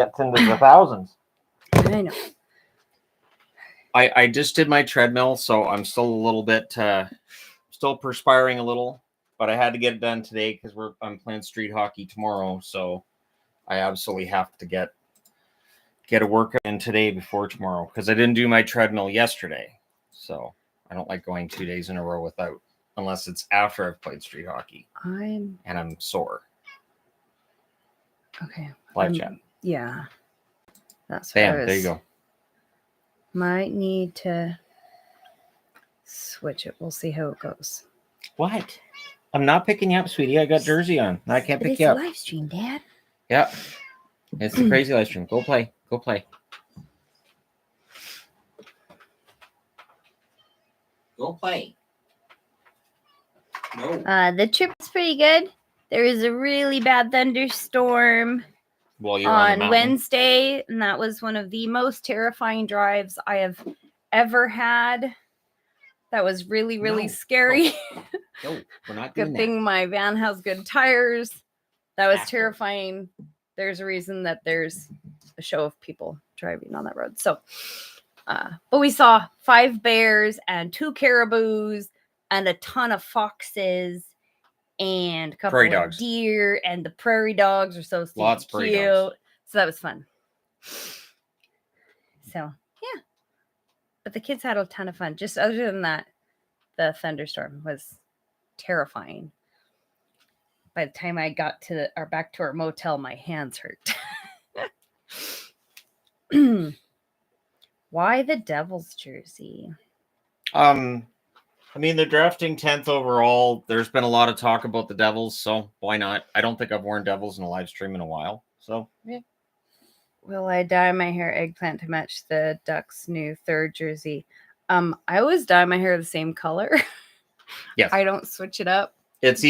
gets into the thousands. I know. I just did my treadmill, so I'm still a little bit, still perspiring a little, but I had to get it done today because I'm playing street hockey tomorrow, so I absolutely have to get a workout in today before tomorrow because I didn't do my treadmill yesterday, so I don't like going 2 days in a row without, unless it's after I've played street hockey and I'm sore. Okay. Live chat. Yeah. That's what Bam, there you go. Might need to switch it. We'll see how it goes. What? I'm not picking you up, sweetie. I got jersey on. I can't pick you up. It's a live stream, Dad. Yeah. It's the crazy live stream. Go play. Go play. Go play. No. The trip's pretty good. There was a really bad thunderstorm on Wednesday, and that was one of the most terrifying drives I have ever had. That was really, really scary. No, we're not doing Good thing my van has good tires. That was terrifying. There's a reason that there's a show of people driving on that road. So, but we saw 5 bears and 2 caribous and a ton of foxes and a couple of deer, and the prairie dogs are so cute. So that was fun. So, yeah. But the kids had a ton of fun. Just other than that, the thunderstorm was terrifying. By the time I got back to our motel, my hands hurt. Why the Devils jersey? I mean, they're drafting 10th overall. There's been a lot of talk about the Devils, so why not? I don't think I've worn Devils in a live stream in a while, so yeah. Will I dye my hair eggplant to match the Ducks' new 3rd jersey? I always dye my hair the same color. Yes. I don't switch it up. It's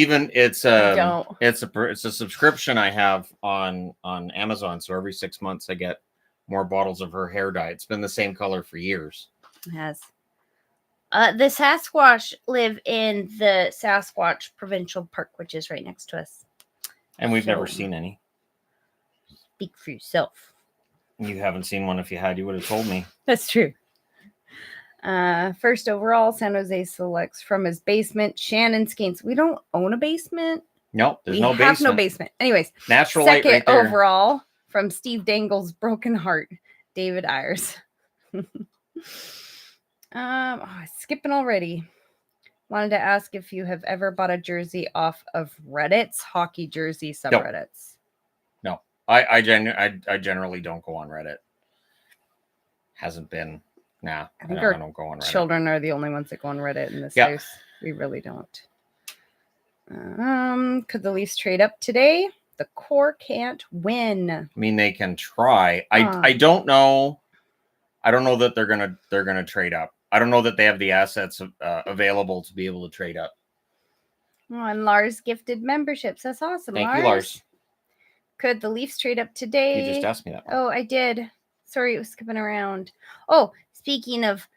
a subscription I have on Amazon, so every 6 months I get more bottles of her hair dye. It's been the same color for years. It has. The Sasquatch live in the Sasquatch Provincial Park, which is right next to us. And we've never seen any. Speak for yourself. You haven't seen one. If you had, you would have told me. That's true. First overall, San Jose selects from his basement, Shannon Skanes. We don't own a basement. No, there's no basement. We have no basement. Anyways, natural light right there. Second overall from Steve Dangle's Broken Heart, David Ayers. Skipping already. Wanted to ask if you have ever bought a jersey off of Reddit's hockey jersey subreddits. No. I generally don't go on Reddit. Hasn't been. Nah, I think I don't go on Reddit. Children are the only ones that go on Reddit in this house. We really don't. Could the Leafs trade up today? The core can't win. I mean, they can try. I don't know. I don't know that they're gonna trade up. I don't know that they have the assets available to be able to trade up. Oh, and Lars gifted memberships. That's awesome. Thank you, Lars. Could the Leafs trade up today? You just asked me that one. Oh, I did. Sorry, it was skipping around. Oh, speaking of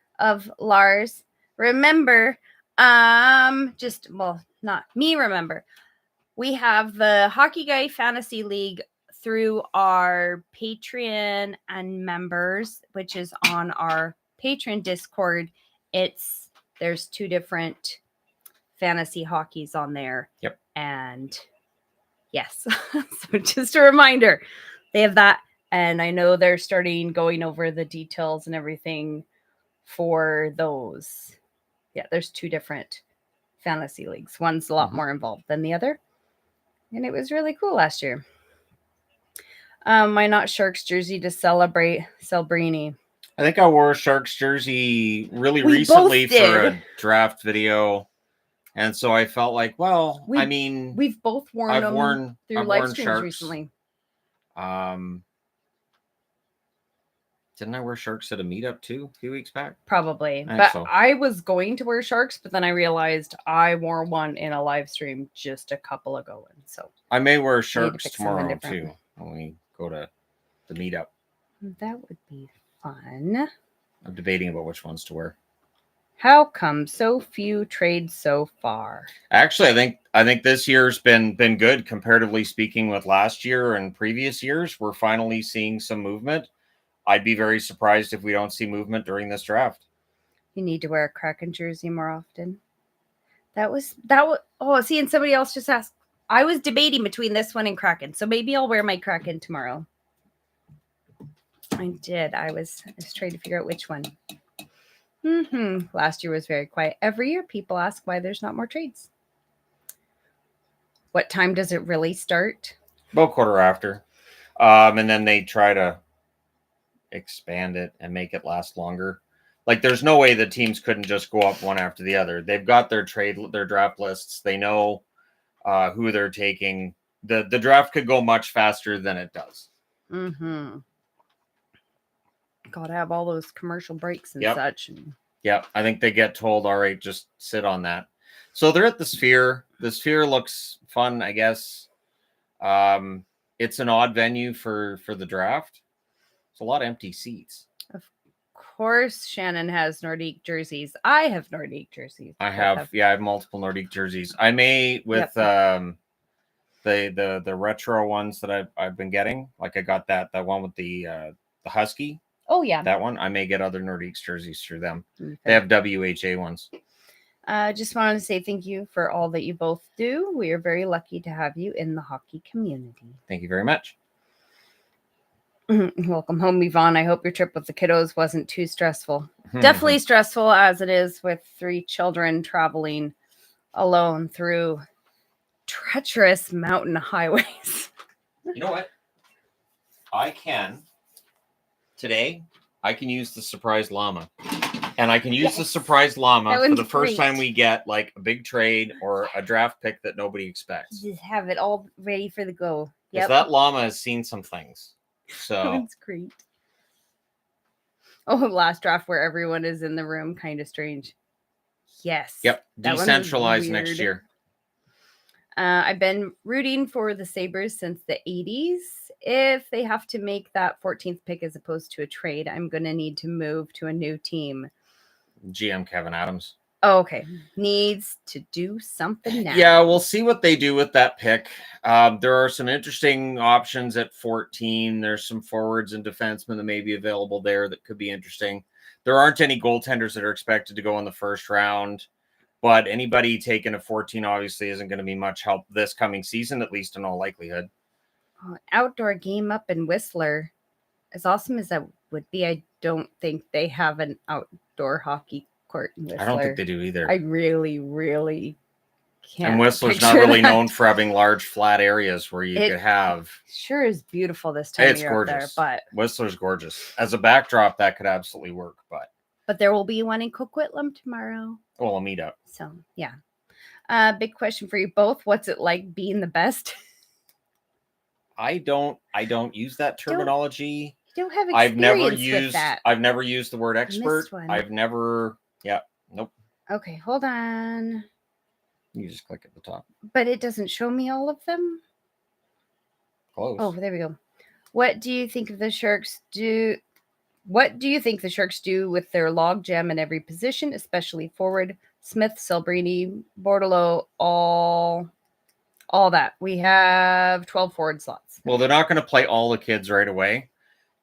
Lars, remember, not me, remember, we have the Hockey Guy Fantasy League through our Patreon and members, which is on our Patreon Discord. There's 2 different fantasy hockeys on there. Yep. And yes, so just a reminder, they have that. And I know they're going over the details and everything for those. Yeah, there's 2 different fantasy leagues. One's a lot more involved than the other. And it was really cool last year. My Not Sharks jersey to celebrate Celebrini. I think I wore a Sharks jersey recently for a draft video. And so I felt like, we've both worn them through live streams recently. Didn't I wear Sharks at a meetup too a few weeks back? Probably. I was going to wear Sharks, but then I realized I wore one in a live stream just a couple ago. And so I may wear Sharks tomorrow too when we go to the meetup. That would be fun. I'm debating about which ones to wear. How come so few trades so far? Actually, I think this year's been good comparatively speaking with last year and previous years. We're finally seeing some movement. I'd be very surprised if we don't see movement during this draft. You need to wear a Kraken jersey more often. That was oh, see, and somebody else just asked. I was debating between this one and Kraken, so maybe I'll wear my Kraken tomorrow. I did. I was trying to figure out which one. Last year was very quiet. Every year people ask why there's not more trades. What time does it really start? About quarter after. And then they try to expand it and make it last longer. Like there's no way the teams couldn't just go up one after the other. They've got their draft lists. They know who they're taking. The draft could go much faster than it does. Gotta have all those commercial breaks and such. Yeah, I think they get told, all right, just sit on that. So they're at the Sphere. The Sphere looks fun, I guess. It's an odd venue for the draft. It's a lot of empty seats. Of course, Shannon has Nordique jerseys. I have Nordique jerseys. I have multiple Nordique jerseys. I may with the retro ones that I've been getting. Like I got that one with the Husky. Oh yeah, that one. I may get other Nordiques jerseys through them. Okay. They have WHA ones. Just wanted to say thank you for all that you both do. We are very lucky to have you in the hockey community. Thank you very much. Welcome home, Yvonne. I hope your trip with the kiddos wasn't too stressful. Definitely stressful as it is with 3 children traveling alone through treacherous mountain highways. You know what? Today, I can use the surprise llama. And I can use the surprise llama for the first time we get like a big trade or a draft pick that nobody expects. Just have it all ready for the go. Because that llama has seen some things. So that's great. Oh, last draft where everyone is in the room, kind of strange. Yes. Yep. Decentralized next year. I've been rooting for the Sabres since the 80s. If they have to make that 14th pick as opposed to a trade, I'm going to need to move to a new team. GM Kevin Adams. Oh, okay. Needs to do something now. Yeah, we'll see what they do with that pick. There are some interesting options at 14. There's some forwards and defensemen that may be available there that could be interesting. There aren't any goaltenders that are expected to go in the first round, but anybody taking a 14 obviously isn't going to be much help this coming season, at least in all likelihood. Outdoor game up in Whistler. As awesome as that would be, I don't think they have an outdoor hockey court in Whistler. I don't think they do either. I really, really can't. And Whistler's not really known for having large flat areas where you could have. Sure is beautiful this time of year gorgeous. Up there, but Whistler's gorgeous. As a backdrop, that could absolutely work, but there will be one in Coquitlam tomorrow. Well, I'll meet up. So yeah. Big question for you both. What's it like being the best? I don't use that terminology. You don't have experience with that. I've never used the word expert. I've never. Yeah. Nope. Okay, hold on. You just click at the top. But it doesn't show me all of them. Close. Oh, there we go. What do you think the Sharks do with their log jam in every position, especially forward? Smith, Celebrini, Bordelot, all that. We have 12 forward slots. Well, they're not going to play all the kids right away.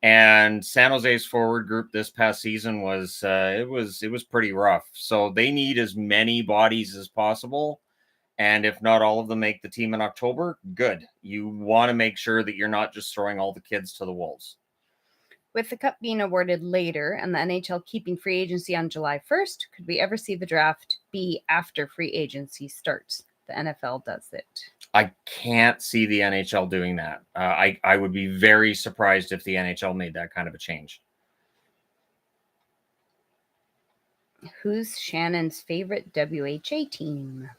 And San Jose's forward group this past season was it was pretty rough. So they need as many bodies as possible. And if not all of them make the team in October, good. You want to make sure that you're not just throwing all the kids to the wolves. With the cup being awarded later and the NHL keeping free agency on July 1st, could we ever see the draft be after free agency starts? The NFL does it. I can't see the NHL doing that. I would be very surprised if the NHL made that kind of a change. Who's Shannon's favorite WHA team?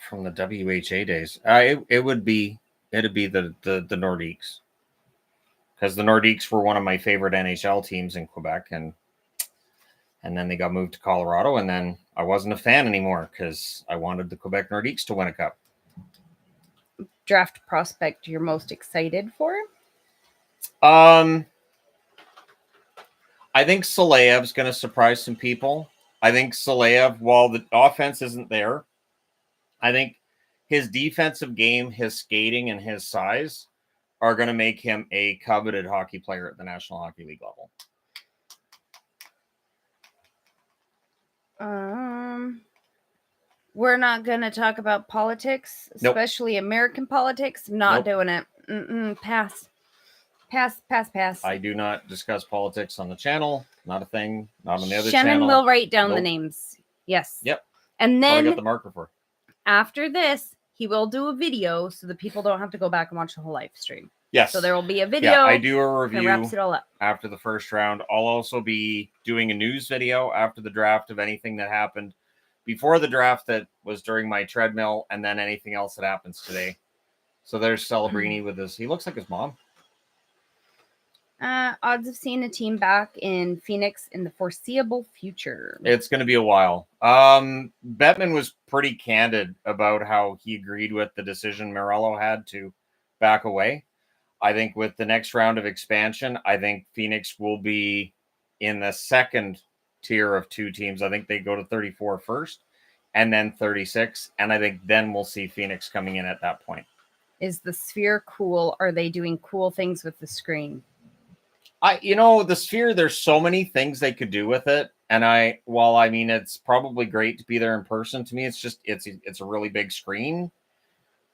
From the WHA days, it'd be the Nordiques, because the Nordiques were one of my favorite NHL teams in Quebec, and then they got moved to Colorado, and then I wasn't a fan anymore because I wanted the Quebec Nordiques to win a cup. Draft prospect you're most excited for? I think Saleyev's going to surprise some people. I think Saleyev, while the offense isn't there, I think his defensive game, his skating, and his size are going to make him a coveted hockey player at the National Hockey League level. We're not going to talk about politics, especially American politics. Not doing it. Pass. I do not discuss politics on the channel. Not a thing. Not on the other channel. Shannon will write down the names. Yes. Yep. And then I got the marker for. After this, he will do a video so that people don't have to go back and watch the whole live stream. Yes. So there will be a video. Yeah, I do a review wraps it all up. After the first round. I'll also be doing a news video after the draft of anything that happened before the draft that was during my treadmill, and then anything else that happens today. So there's Celebrini with his. He looks like his mom. Odds of seeing a team back in Phoenix in the foreseeable future. It's going to be a while. Bettman was pretty candid about how he agreed with the decision Morello had to back away. I think with the next round of expansion, I think Phoenix will be in the second tier of two teams. I think they go to 34 first and then 36. And I think then we'll see Phoenix coming in at that point. Is the Sphere cool? Are they doing cool things with the screen? The Sphere, there's so many things they could do with it. And it's probably great to be there in person. To me, it's a really big screen.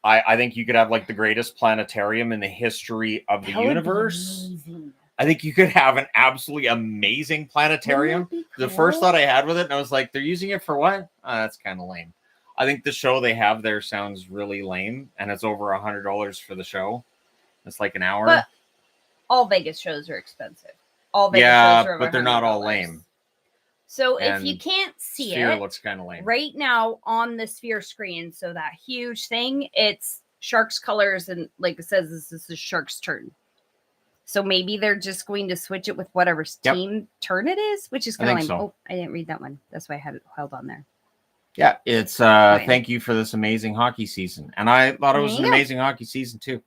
I think you could have like the greatest planetarium in the history of the universe. I think you could have an absolutely amazing planetarium. Cool? The first thought I had with it, and I was like, they're using it for what? That's kind of lame. I think the show they have there sounds really lame, and it's over $100 for the show. It's like an hour. But all Vegas shows are expensive. All Vegas shows are over but they're not all lame. So if you can't see Sphere looks kind of lame. Right now on the Sphere screen, so that huge thing, it's Sharks colors, and like it says, this is the Sharks' turn. So maybe they're just going to switch it with whatever team turn it is, which is kind of lame. So. Oh, I didn't read that one. That's why I had it held on there. Yeah, it's thank you for this amazing hockey season. And I thought it was an amazing hockey season too.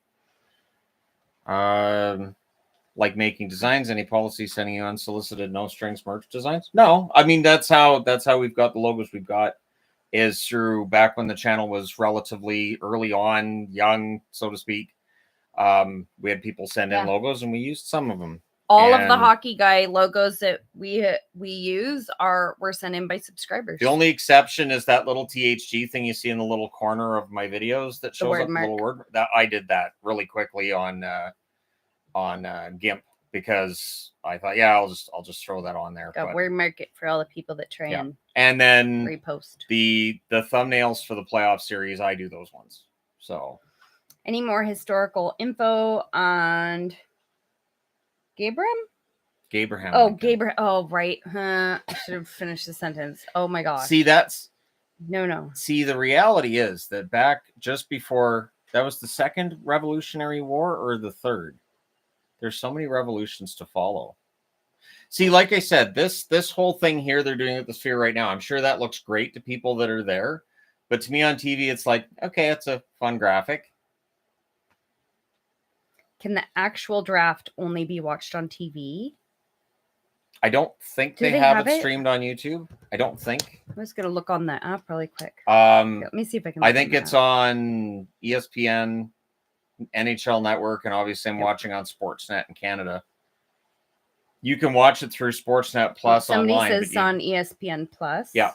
Like making designs, any policy sending you unsolicited no strings merch designs? No. I mean that's how we've got the logos we've got, is through back when the channel was relatively early on, young, so to speak. We had people send in logos and we used some of them. All of the Hockey Guy logos that we use were sent in by subscribers. The only exception is that little THG thing you see in the little corner of my videos that shows up the little word. That I did that really quickly on GIMP because I thought, I'll just throw that on there. Got word market for all the people that try and then repost the thumbnails for the playoff series. I do those ones. So, any more historical info on Gabraham? Oh, Gabraham. Oh, right. I should have finished the sentence. Oh my gosh. See, that's no. See, the reality is that back just before that was the Second Revolutionary War or the third. There's so many revolutions to follow. See, like I said, this whole thing here they're doing at the Sphere right now. I'm sure that looks great to people that are there, but to me on TV, it's like, okay, it's a fun graphic. Can the actual draft only be watched on TV? I don't think they have it streamed on YouTube. I don't think. I'm just gonna look on the app really quick. Let me see if I can. I think it's on ESPN, NHL Network, and obviously I'm watching on Sportsnet in Canada. You can watch it through Sportsnet Plus Somebody online. Somebody says on ESPN Plus. Yeah.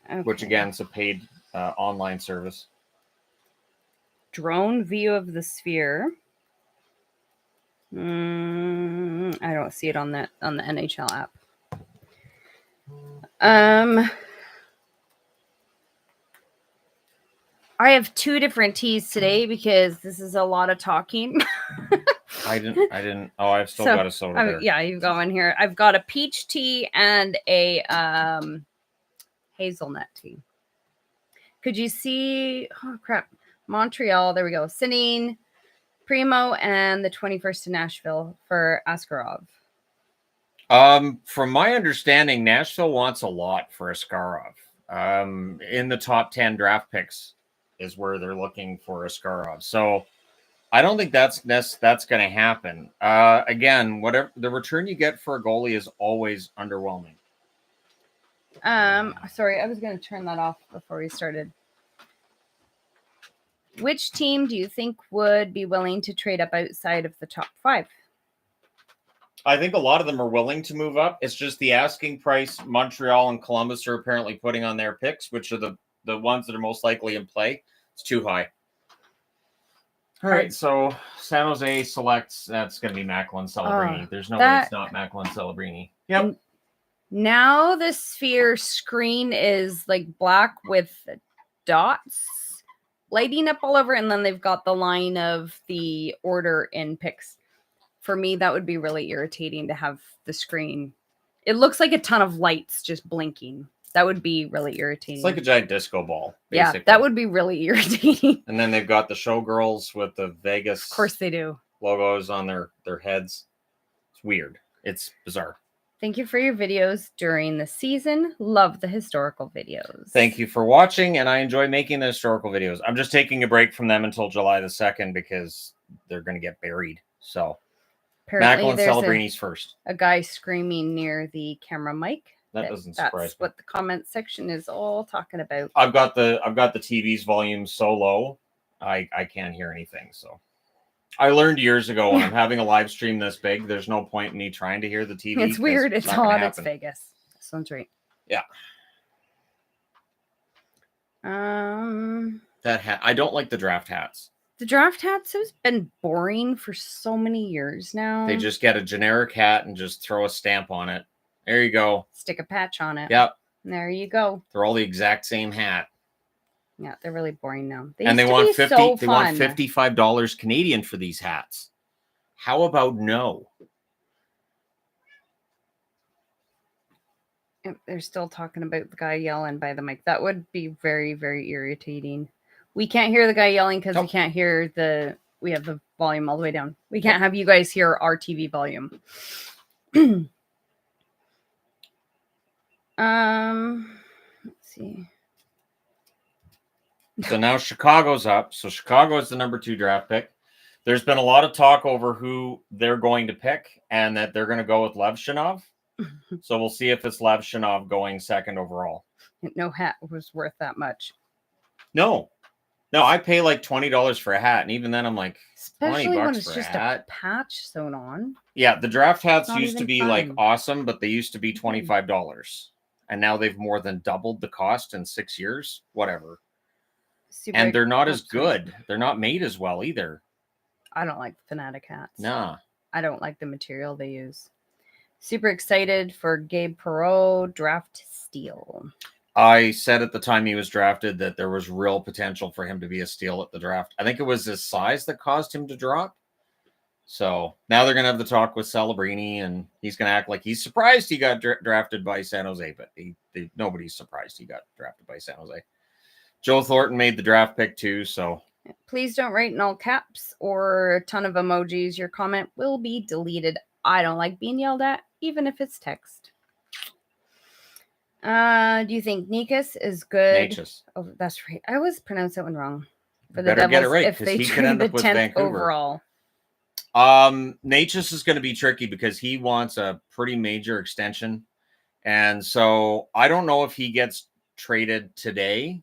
Okay. Which again is a paid online service. Drone view of the Sphere. I don't see it on the NHL app. I have two different teas today because this is a lot of talking. I didn't. Oh, I've still got a soda there. Yeah, you've got one here. I've got a peach tea and a hazelnut tea. Could you see? Oh crap! Montreal. There we go. Sending Primo and the 21st to Nashville for Askarov. From my understanding, Nashville wants a lot for Askarov. In the top 10 draft picks is where they're looking for Askarov. So I don't think that's going to happen. Again, whatever the return you get for a goalie is always underwhelming. Sorry, I was going to turn that off before we started. Which team do you think would be willing to trade up outside of the top 5? I think a lot of them are willing to move up. It's just the asking price Montreal and Columbus are apparently putting on their picks, which are the ones that are most likely in play. It's too high. All right, so San Jose selects, that's going to be Macklin Celebrini. There's no way it's not Macklin Celebrini. Yep. Now the sphere screen is like black with dots lighting up all over, and then they've got the line of the order in picks. For me, that would be really irritating to have the screen. It looks like a ton of lights just blinking. That would be really irritating. It's like a giant disco ball, basically. Yeah, that would be really irritating. And then they've got the showgirls with the Vegas Of course they do. Logos on their heads. It's weird. It's bizarre. Thank you for your videos during the season. Love the historical videos. Thank you for watching, and I enjoy making the historical videos. I'm just taking a break from them until July the 2nd because they're going to get buried. So, apparently Macklin Celebrini's first. A guy screaming near the camera mic. That doesn't surprise me. That's what the comment section is all talking about. I've got the TV's volume so low, I can't hear anything. So I learned years ago when I'm having a live stream this big, there's no point in me trying to hear the TV. It's weird. It's hot. It's Vegas. Sounds right. Yeah. That hat. I don't like the draft hats. The draft hats has been boring for so many years now. They just get a generic hat and just throw a stamp on it. There you go. Stick a patch on it. Yep. There you go. They're all the exact same hat. Yeah, they're really boring now. They want $55 Canadian for these hats. How about no? They're still talking about the guy yelling by the mic. That would be very, very irritating. We can't hear the guy yelling because we can't hear we have the volume all the way down. We can't have you guys hear our TV volume. Let's see. So now Chicago's up. So Chicago is the number 2 draft pick. There's been a lot of talk over who they're going to pick and that they're going to go with Levshinov. So we'll see if it's Levshinov going 2nd overall. No hat was worth that much. No, I pay like $20 for a hat, and even then I'm like, especially $20 when it's for just a hat. A patch sewn on. Yeah, the draft hats used to be like awesome, but they used to be $25, and now they've more than doubled the cost in 6 years. Whatever. And they're not as good. They're not made as well either. I don't like the Fanatic hats. Nah. I don't like the material they use. Super excited for Gabe Perreault draft steal. I said at the time he was drafted that there was real potential for him to be a steal at the draft. I think it was his size that caused him to drop. So now they're going to have the talk with Celebrini, and he's going to act like he's surprised he got drafted by San Jose, but nobody's surprised he got drafted by San Jose. Joe Thornton made the draft pick too, so. Please don't write in all caps or a ton of emojis. Your comment will be deleted. I don't like being yelled at, even if it's text. Do you think Nikas is good? Nachas. Oh, that's right. I always pronounce that one wrong. For the Devils, get it right, if they trade the 10th overall. Nachas is going to be tricky because he wants a pretty major extension. And so I don't know if he gets traded today.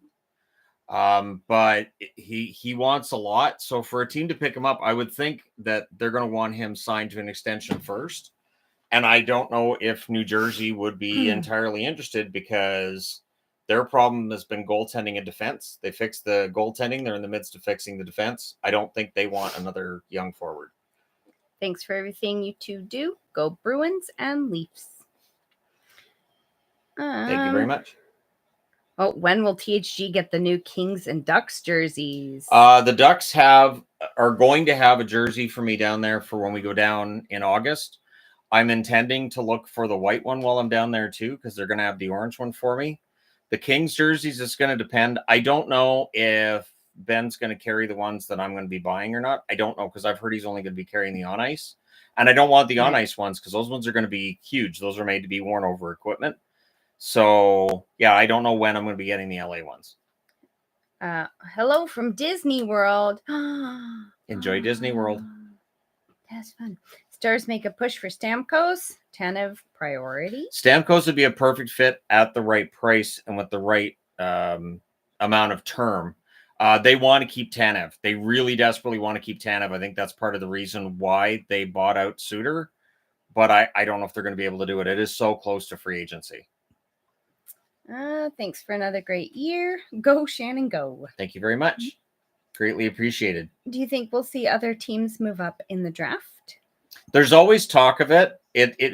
But he wants a lot. So for a team to pick him up, I would think that they're going to want him signed to an extension first. And I don't know if New Jersey would be entirely interested because their problem has been goaltending and defense. They fixed the goaltending. They're in the midst of fixing the defense. I don't think they want another young forward. Thanks for everything you two do. Go Bruins and Leafs. Thank you very much. Oh, when will THG get the new Kings and Ducks jerseys? The Ducks are going to have a jersey for me down there for when we go down in August. I'm intending to look for the white one while I'm down there too, because they're going to have the orange one for me. The Kings jerseys is going to depend. I don't know if Ben's going to carry the ones that I'm going to be buying or not. I don't know because I've heard he's only going to be carrying the on ice, and I don't want the on ice ones because those ones are going to be huge. Those are made to be worn over equipment. So, yeah, I don't know when I'm going to be getting the LA ones. Hello from Disney World. Enjoy Disney World. That's fun. Stars make a push for Stamkos. Tanev priority. Stamkos would be a perfect fit at the right price and with the right amount of term. They want to keep Tanev. They really desperately want to keep Tanev. I think that's part of the reason why they bought out Suter. But I don't know if they're going to be able to do it. It is so close to free agency. Thanks for another great year. Go, Shannon, go. Thank you very much. Greatly appreciated. Do you think we'll see other teams move up in the draft? There's always talk of it.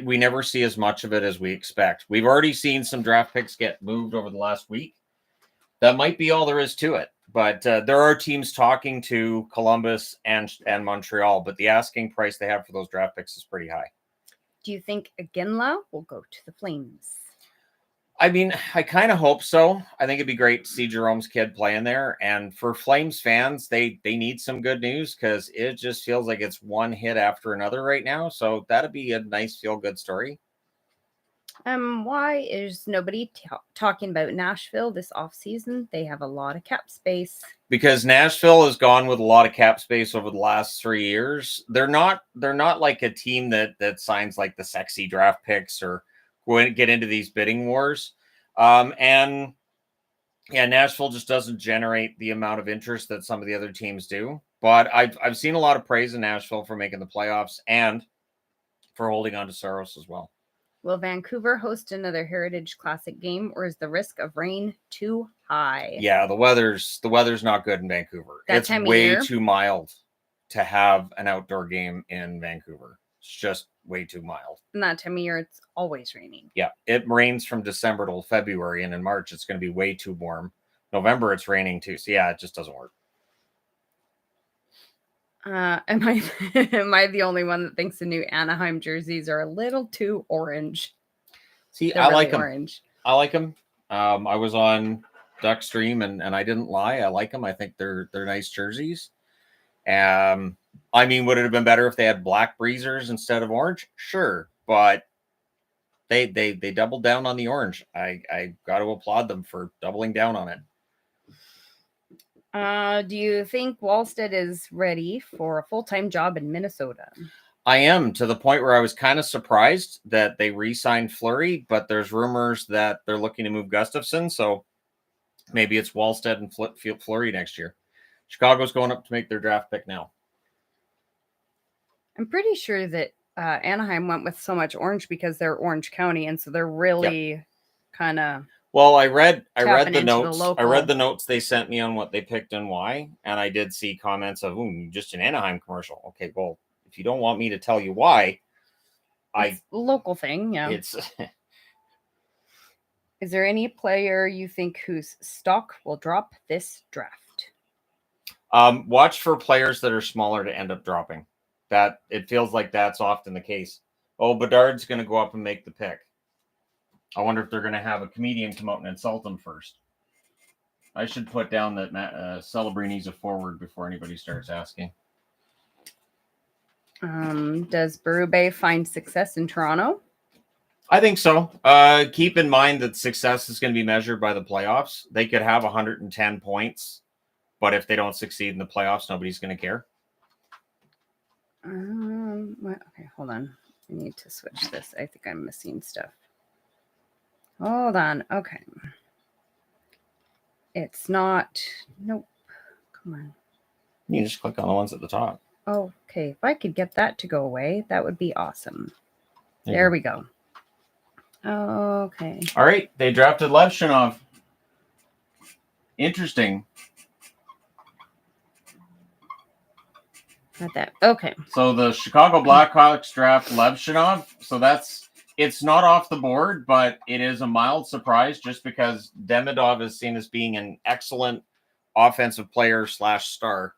We never see as much of it as we expect. We've already seen some draft picks get moved over the last week. That might be all there is to it. But there are teams talking to Columbus and Montreal, but the asking price they have for those draft picks is pretty high. Do you think Iginla will go to the Flames? I mean, I kind of hope so. I think it'd be great to see Jerome's kid playing there. And for Flames fans, they need some good news because it just feels like it's one hit after another right now. So that'd be a nice feel-good story. Why is nobody talking about Nashville this offseason? They have a lot of cap space. Because Nashville has gone with a lot of cap space over the last 3 years. They're not like a team that signs like the sexy draft picks or get into these bidding wars. And yeah, Nashville just doesn't generate the amount of interest that some of the other teams do. But I've seen a lot of praise in Nashville for making the playoffs and for holding on to Saros as well. Will Vancouver host another Heritage Classic game, or is the risk of rain too high? Yeah, the weather's not good in Vancouver. It's way too mild to have an outdoor game in Vancouver. It's just way too mild. And that time of year, it's always raining. Yeah, it rains from December till February, and in March, it's going to be way too warm. November, it's raining too. So yeah, it just doesn't work. Am I the only one that thinks the new Anaheim jerseys are a little too orange? See, They're I really like them. Orange. I like them. I was on Duckstream, and I didn't lie. I like them. I think they're nice jerseys. I mean, would it have been better if they had black breezers instead of orange? Sure, but they doubled down on the orange. I got to applaud them for doubling down on it. Do you think Wallstead is ready for a full-time job in Minnesota? I am, to the point where I was kind of surprised that they re-signed Fleury, but there's rumors that they're looking to move Gustafsson, so maybe it's Wallstead and Fleury next year. Chicago's going up to make their draft pick now. I'm pretty sure that Anaheim went with so much orange because they're Orange County, and so they're really kind of. Well, I read the notes. I read the notes they sent me on what they picked and why, and I did see comments of just an Anaheim commercial. Okay, well, if you don't want me to tell you why, it's a local thing, yeah. It's. Is there any player you think whose stock will drop this draft? Watch for players that are smaller to end up dropping. That it feels like that's often the case. Oh, Bedard's going to go up and make the pick. I wonder if they're going to have a comedian come out and insult him first. I should put down that Celebrini's a forward before anybody starts asking. Does Berube find success in Toronto? I think so. Keep in mind that success is going to be measured by the playoffs. They could have 110 points, but if they don't succeed in the playoffs, nobody's going to care. Okay, hold on. I need to switch this. I think I'm missing stuff. Hold on. Okay. It's not. Nope. Come on. You just click on the ones at the top. Okay. If I could get that to go away, that would be awesome. There we go. Okay. All right. They drafted Levshinov. Interesting. Got that. Okay. So the Chicago Blackhawks draft Levshinov. So it's not off the board, but it is a mild surprise just because Demidov is seen as being an excellent offensive player / star.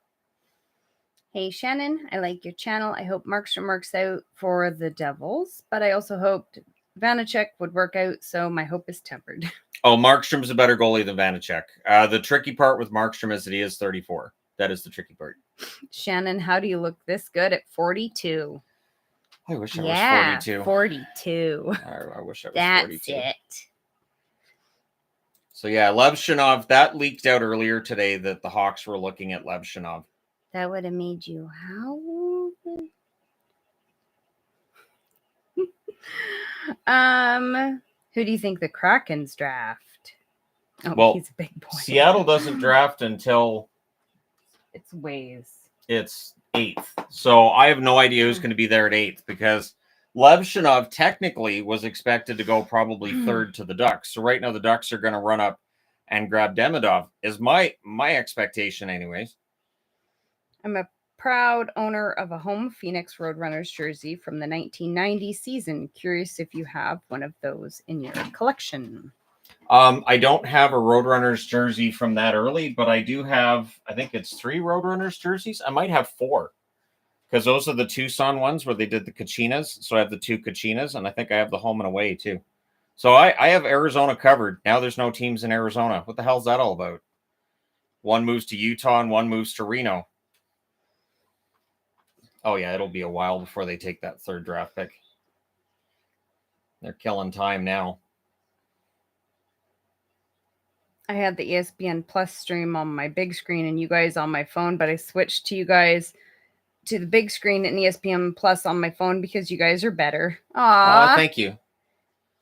Hey, Shannon, I like your channel. I hope Markstrom works out for the Devils, but I also hoped Vanacek would work out, so my hope is tempered. Oh, Markstrom's a better goalie than Vanacek. The tricky part with Markstrom is that he is 34. That is the tricky part. Shannon, how do you look this good at 42? I wish I was 42. 42. I wish I was That's 42. It. So, yeah, Levshinov, that leaked out earlier today that the Hawks were looking at Levshinov. That would have made you howl. Who do you think the Krakens draft? Oh, Well, he's a big boy. Seattle doesn't draft until It's ways. it's 8th. So I have no idea who's going to be there at 8th because Levshinov technically was expected to go probably 3rd to the Ducks. So right now the Ducks are going to run up and grab Demidov is my expectation anyways. I'm a proud owner of a home Phoenix Roadrunners jersey from the 1990 season. Curious if you have one of those in your collection. I don't have a Roadrunners jersey from that early, but I do have, I think it's 3 Roadrunners jerseys. I might have 4 because those are the Tucson ones where they did the Kachinas. So I have the 2 Kachinas, and I think I have the home and away too. So I have Arizona covered. Now there's no teams in Arizona. What the hell is that all about? One moves to Utah and one moves to Reno. Oh, yeah, it'll be a while before they take that 3rd draft pick. They're killing time now. I had the ESPN Plus stream on my big screen and you guys on my phone, but I switched to you guys to the big screen and ESPN Plus on my phone because you guys are better. Aw. Thank you.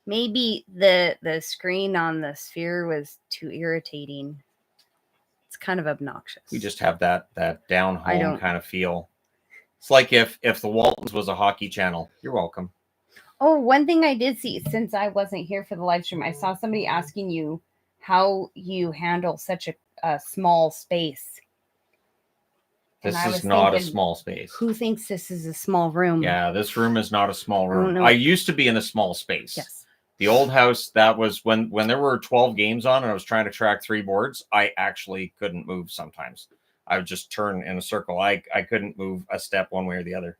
Maybe the screen on the Sphere was too irritating. It's kind of obnoxious. We just have that down home kind of feel. It's like if the Waltons was a hockey channel. You're welcome. Oh, one thing I did see since I wasn't here for the live stream, I saw somebody asking you how you handle such a small space. This is not a small space. Who thinks this is a small room? Yeah, this room is not a small room. no. I used to be in a small space. Yes. The old house, that was when there were 12 games on and I was trying to track 3 boards, I actually couldn't move sometimes. I would just turn in a circle. I couldn't move a step one way or the other.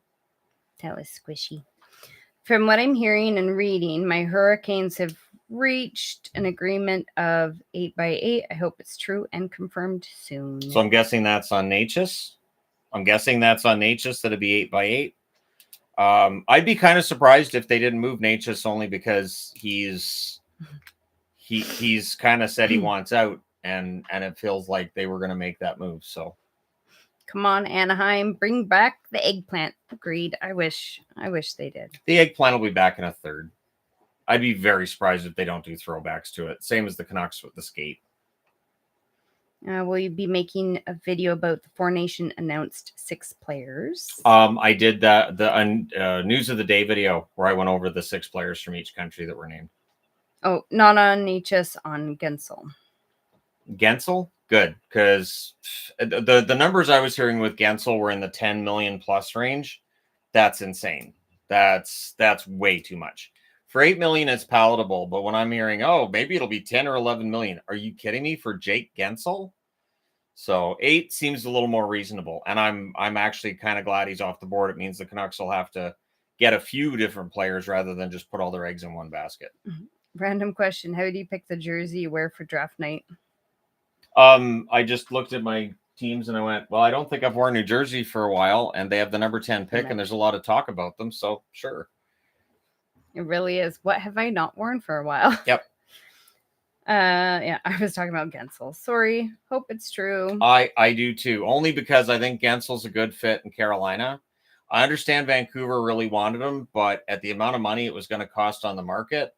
That was squishy. From what I'm hearing and reading, my Hurricanes have reached an agreement of 8x8. I hope it's true and confirmed soon. So I'm guessing that's on Natchez. That it'd be 8x8. I'd be kind of surprised if they didn't move Natchez only because he's kind of said he wants out and it feels like they were going to make that move. So come on, Anaheim, bring back the eggplant. Agreed. I wish they did. The eggplant will be back in a 3rd. I'd be very surprised if they don't do throwbacks to it. Same as the Canucks with the skate. Will you be making a video about the 4 Nation announced 6 players? I did that, the News of the Day video where I went over the 6 players from each country that were named. Oh, not on Natchez, on Gensel. Gensel? Good, because the numbers I was hearing with Gensel were in the 10 million plus range. That's insane. That's way too much. For 8 million, it's palatable, but when I'm hearing, oh, maybe it'll be 10 or 11 million, are you kidding me for Jake Gensel? So 8 seems a little more reasonable, and I'm actually kind of glad he's off the board. It means the Canucks will have to get a few different players rather than just put all their eggs in one basket. Random question: how do you pick the jersey you wear for draft night? I just looked at my teams and I went, well, I don't think I've worn New Jersey for a while, and they have the number 10 pick, and there's a lot of talk about them, so sure. It really is. What have I not worn for a while? Yep. Yeah, I was talking about Gensel. Sorry. Hope it's true. I do too. Only because I think Gensel's a good fit in Carolina. I understand Vancouver really wanted him, but at the amount of money it was going to cost on the market,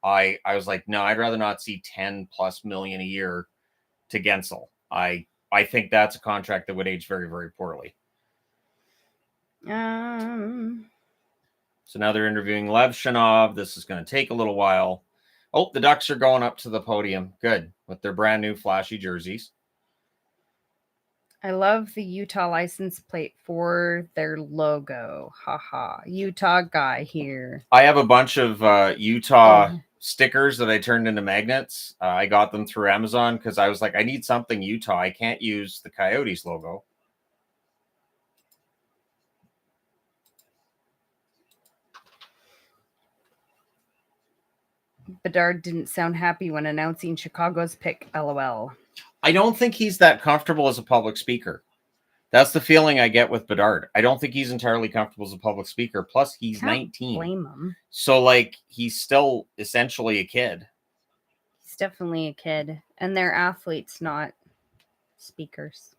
I was like, no, I'd rather not see 10 plus million a year to Gensel. I think that's a contract that would age very, very poorly. So now they're interviewing Levshinov. This is going to take a little while. Oh, the Ducks are going up to the podium. Good. With their brand new flashy jerseys. I love the Utah license plate for their logo. Haha. Utah guy here. I have a bunch of Utah stickers that I turned into magnets. I got them through Amazon because I was like, I need something Utah. I can't use the Coyotes logo. Bedard didn't sound happy when announcing Chicago's pick. LOL. I don't think he's that comfortable as a public speaker. That's the feeling I get with Bedard. I don't think he's entirely comfortable as a public speaker. Plus, he's 19. Blame him. So, like, he's still essentially a kid. He's definitely a kid. And they're athletes, not speakers.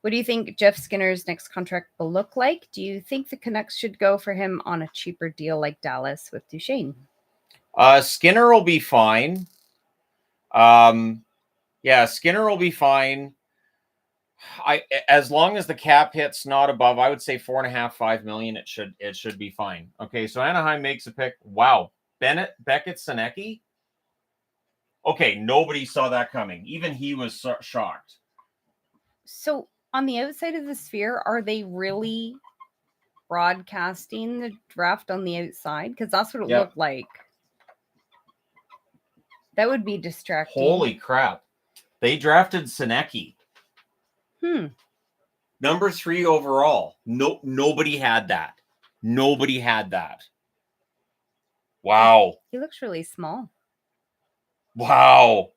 What do you think Jeff Skinner's next contract will look like? Do you think the Canucks should go for him on a cheaper deal like Dallas with Duchesne? Skinner will be fine. Yeah, Skinner will be fine. As long as the cap hit's not above, I would say 4.5, 5 million, it should be fine. Okay, so Anaheim makes a pick. Wow, Beckett Senecki. Okay, nobody saw that coming. Even he was shocked. So on the outside of the Sphere, are they really broadcasting the draft on the outside? Because that's what it looked like. That would be distracting. Holy crap. They drafted Senecki. Number 3 overall. Nobody had that. Nobody had that. Wow. He looks really small. Wow.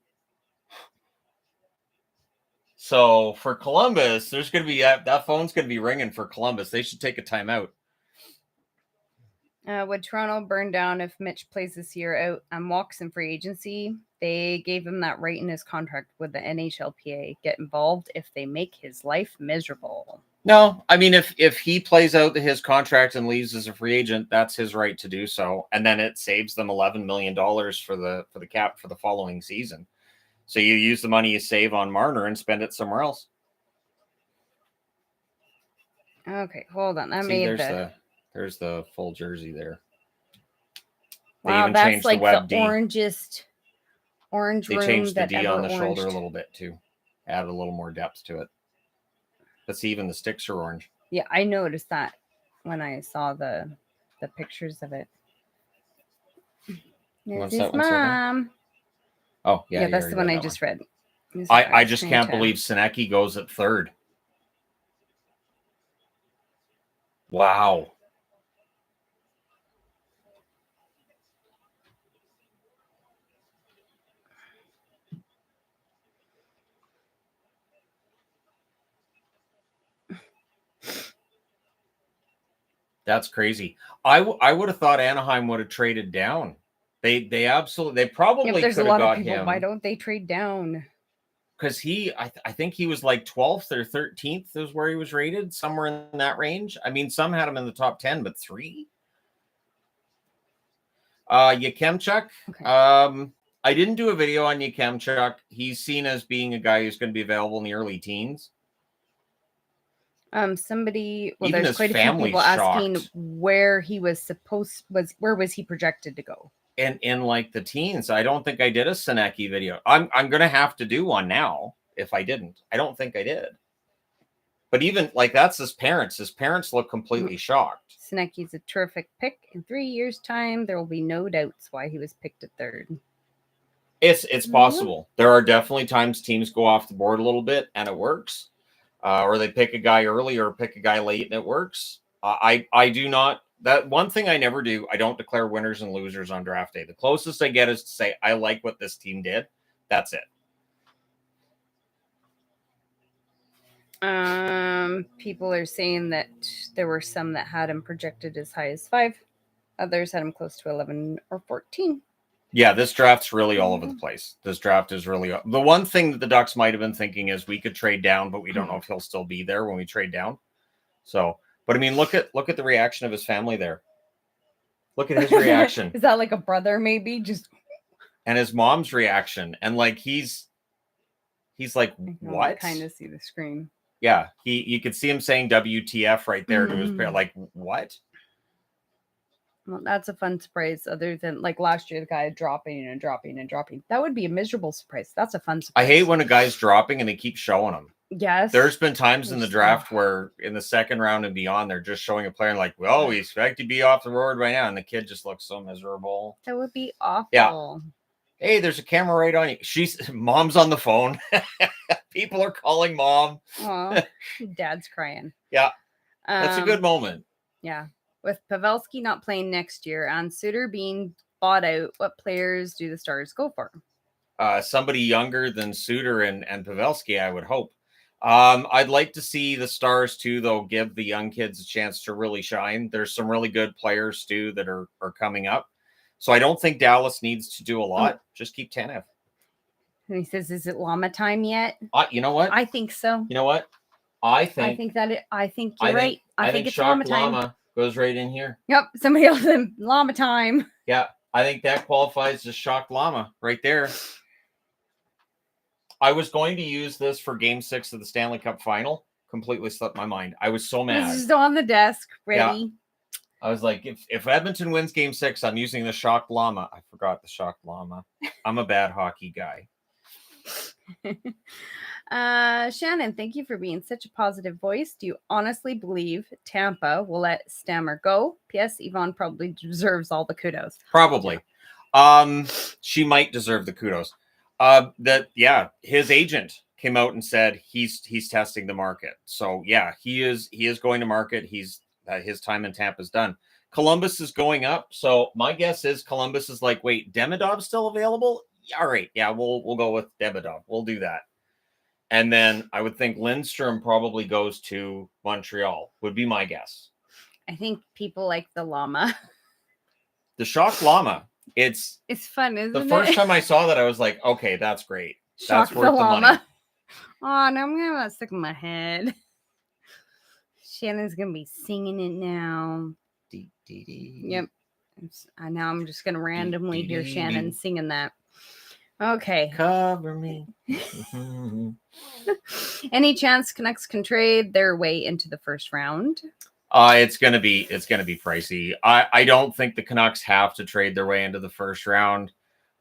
So for Columbus, there's going to be that phone's going to be ringing for Columbus. They should take a timeout. Would Toronto burn down if Mitch plays this year out and walks in free agency? They gave him that right in his contract with the NHLPA. Get involved if they make his life miserable. No, I mean, if he plays out his contract and leaves as a free agent, that's his right to do so. And then it saves them $11 million for the cap for the following season. So you use the money you save on Marner and spend it somewhere else. Okay, hold on. There's the full jersey there. Wow, that's like the orangest orange room. They changed the D on the oranged. shoulder a little bit too. Added a little more depth to it. But see, even the sticks are orange. Yeah, I noticed that when I saw the pictures of it. There's his mom. Oh, yeah. That's the one I just read. I just can't believe Senecki goes at 3rd. Wow. That's crazy. I would have thought Anaheim would have traded down. They probably there's could a lot have got of people. him. Why don't they trade down? Because I think he was like 12th or 13th is where he was rated, somewhere in that range. I mean, some had him in the top 10, but 3. Yakemchuk. Okay. I didn't do a video on Yakemchuk. He's seen as being a guy who's going to be available in the early teens. There's quite a few people asking where he was where was he projected to go? In like the teens. I don't think I did a Senecki video. I'm gonna have to do one now if I didn't. I don't think I did. But even like that's his parents. His parents look completely shocked. Senecki's a terrific pick. In 3 years' time, there will be no doubts why he was picked at 3rd. It's possible. There are definitely times teams go off the board a little bit and it works. Or they pick a guy early or pick a guy late and it works. I do not. That one thing I never do, I don't declare winners and losers on draft day. The closest I get is to say, I like what this team did. That's it. People are saying that there were some that had him projected as high as 5. Others had him close to 11 or 14. Yeah, this draft's really all over the place. This draft is really the one thing that the Ducks might have been thinking is we could trade down, but we don't know if he'll still be there when we trade down. So, but I mean, look at the reaction of his family there. Look at his reaction. Is that like a brother maybe? And his mom's reaction, and like he's like, what? I kind of see the screen. Yeah, you could see him saying WTF right there to his parents. Like, what? Well, that's a fun surprise. Other than like last year, the guy dropping and dropping and dropping. That would be a miserable surprise. That's a fun surprise. I hate when a guy's dropping and they keep showing him. Yes. There's been times in the draft where in the second round and beyond, they're just showing a player and like, well, we expect to be off the board right now. And the kid just looks so miserable. That would be awful. Yeah. Hey, there's a camera right on you. Mom's on the phone. People are calling mom. Oh, dad's crying. Yeah. That's a good moment. Yeah. With Pavelski not playing next year and Suter being bought out, what players do the Stars go for? Somebody younger than Suter and Pavelski, I would hope. I'd like to see the Stars, too, though, give the young kids a chance to really shine. There's some really good players, too, that are coming up. So I don't think Dallas needs to do a lot. Just keep Tanev. And he says, is it llama time yet? You know what? I think so. You know what? I I think think you're right. I think it's shocked llama time. llama goes right in here. Yep, somebody else in llama time. Yeah, I think that qualifies as shocked llama right there. I was going to use this for Game 6 of the Stanley Cup Final. Completely slipped my mind. I was so mad. It's just on the desk, ready. Yeah. I was like, if Edmonton wins Game 6, I'm using the shocked llama. I forgot the shocked llama. I'm a bad hockey guy. Shannon, thank you for being such a positive voice. Do you honestly believe Tampa will let Stammer go? P.S. Yvonne probably deserves all the kudos. Probably. She might deserve the kudos. His agent came out and said he's testing the market. So yeah, he is going to market. His time in Tampa is done. Columbus is going up. So my guess is Columbus is like, wait, Demidov's still available? All right, yeah, we'll go with Demidov. We'll do that. And then I would think Lindstrom probably goes to Montreal, would be my guess. I think people like the llama. The shocked llama. It's fun, isn't it? The first time I saw that, I was like, okay, that's great. Shock That's worth the llama. money. Oh, no, I'm going to stick in my head. Shannon's going to be singing it now. Yep. Now I'm just going to randomly hear Shannon singing that. Okay. Cover me. Any chance Canucks can trade their way into the first round? It's gonna be pricey. I don't think the Canucks have to trade their way into the first round.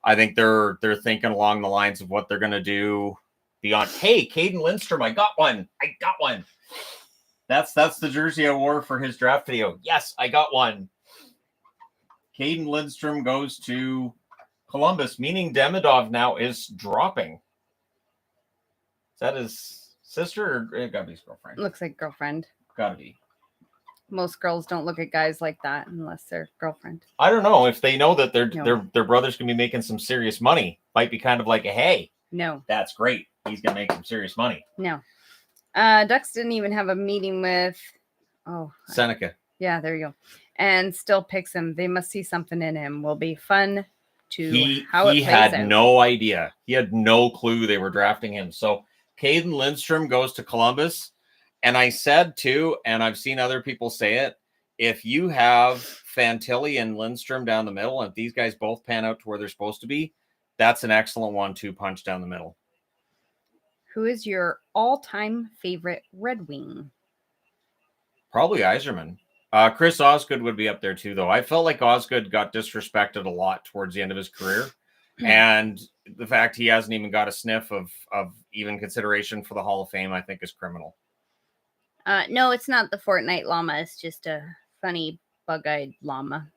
I think they're thinking along the lines of what they're gonna do beyond. Hey, Caden Lindstrom, I got one. That's the jersey I wore for his draft video. Yes, I got one. Caden Lindstrom goes to Columbus, meaning Demidov now is dropping. Is that his sister or it gotta be his girlfriend? Looks like girlfriend. Gotta be. Most girls don't look at guys like that unless they're girlfriend. I don't know if they know that their brother's gonna be making some serious money. Might be kind of like a hey. No. That's great. He's gonna make some serious money. No. Ducks didn't even have a meeting with Seneca. Yeah, there you go. And still picks him. They must see something in him. Will be fun to how it plays out. He had no idea. He had no clue they were drafting him. So Caden Lindstrom goes to Columbus. And I said too, and I've seen other people say it, if you have Fantilli and Lindstrom down the middle, and if these guys both pan out to where they're supposed to be, that's an excellent 1-2 punch down the middle. Who is your all-time favorite Red Wing? Probably Yzerman. Chris Osgood would be up there too, though. I felt like Osgood got disrespected a lot towards the end of his career. And the fact he hasn't even got a sniff of even consideration for the Hall of Fame, I think is criminal. No, it's not the Fortnite llama. It's just a funny bug-eyed llama.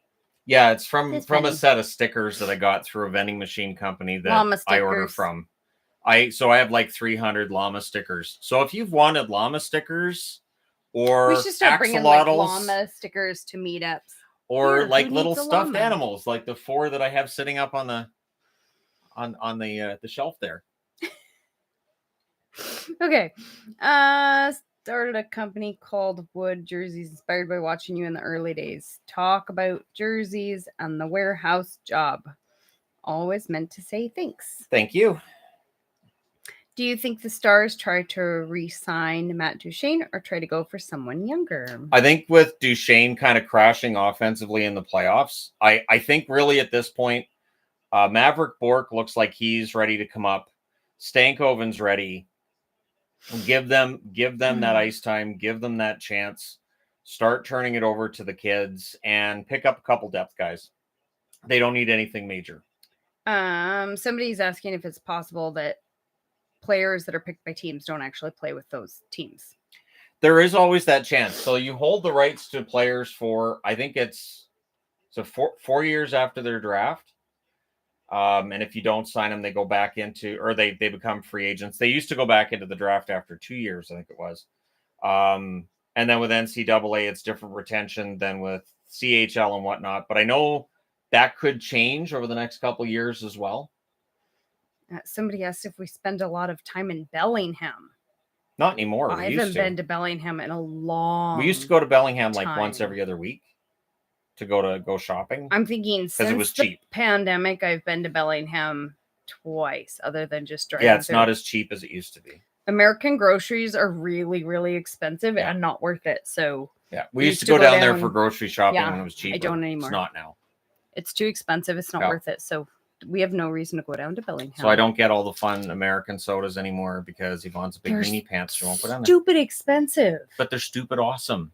Yeah, it's from a set of stickers that I got through a vending machine company that I order from. I have like 300 llama stickers. So if you've wanted llama stickers or we should start bringing like llama stickers to meetups, or like little stuffed animals, like the 4 that I have sitting up on the shelf there. Okay. Started a company called Wood Jerseys, inspired by watching you in the early days. Talk about jerseys and the warehouse job. Always meant to say thanks. Thank you. Do you think the Stars try to re-sign Matt Duchene or try to go for someone younger? I think with Duchene kind of crashing offensively in the playoffs, I think really at this point, Maverick Bourque looks like he's ready to come up. Stankoven's ready. Give them that ice time. Give them that chance. Start turning it over to the kids and pick up a couple depth guys. They don't need anything major. Somebody's asking if it's possible that players that are picked by teams don't actually play with those teams. There is always that chance. So you hold the rights to players for, I think it's 4 years after their draft. And if you don't sign them, they go back into, or they become free agents. They used to go back into the draft after 2 years, I think it was. And then with NCAA, it's different retention than with CHL and whatnot. But I know that could change over the next couple of years as well. Somebody asked if we spend a lot of time in Bellingham. Not anymore. I haven't been to Bellingham in a long We used to go to Bellingham like once every other week to go shopping. I'm thinking since it was cheap. The pandemic, I've been to Bellingham twice, other than just driving. Yeah, it's not as cheap as it used to be. American groceries are really, really expensive and not worth it. So yeah, we used to go down there for grocery shopping when it was cheaper. I don't anymore. It's not now. It's too expensive. It's not worth it. So we have no reason to go down to Bellingham. So I don't get all the fun American sodas anymore because Yvonne's a big meanie pants. She won't go down there. Stupid expensive. But they're stupid awesome.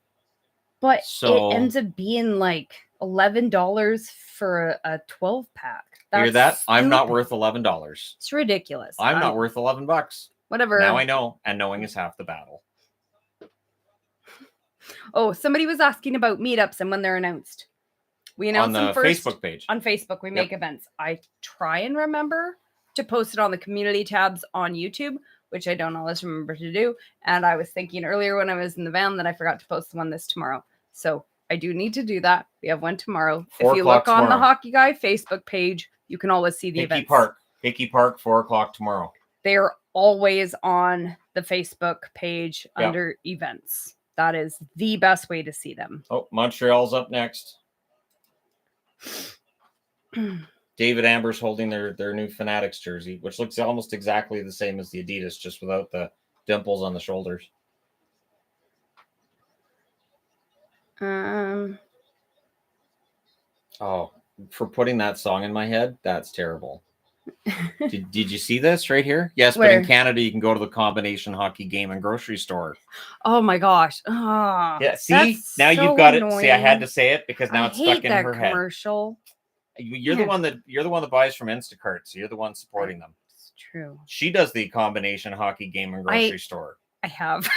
But it ends up being like $11 for a 12-pack. Hear that? Stupid. I'm not worth $11. It's ridiculous. I'm not worth $11. Whatever. Now I know, and knowing is half the battle. Oh, somebody was asking about meetups and when they're announced. We announce them first Facebook page. On Facebook, we make events. I try and remember to post it on the community tabs on YouTube, which I don't always remember to do. And I was thinking earlier when I was in the van that I forgot to post the one this tomorrow. So I do need to do that. We have one tomorrow. If you look on the Hockey Guy Facebook page, you can always see the events. Hickey Park, 4:00 tomorrow. They're always on the Facebook page under events. That is the best way to see them. Oh, Montreal's up next. David Amber's holding their new Fanatics jersey, which looks almost exactly the same as the Adidas, just without the dimples on the shoulders. Oh, for putting that song in my head, that's terrible. Did you see this right here? Yes, but in Canada, you can go to the combination hockey game and grocery store. Oh my gosh. Oh, yeah, see? Now you've got it. See, I had to say it because now it's stuck in her head. Commercial. You're the one that buys from Instacart, so you're the one supporting them. It's true. She does the combination hockey game and grocery store. I have.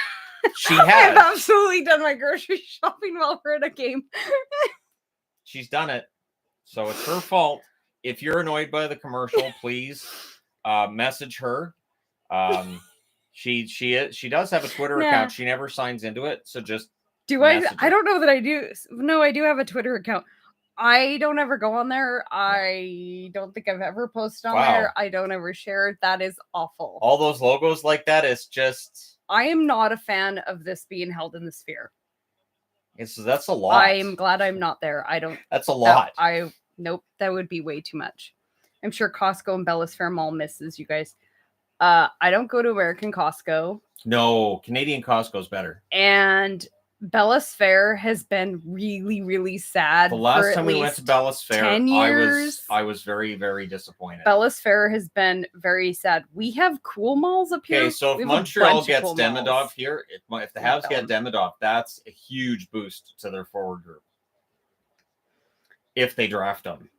She has. I've absolutely done my grocery shopping while we're at a game. She's done it. So it's her fault. If you're annoyed by the commercial, please message her. She does have a Twitter account. She never signs into it. So just I don't know that I do. No, I do have a Twitter account. I don't ever go on there. I don't think I've ever posted on there. I don't ever share. That is awful. All those logos like that is just... I am not a fan of this being held in the Sphere. That's a lot. I'm glad I'm not there. That's a lot. Nope, that would be way too much. I'm sure Costco and Bellis Fair Mall misses you guys. I don't go to American Costco. No, Canadian Costco's better. And Bellis Fair has been really, really sad. The last time we went to Bellis Fair, 10 years, I was very, very disappointed. Bellis Fair has been very sad. We have cool malls up here. Okay, so if Montreal gets Demidov here, if the Habs get Demidov, that's a huge boost to their forward group. If they draft him.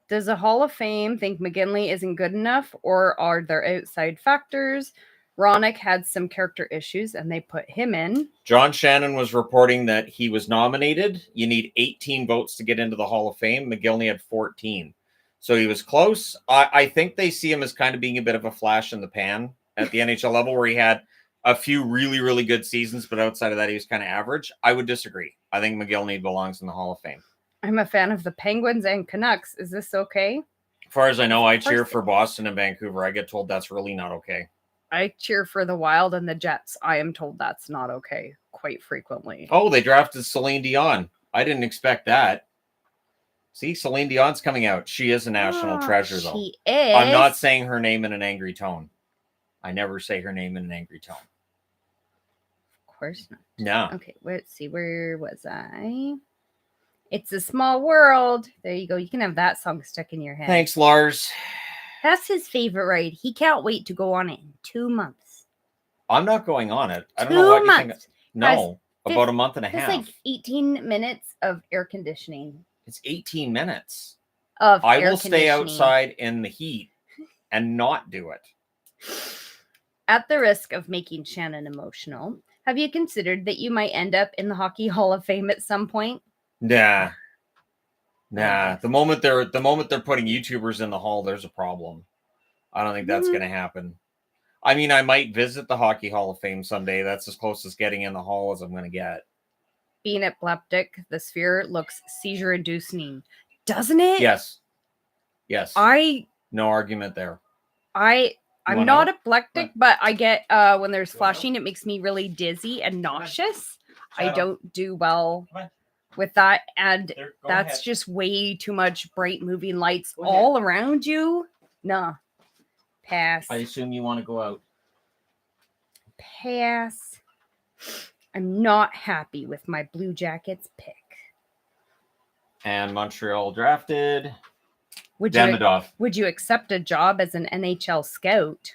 Does the Hall of Fame think McGinley isn't good enough, or are there outside factors? Ronick had some character issues, and they put him in. John Shannon was reporting that he was nominated. You need 18 votes to get into the Hall of Fame. McGinley had 14. So he was close. I think they see him as kind of being a bit of a flash in the pan at the NHL level, where he had a few really, really good seasons, but outside of that, he was kind of average. I would disagree. I think McGinley belongs in the Hall of Fame. I'm a fan of the Penguins and Canucks. Is this okay? As far as I know, I cheer for Boston and Vancouver. I get told that's really not okay. I cheer for the Wild and the Jets. I am told that's not okay quite frequently. Oh, they drafted Celine Dion. I didn't expect that. See, Celine Dion's coming out. She is a national treasure, though. She is. I'm not saying her name in an angry tone. I never say her name in an angry tone. Of course not. No. Okay, let's see. Where was I? It's a Small World. There you go. You can have that song stuck in your head. Thanks, Lars. That's his favorite ride. He can't wait to go on it in 2 months. I'm not going on it. I don't know what you think. No, about a month and a half. It's like 18 minutes of air conditioning. It's 18 minutes. I will stay outside in the heat and not do it. At the risk of making Shannon emotional, have you considered that you might end up in the Hockey Hall of Fame at some point? Nah. The moment they're putting YouTubers in the hall, there's a problem. I don't think that's going to happen. I mean, I might visit the Hockey Hall of Fame someday. That's as close as getting in the hall as I'm going to get. Being epileptic, the Sphere looks seizure-inducing, doesn't it? Yes. No argument there. I'm not eleptic, but I get when there's flashing, it makes me really dizzy and nauseous. I don't do well with that, and that's just way too much bright moving lights all around you. Nah, pass. I assume you want to go out. pass. I'm not happy with my Blue Jackets pick. And Montreal drafted Would you accept a job as an NHL scout?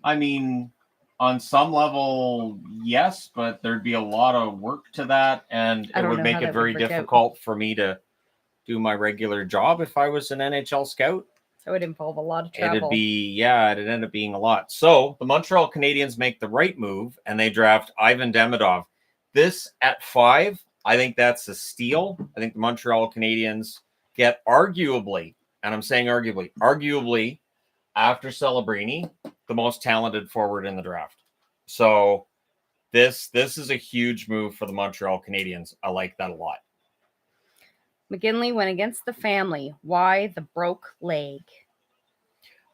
I mean, on some level, yes, but there'd be a lot of work to that, and it would make it very difficult for me to do my regular job if I was an NHL scout. So it would involve a lot of travel. It'd end up being a lot. So the Montreal Canadiens make the right move, and they draft Ivan Demidov. This at 5, I think that's a steal. I think the Montreal Canadiens get arguably, and I'm saying arguably, after Celebrini, the most talented forward in the draft. So this is a huge move for the Montreal Canadiens. I like that a lot. McGinley went against the family. Why the broke leg?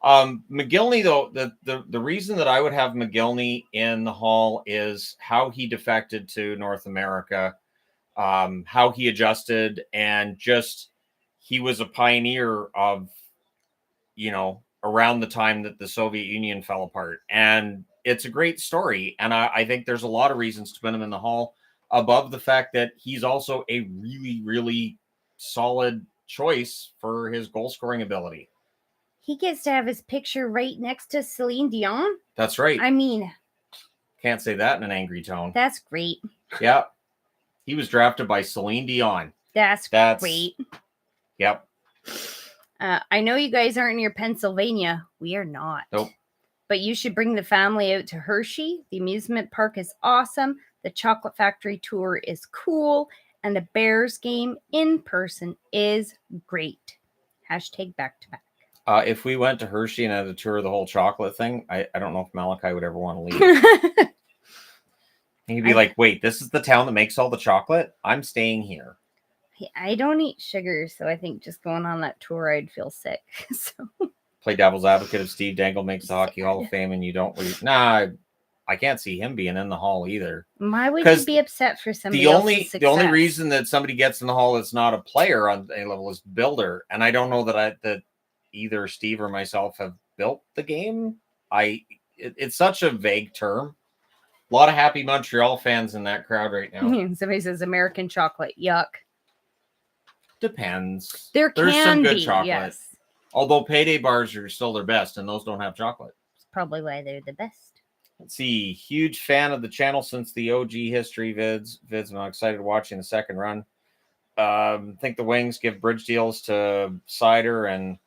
McGillney, though, the reason that I would have McGillney in the Hall is how he defected to North America, how he adjusted, and just he was a pioneer of, around the time that the Soviet Union fell apart. And it's a great story. And I think there's a lot of reasons to put him in the Hall above the fact that he's also a really, really solid choice for his goal scoring ability. He gets to have his picture right next to Celine Dion. That's right. I mean, can't say that in an angry tone. That's great. Yeah. He was drafted by Celine Dion. That's great. Yep. I know you guys aren't near Pennsylvania. We are not. Nope. But you should bring the family out to Hershey. The amusement park is awesome. The chocolate factory tour is cool. And the Bears game in person is great. # back to back. If we went to Hershey and had a tour of the whole chocolate thing, I don't know if Malachi would ever want to leave. He'd be like, wait, this is the town that makes all the chocolate? I'm staying here. I don't eat sugar, so I think just going on that tour, I'd feel sick. So play devil's advocate if Steve Dangle makes the Hockey Hall of Fame and you don't leave. Nah, I can't see him being in the Hall either. Why would you be upset for somebody else's success? The only reason that somebody gets in the Hall that's not a player on any level is builder. And I don't know that either Steve or myself have built the game. It's such a vague term. A lot of happy Montreal fans in that crowd right now. Somebody says American chocolate. Yuck. Depends. There's some good chocolate. Yes. Although payday bars are still their best, and those don't have chocolate. It's probably why they're the best. Let's see. Huge fan of the channel since the OG history vids. And I'm excited watching the second run. Think the Wings give bridge deals to Sider and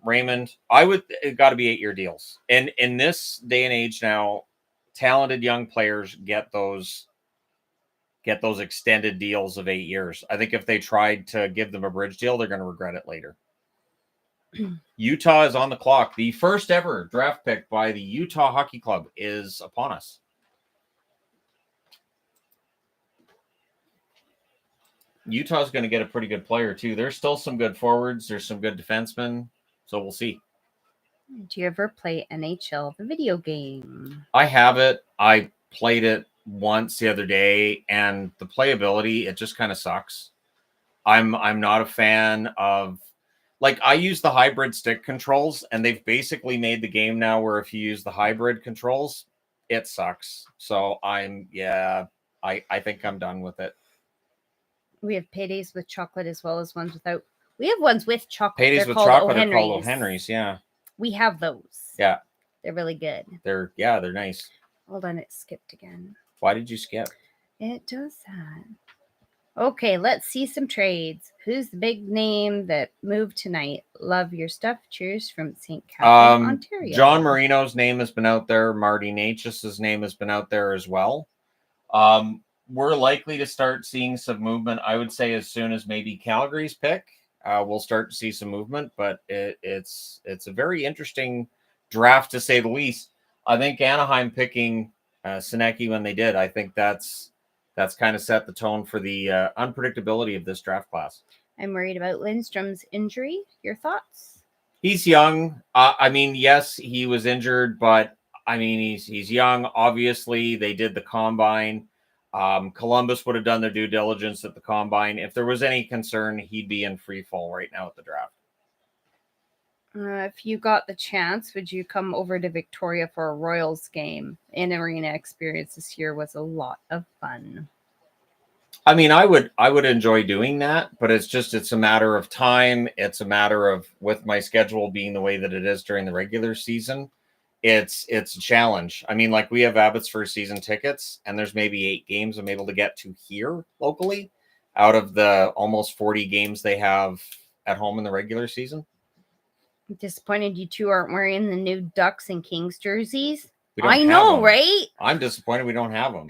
Raymond. It got to be 8-year deals. And in this day and age now, talented young players get those extended deals of 8 years. I think if they tried to give them a bridge deal, they're going to regret it later. Utah is on the clock. The first ever draft pick by the Utah Hockey Club is upon us. Utah's going to get a pretty good player too. There's still some good forwards. There's some good defensemen. So we'll see. Do you ever play NHL, the video game? I have it. I played it once the other day, and the playability, it just kind of sucks. I'm not a fan of, I use the hybrid stick controls, and they've basically made the game now where if you use the hybrid controls, it sucks. So I think I'm done with it. We have paydays with chocolate as well as ones without. We have ones with chocolate. Paydays with chocolate are called O'Henry's, yeah. We have those. Yeah. They're really good. They're nice. Hold on, it skipped again. Why did you skip? It does that. Okay, let's see some trades. Who's the big name that moved tonight? Love your stuff. Cheers from St. Catherine, Ontario. John Marino's name has been out there. Marty Natchez' name has been out there as well. We're likely to start seeing some movement, I would say, as soon as maybe Calgary's pick. We'll start to see some movement, but it's a very interesting draft, to say the least. I think Anaheim picking Sinecki when they did, I think that's kind of set the tone for the unpredictability of this draft class. I'm worried about Lindstrom's injury. Your thoughts? He's young. Yes, he was injured, but he's young. Obviously, they did the combine. Columbus would have done their due diligence at the combine. If there was any concern, he'd be in free fall right now at the draft. If you got the chance, would you come over to Victoria for a Royals game? In-arena experience this year was a lot of fun. I mean, I would enjoy doing that, but it's a matter of time. It's a matter of, with my schedule being the way that it is during the regular season, it's a challenge. I mean, like, we have Abbotsford season tickets, and there's maybe 8 games I'm able to get to here locally out of the almost 40 games they have at home in the regular season. I'm disappointed you two aren't wearing the new Ducks and Kings jerseys. We don't I have know, them. right? I'm disappointed we don't have them.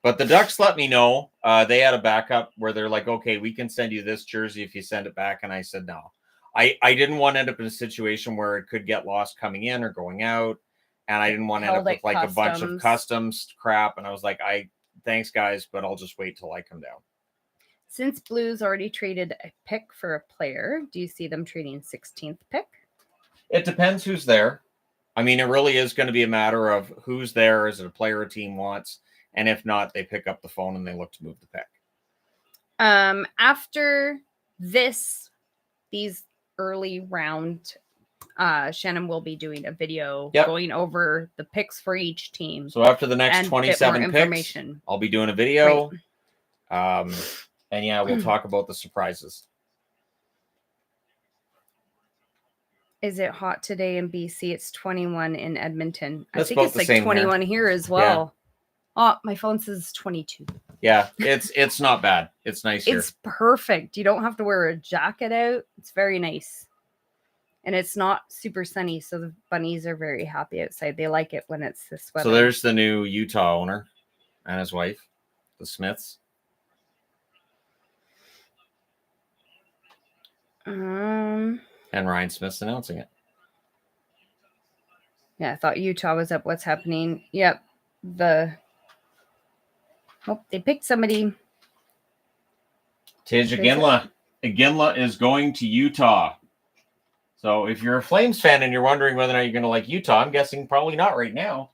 But the Ducks let me know. They had a backup where they're like, okay, we can send you this jersey if you send it back. And I said, no. I didn't want to end up in a situation where it could get lost coming in or going out. And I didn't want to end up with like a bunch of customs crap. And I was like, thanks, guys, but I'll just wait till I come down. Since Blues already traded a pick for a player, do you see them trading 16th pick? It depends who's there. I mean, it really is going to be a matter of who's there. Is it a player a team wants? And if not, they pick up the phone and they look to move the pick. After these early round, Shannon will be doing a video going over the picks for each team. So after the next 27 picks, I'll be doing a video. Right. And yeah, we'll talk about the surprises. Is it hot today in BC? It's 21 in Edmonton. That's I think it's like 21 here as well. Yeah. Oh, my phone says 22. Yeah, it's not bad. It's nice here. It's perfect. You don't have to wear a jacket out. It's very nice. And it's not super sunny, so the bunnies are very happy outside. They like it when it's this weather. So there's the new Utah owner and his wife, the Smiths. And Ryan Smith's announcing it. Yeah, I thought Utah was up. What's happening? Yep. They picked somebody. Tej Iginla is going to Utah. So if you're a Flames fan and you're wondering whether or not you're going to like Utah, I'm guessing probably not right now.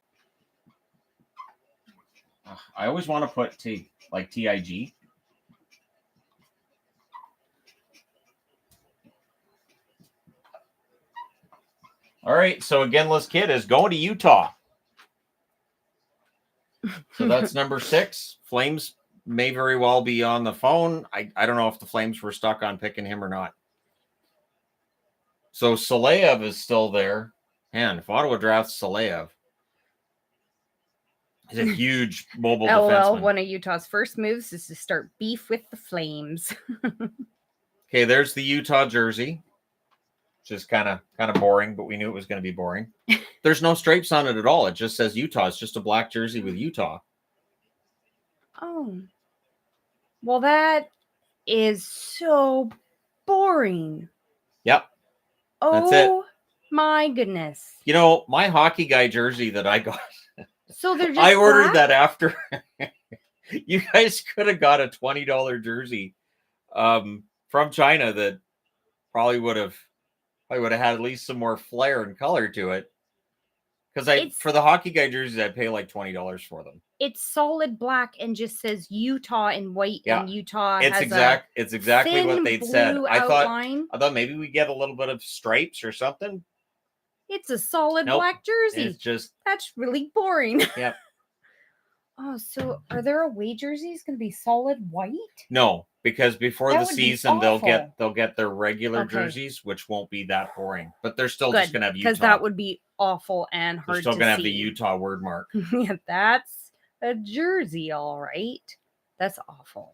I always want to put TIG. All right, so Iginla's kid is going to Utah. So that's number 6. Flames may very well be on the phone. I don't know if the Flames were stuck on picking him or not. So Saleyev is still there. Man, if Ottawa drafts Saleyev, he's a huge mobile defenseman. One of Utah's first moves is to start beef with the Flames. Okay, there's the Utah jersey. Just kind of boring, but we knew it was going to be boring. There's no stripes on it at all. It just says Utah. It's just a black jersey with Utah. Oh. Well, that is so boring. Yep. Oh, that's it. My goodness. You know, my hockey guy jersey that I got. So they're just I ordered that after. You guys could have got a $20 jersey from China that probably would have had at least some more flair and color to it. Because for the hockey guy jerseys, I'd pay like $20 for them. It's solid black and just says Utah in white, and Utah it's exactly what they'd said. I thought maybe we get a little bit of stripes or something. It's a solid black jersey. That's really boring. Yep. Oh, so are their away jerseys going to be solid white? No, because before the season they'll get their regular jerseys, which won't be that boring. But they're still just going to have Utah. Because that would be awful and hard to see. They're still going to have the Utah word mark. Yeah, that's a jersey, all right. That's awful.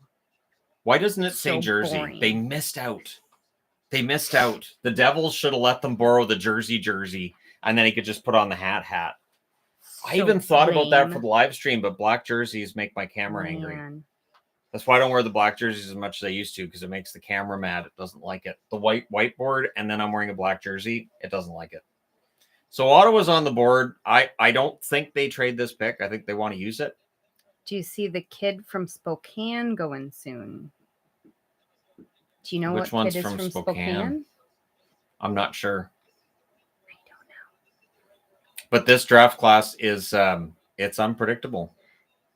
Why doesn't it say jersey? Boring. They missed out. The Devils should have let them borrow the jersey, and then he could just put on the hat. I even thought about that for the live stream, but black jerseys make my camera angry. That's why I don't wear the black jerseys as much as I used to, because it makes the camera mad. It doesn't like it. The whiteboard, and then I'm wearing a black jersey. It doesn't like it. So Ottawa's on the board. I don't think they trade this pick. I think they want to use it. Do you see the kid from Spokane going soon? Do you know which what one's kid is from Spokane? I'm not sure. I don't know. But this draft class is it's unpredictable.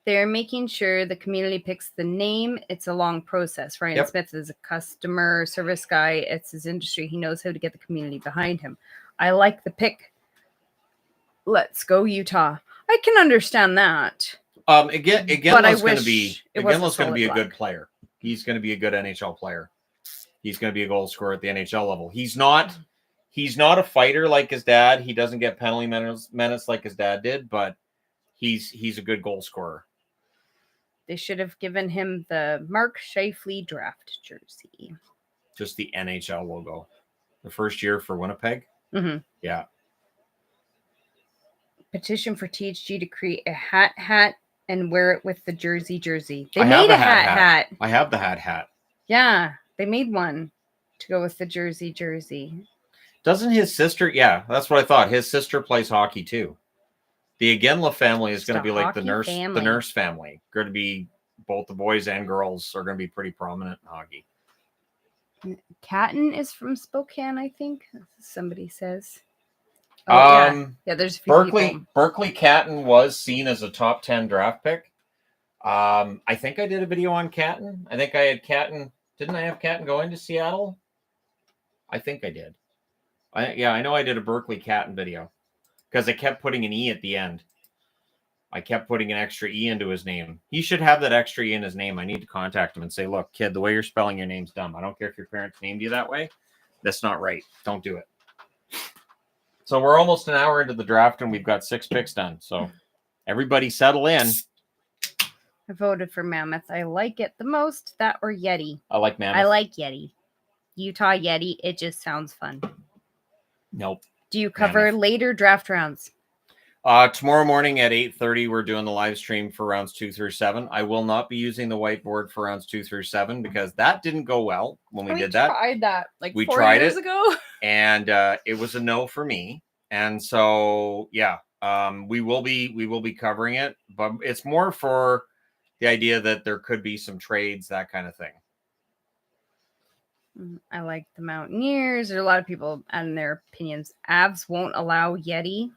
They're making sure the community picks the name. It's a long process. Ryan Yep. Smith is a customer service guy. It's his industry. He knows how to get the community behind him. I like the pick. Let's go, Utah. I can understand that. Again, But I Iginla's going to wish be it was a Iginla's going to be a solid good black. player. He's going to be a good NHL player. He's going to be a goal scorer at the NHL level. He's not a fighter like his dad. He doesn't get penalty menace like his dad did, but he's a good goal scorer. They should have given him the Mark Scheifele draft jersey. Just the NHL logo. The first year for Winnipeg. Mm-hmm. Yeah. Petition for THG to create a hat and wear it with the jersey. They I have made a hat. I have the hat. Yeah, they made one to go with the jersey. Doesn't his sister? Yeah, that's what I thought. His sister plays hockey too. The Iginla family is going to be like the nurse family. Going to be both the boys and girls are going to be pretty prominent in hockey. Catton is from Spokane, I think. Somebody says. Oh, yeah. There's a few people. Berkeley Catton was seen as a top 10 draft pick. I think I did a video on Catton. I think I had Catton. Didn't I have Catton going to Seattle? I think I did. I know I did a Berkeley Catton video because I kept putting an E at the end. I kept putting an extra E into his name. He should have that extra E in his name. I need to contact him and say, look, kid, the way you're spelling your name's dumb. I don't care if your parents named you that way. That's not right. Don't do it. So we're almost an hour into the draft and we've got 6 picks done. So everybody settle in. I voted for Mammoth. I like it the most. That or Yeti. I like Mammoth. I like Yeti. Utah Yeti. It just sounds fun. Nope. Do you cover later draft rounds? Tomorrow morning at 8:30, we're doing the live stream for rounds 2 through 7. I will not be using the whiteboard for rounds 2 through 7 because that didn't go well when we did that. We tried that like we 4 tried years it, ago. And it was a no for me. And so, yeah, we will be covering it, but it's more for the idea that there could be some trades, that kind of thing. I like the Mountaineers. There are a lot of people adding their opinions. Avs won't allow Yeti.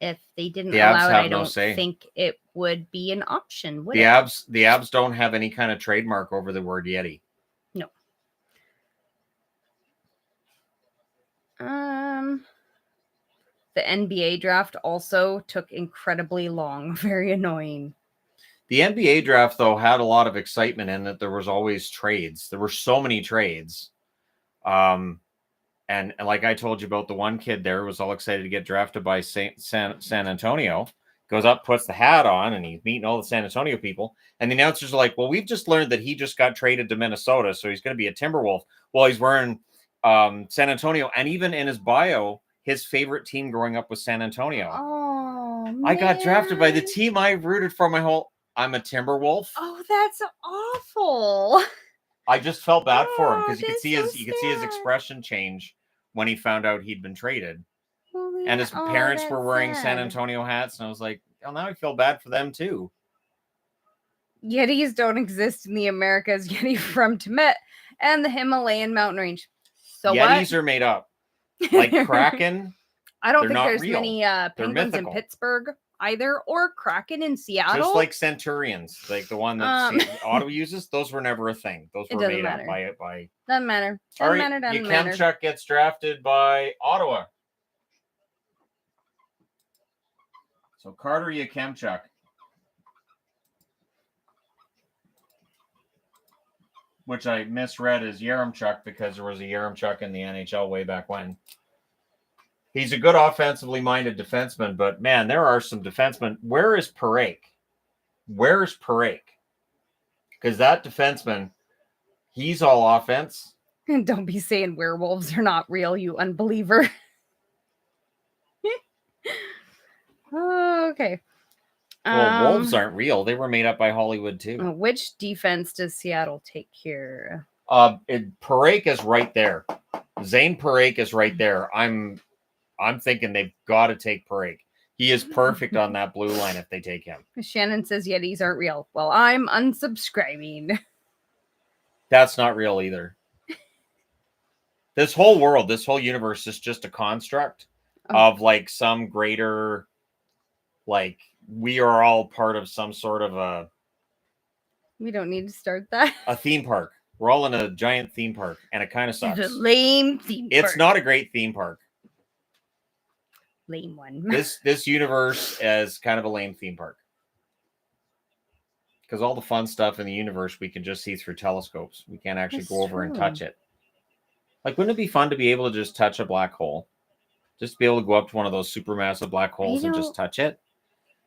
If they didn't allow it, I don't think it would be an option. The Avs don't have any kind of trademark over the word Yeti. No. The NBA draft also took incredibly long. Very annoying. The NBA draft, though, had a lot of excitement in that there was always trades. There were so many trades. And like I told you about, the one kid there was all excited to get drafted by San Antonio. Goes up, puts the hat on, and he's meeting all the San Antonio people. And the announcers are like, well, we've just learned that he just got traded to Minnesota, so he's going to be a Timberwolf. Well, he's wearing San Antonio. And even in his bio, his favorite team growing up was San Antonio. Oh, man. I got drafted by the team I rooted for my whole... I'm a Timberwolf. Oh, that's awful. I just felt bad for him because you could see his expression change when he found out he'd been traded. Well, yeah. And his parents were wearing San Antonio hats, and I was like, oh, now I feel bad for them too. Yetis don't exist in the Americas. Yeti from Tibet and the Himalayan mountain range. So Yetis are made up. Like Kraken. I don't think there's many penguins in Pittsburgh either, or Kraken in Seattle. Just like Centurions, like the one that Ottawa uses, those were never a thing. Those were made up by Doesn't matter. Doesn't matter. Kemchuk gets drafted by Ottawa. So Carter Kemchuk. Which I misread as Yaremchuk because there was a Yaremchuk in the NHL way back when. He's a good offensively minded defenseman, but man, there are some defensemen. Where is Parake? Where's Parake? Because that defenseman, he's all offense. And don't be saying werewolves are not real, you unbeliever. Okay. Well, wolves aren't real. They were made up by Hollywood too. Which defense does Seattle take here? Parake is right there. Zane Parake is right there. I'm thinking they've got to take Parake. He is perfect on that blue line if they take him. Shannon says Yetis aren't real. Well, I'm unsubscribing. That's not real either. This whole world, this whole universe is just a construct of like some greater like we are all part of some sort of We don't need to start that. a theme park. We're all in a giant theme park, and it kind of sucks. It's a lame theme park. It's not a great theme park. Lame one. This universe is kind of a lame theme park. Because all the fun stuff in the universe we can just see through telescopes. We can't actually go over and touch it. Like, wouldn't it be fun to be able to just touch a black hole? Just be able to go up to one of those supermassive black holes and just touch it?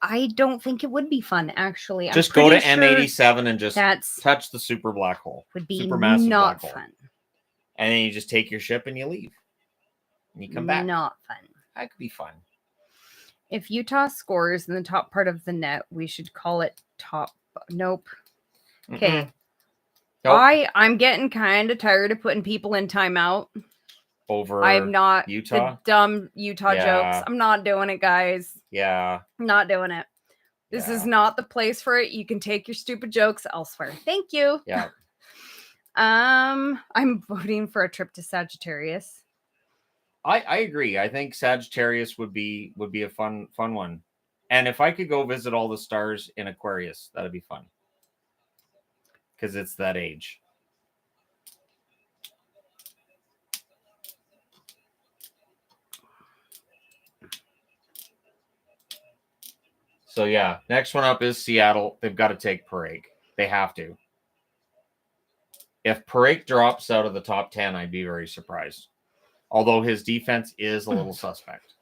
I don't think it would be fun, actually. Just go to M87 and just touch the super black hole. Would be supermassive not black fun. Hole. And then you just take your ship and you leave. And you come back. Not fun. That could be fun. If Utah scores in the top part of the net, we should call it top. Nope. Okay. Nope. I'm getting kind of tired of putting people in timeout. Over I'm not Utah? The dumb Utah jokes. I'm not doing it, guys. Yeah. I'm not doing it. This is not the place for it. You can take your stupid jokes elsewhere. Thank you. Yeah. I'm voting for a trip to Sagittarius. I agree. I think Sagittarius would be a fun one. And if I could go visit all the stars in Aquarius, that'd be fun. Because it's that age. So yeah, next one up is Seattle. They've got to take Parake. They have to. If Parake drops out of the top 10, I'd be very surprised. Although his defense is a little suspect.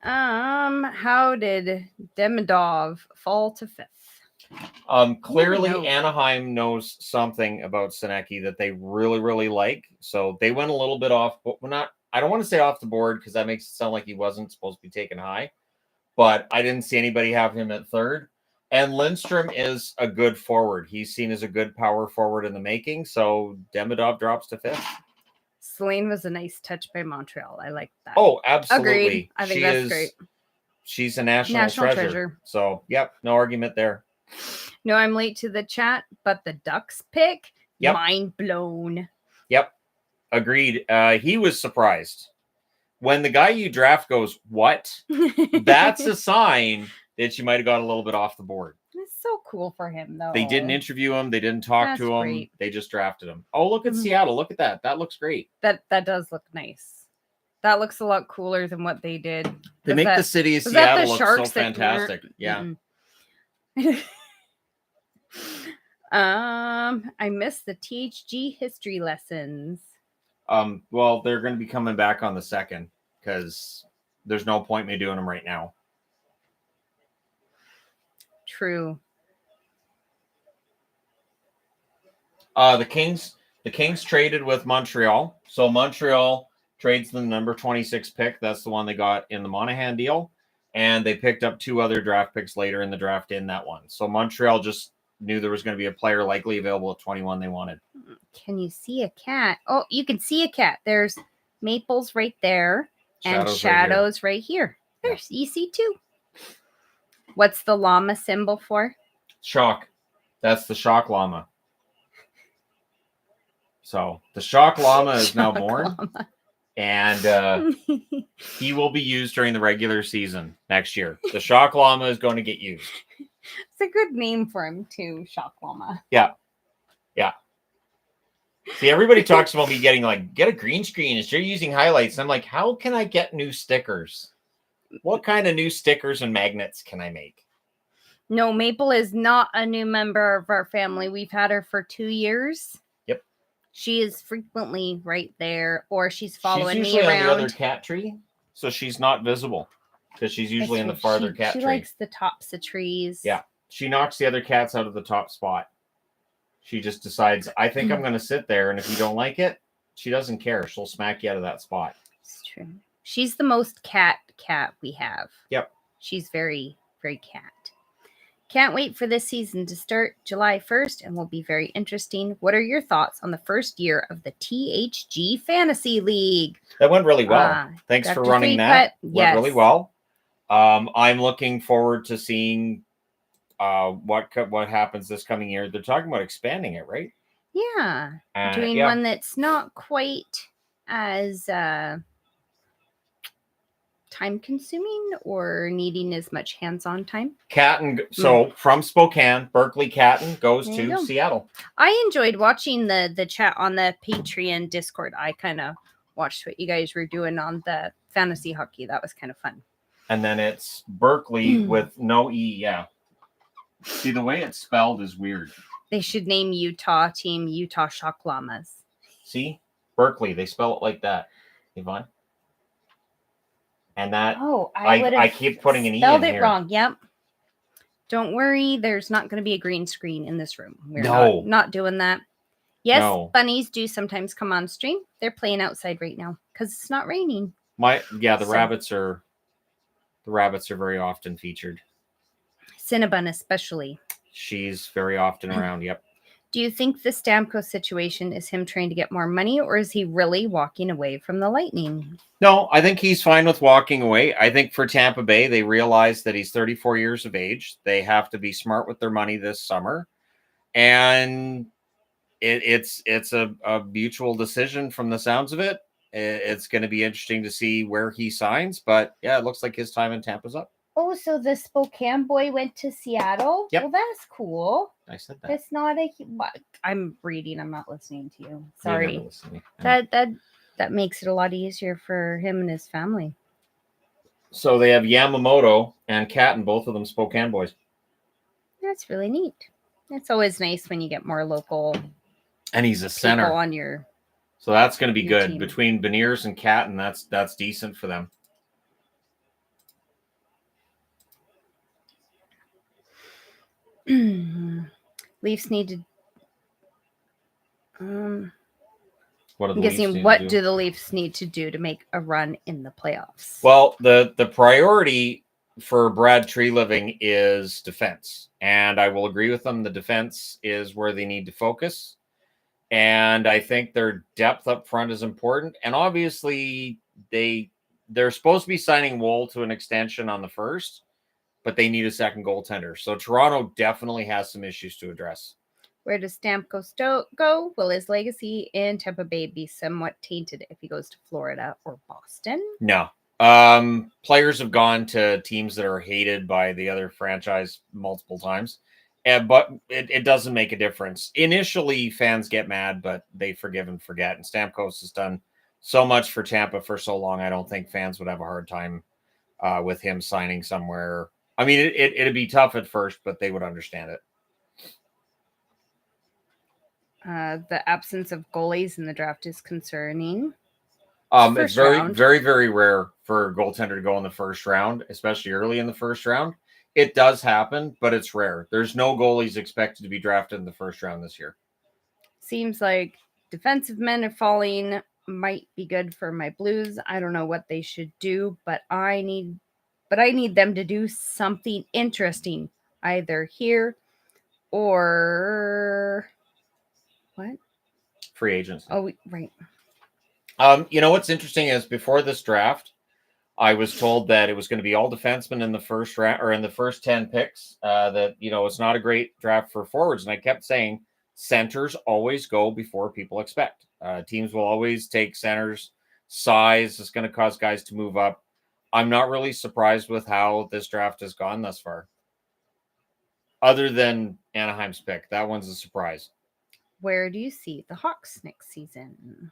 How did Demidov fall to 5th? Clearly Anaheim knows something about Senecki that they really, really like. So they went a little bit off, but I don't want to say off the board because that makes it sound like he wasn't supposed to be taken high. But I didn't see anybody have him at 3rd. And Lindstrom is a good forward. He's seen as a good power forward in the making. So Demidov drops to 5th. Slane was a nice touch by Montreal. I like that. Oh, absolutely. Agreed. I think that's great. She's a national treasure. So, yep, no argument there. No, I'm late to the chat, but the Ducks pick, mind blown. Yep, agreed. He was surprised. When the guy you draft goes, what? That's a sign that you might have got a little bit off the board. It's so cool for him, though. They didn't interview him. They didn't talk to him. Great. They just drafted him. Oh, look at Seattle. Look at that. That looks great. That does look nice. That looks a lot cooler than what they did. They make the city of Seattle look so fantastic. Yeah. I missed the THG history lessons. Well, they're going to be coming back on the 2nd because there's no point in me doing them right now. True. The Kings traded with Montreal. So Montreal trades the number 26 pick. That's the one they got in the Monahan deal. And they picked up 2 other draft picks later in the draft in that one. So Montreal just knew there was going to be a player likely available at 21 they wanted. Can you see a cat? Oh, you can see a cat. There's Maples right there and Shadows right here. There's you see 2. What's the llama symbol for? Shock. That's the shock llama. So the shock llama is now born. And he will be used during the regular season next year. The shock llama is going to get used. It's a good name for him too, shock llama. Yeah. See, everybody talks about me getting get a green screen and you're using highlights. I'm like, how can I get new stickers? What kind of new stickers and magnets can I make? No, Maple is not a new member of our family. We've had her for 2 years. Yep. She is frequently right there, or she's following me around. She's usually on the other cat tree, so she's not visible because she's usually in the farther cat tree. She likes the tops of trees. Yeah. She knocks the other cats out of the top spot. She just decides, I think I'm going to sit there, and if you don't like it, she doesn't care. She'll smack you out of that spot. It's true. She's the most cat we have. Yep. She's very, very cat. Can't wait for this season to start July 1st and will be very interesting. What are your thoughts on the first year of the THG Fantasy League? That went really well. Thanks for running that. Went really well. I'm looking forward to seeing what happens this coming year. They're talking about expanding it, right? Yeah. Doing one that's not quite as time consuming or needing as much hands-on time? So from Spokane, Berkeley Catton goes There you to go. Seattle. I enjoyed watching the chat on the Patreon Discord. I kind of watched what you guys were doing on the fantasy hockey. That was kind of fun. And then it's Berkeley with no E. Yeah. See, the way it's spelled is weird. They should name Utah team Utah Shock Llamas. See? Berkeley. They spell it like that. Yvonne? And that... Oh, I keep putting an E in spelled it here. wrong. Yep. Don't worry. There's not going to be a green screen in this room. No. not doing that. Yes, No. bunnies do sometimes come on stream. They're playing outside right now because it's not raining. The rabbits are very often featured. Cinnabon especially. She's very often around. Yep. Do you think the Stamkos situation is him trying to get more money, or is he really walking away from the Lightning? No, I think he's fine with walking away. I think for Tampa Bay, they realize that he's 34 years of age. They have to be smart with their money this summer. And it's a mutual decision from the sounds of it. It's going to be interesting to see where he signs. But, yeah, it looks like his time in Tampa's up. Oh, so the Spokane boy went to Seattle? Yep. Well, that's cool. I said that. That's not I'm reading. I'm not listening to you. Sorry. That makes it a lot easier for him and his family. So they have Yamamoto and Catton, both of them Spokane boys. That's really neat. It's always nice when you get more local. And he's a center on your. So that's going to be good. Team. Between Beniers and Catton, that's decent for them. Leafs need to. What I'm guessing. What do the Leafs need to do to make a run in the playoffs? Well, the priority for Brad Treliving is defense, and I will agree with them. The defense is where they need to focus, and I think their depth up front is important. And obviously, they're supposed to be signing Woll to an extension on the first, but they need a second goaltender. So Toronto definitely has some issues to address. Where does Stamkos go? Will his legacy in Tampa Bay be somewhat tainted if he goes to Florida or Boston? No. Players have gone to teams that are hated by the other franchise multiple times, but it doesn't make a difference. Initially, fans get mad, but they forgive and forget. And Stamkos has done so much for Tampa for so long, I don't think fans would have a hard time with him signing somewhere. I mean, it'd be tough at first, but they would understand it. The absence of goalies in the draft is concerning. It's very, very, very rare for a goaltender to go in the first round, especially early in the first round. It does happen, but it's rare. There's no goalies expected to be drafted in the first round this year. Seems like defensive men are falling. Might be good for my Blues. I don't know what they should do, but I need them to do something interesting, either here or what? Free agency. Oh, right. What's interesting is before this draft, I was told that it was going to be all defensemen in the first round or in the first 10 picks. That it's not a great draft for forwards, and I kept saying centers always go before people expect. Teams will always take centers. Size is going to cause guys to move up. I'm not really surprised with how this draft has gone thus far. Other than Anaheim's pick, that one's a surprise. Where do you see the Hawks next season?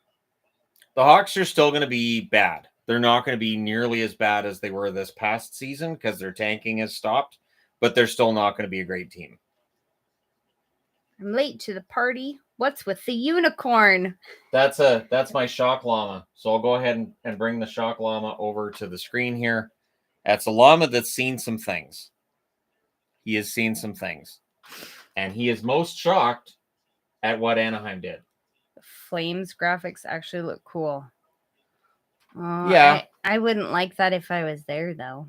The Hawks are still going to be bad. They're not going to be nearly as bad as they were this past season because their tanking has stopped, but they're still not going to be a great team. I'm late to the party. What's with the unicorn? That's my shock llama. So I'll go ahead and bring the shock llama over to the screen here. That's a llama that's seen some things. He has seen some things. And he is most shocked at what Anaheim did. The Flames graphics actually look cool. Yeah. I wouldn't like that if I was there, though.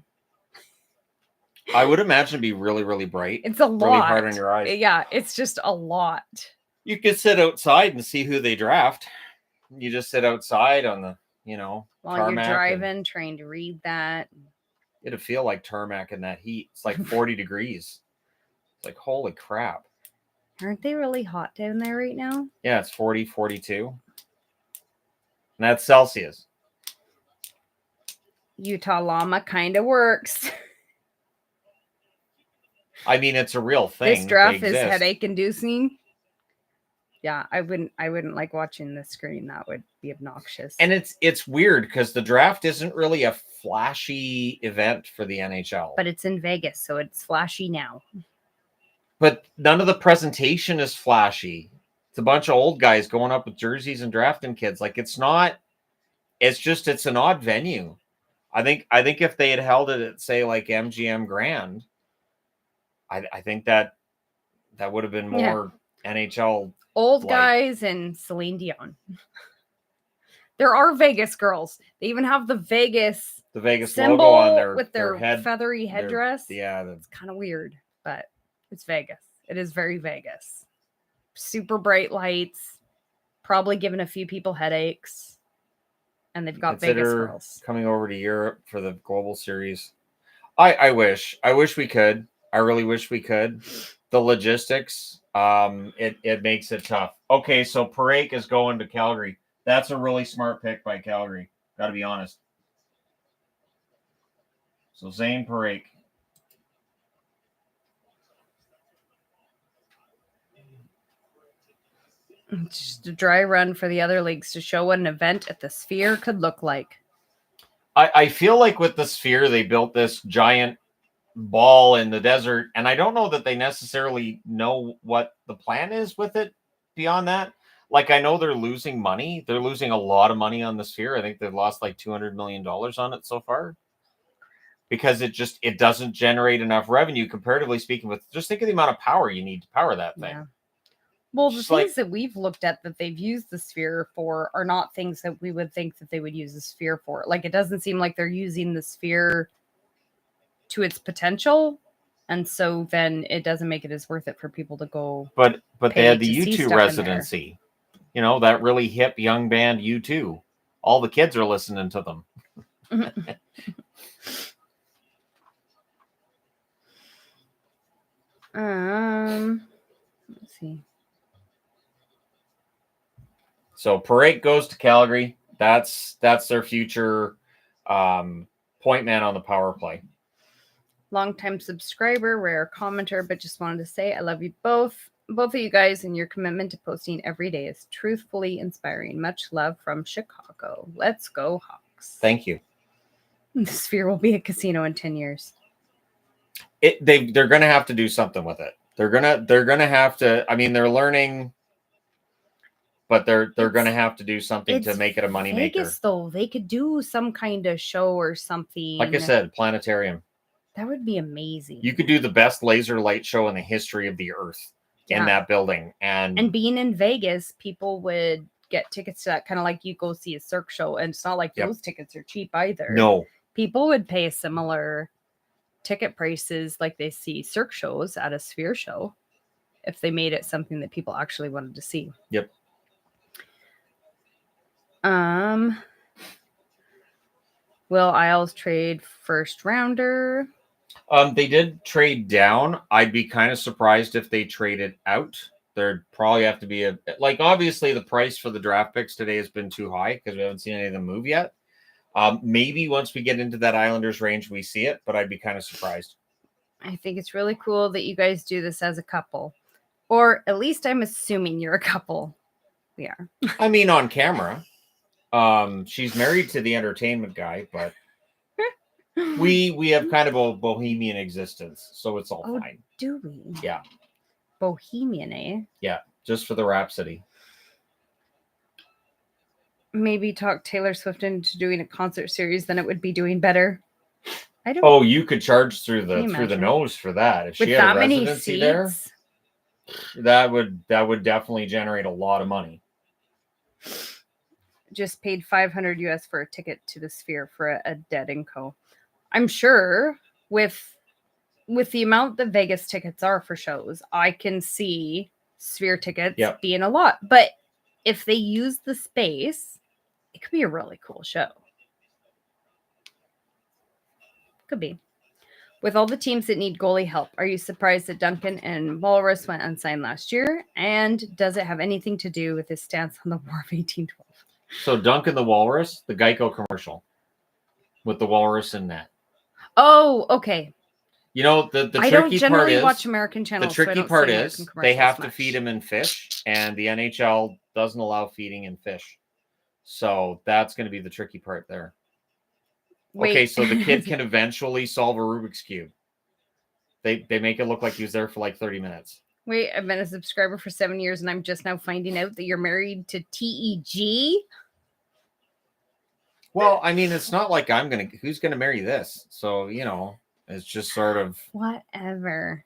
I would imagine it'd be really, really bright. It's a lot. Really hard on your eyes. Yeah, it's just a lot. You could sit outside and see who they draft. You just sit outside on the, while tarmac you're driving, trying to read that. It'd feel like tarmac in that heat. It's like 40 degrees. It's like, holy crap. Aren't they really hot down there right now? Yeah, it's 40, 42. And that's Celsius. Utah llama kind of works. I mean, it's a real thing. This draft They is exist. headache inducing. Yeah, I wouldn't like watching the screen. That would be obnoxious. And it's weird because the draft isn't really a flashy event for the NHL. But it's in Vegas, so it's flashy now. But none of the presentation is flashy. It's a bunch of old guys going up with jerseys and drafting kids. Like it's not. It's an odd venue. I think if they had held it at say like MGM Grand, I think that would have been more NHL. Old guys and Celine Dion. There are Vegas girls. They even have the Vegas logo on their with their head, feathery headdress. It's kind of weird, but it's Vegas. It is very Vegas. Super bright lights, probably giving a few people headaches. And they've got Vegas girls coming over to Europe for the global series. I wish we could. I really wish we could. The logistics, it makes it tough. Okay, so Parake is going to Calgary. That's a really smart pick by Calgary. Got to be honest. So Zane Parake. Just a dry run for the other leagues to show what an event at the Sphere could look like. I feel like with the Sphere, they built this giant ball in the desert, and I don't know that they necessarily know what the plan is with it beyond that. Like, I know they're losing money. They're losing a lot of money on the Sphere. I think they've lost like $200 million on it so far because it doesn't generate enough revenue, comparatively speaking, with just think of the amount of power you need to power that thing. Yeah. Well, the things that we've looked at that they've used the Sphere for are not things that we would think that they would use the Sphere for. Like, it doesn't seem like they're using the Sphere to its potential. And so then it doesn't make it as worth it for people to go. But they had the U2 residency. You know, that really hip young band U2. All the kids are listening to them. Let's see. So Parake goes to Calgary. That's their future point man on the power play. Longtime subscriber, rare commenter, but just wanted to say I love you both of you guys, and your commitment to posting every day is truthfully inspiring. Much love from Chicago. Let's go Hawks. Thank you. The Sphere will be a casino in 10 years. They're going to have to do something with it. They're going to have to. I mean, they're learning. But they're going to have to do something to make it a moneymaker. Vegas, though, they could do some kind of show or something. Like I said, planetarium. That would be amazing. You could do the best laser light show in the history of the Earth in that building. And being in Vegas, people would get tickets to that, kind of like you go see a Cirque show. And it's not like those tickets are cheap either. No. People would pay similar ticket prices like they see Cirque shows at a Sphere show if they made it something that people actually wanted to see. Yep. Will Isles trade first rounder? They did trade down. I'd be kind of surprised if they traded out. There'd probably have to be obviously the price for the draft picks today has been too high because we haven't seen any of them move yet. Maybe once we get into that Islanders range, we see it, but I'd be kind of surprised. I think it's really cool that you guys do this as a couple, or at least I'm assuming you're a couple. We are. I mean, on camera. She's married to the entertainment guy, but we have kind of a bohemian existence, so it's all fine. Do we? Yeah. Bohemian, eh? Yeah, just for the Rhapsody. Maybe talk Taylor Swift into doing a concert series, then it would be doing better. I don't. Oh, you could charge through the nose for that if she had a residency there. That would definitely generate a lot of money. Just paid $500 US for a ticket to the Sphere for a Dead & Co. I'm sure with the amount that Vegas tickets are for shows, I can see Sphere tickets being a lot. But if they use the space, it could be a really cool show. Could be. With all the teams that need goalie help, are you surprised that Duncan and Walrus went unsigned last year? And does it have anything to do with his stance on the War of 1812? So Duncan the Walrus, the Geico commercial. with the walrus in that. Oh, okay. You know, the I don't tricky part generally is watch American the channels. so I tricky don't part see is American they have commercials to feed much. him in fish, and the NHL doesn't allow feeding in fish. So that's going to be the tricky part there. Wait. Okay, so the kid can eventually solve a Rubik's Cube. They make it look like he was there for like 30 minutes. Wait, I've been a subscriber for 7 years, and I'm just now finding out that you're married to TEG. Well, I mean, it's not like who's gonna marry this? So, it's just sort of Whatever.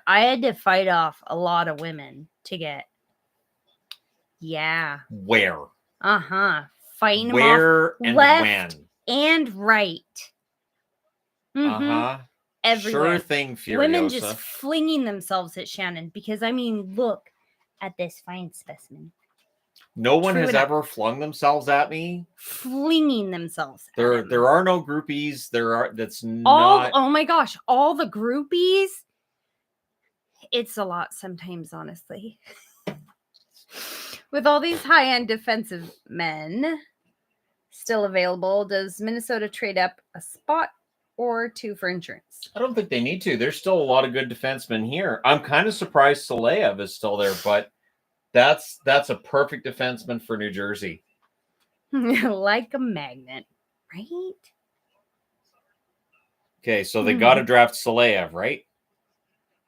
I had to fight off a lot of women to get. Yeah. where, Fighting them off where, and left when. and right. Everywhere. Sure thing, Furiosa. Women just flinging themselves at Shannon because, I mean, look at this fine specimen. No one True has enough. ever flung themselves at me. Flinging themselves. There are no groupies. Oh my gosh, all the groupies. It's a lot sometimes, honestly. With all these high-end defensive men still available, does Minnesota trade up a spot or two for insurance? I don't think they need to. There's still a lot of good defensemen here. I'm kind of surprised Saleyev is still there, but that's a perfect defenseman for New Jersey. Like a magnet, right? Okay, so they got to draft Saleyev, right?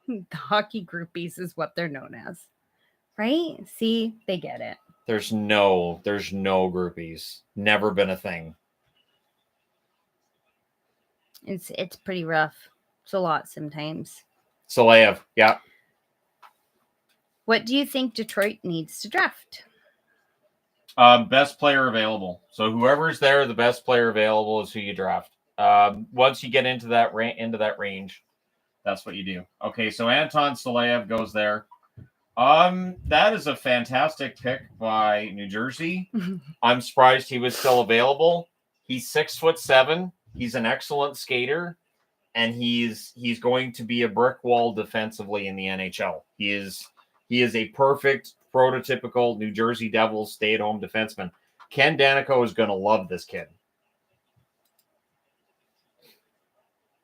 The hockey groupies is what they're known as, right? See, they get it. There's no groupies. Never been a thing. It's pretty rough. It's a lot sometimes. Saleyev, yeah. What do you think Detroit needs to draft? Best player available. So whoever's there, the best player available is who you draft. Once you get into that range, that's what you do. Okay, so Anton Saleyev goes there. That is a fantastic pick by New Jersey. I'm surprised he was still available. He's 6'7". He's an excellent skater, and he's going to be a brick wall defensively in the NHL. He is a perfect prototypical New Jersey Devils stay-at-home defenseman. Ken Danico is going to love this kid.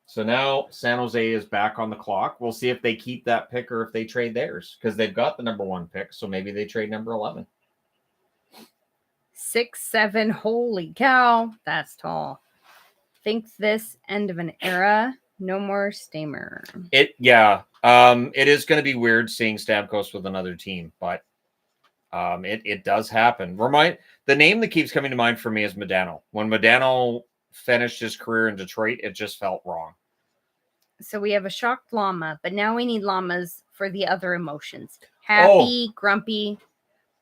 So now San Jose is back on the clock. We'll see if they keep that pick or if they trade theirs, because they've got the number 1 pick. So maybe they trade number 11. 6'7". Holy cow, that's tall. Think this end of an era. No more Stamer. It is going to be weird seeing Stamkos with another team, but it does happen. The name that keeps coming to mind for me is Modano. When Modano finished his career in Detroit, it just felt wrong. So we have a shocked llama, but now we need llamas for the other emotions. Happy, grumpy.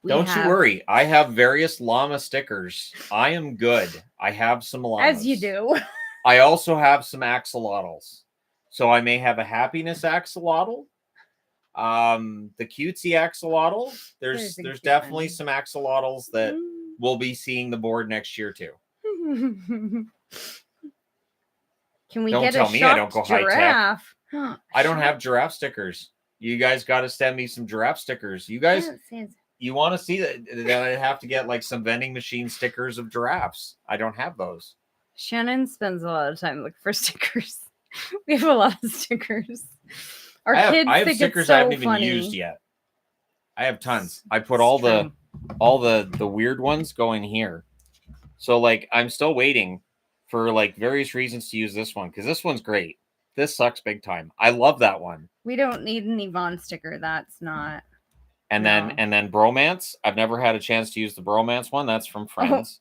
Don't you worry. I have various llama stickers. I am good. I have some llamas. As you do. I also have some axolotls. So I may have a happiness axolotl. The cutesy axolotl. There's definitely some axolotls that will be seeing the board next year too. Can we don't get tell a me I don't go giraffe? High tech. I don't have giraffe stickers. You guys got to send me some giraffe stickers. You guys, you want to see that I have to get like some vending machine stickers of giraffes. I don't have those. Shannon spends a lot of time looking for stickers. We have a lot of stickers. I have stickers I haven't even used yet. I have tons. I put all the weird ones going here. So like I'm still waiting for like various reasons to use this one because this one's great. This sucks big time. I love that one. We don't need an Yvonne sticker. That's not. And then Bromance. I've never had a chance to use the Bromance one. That's from Friends.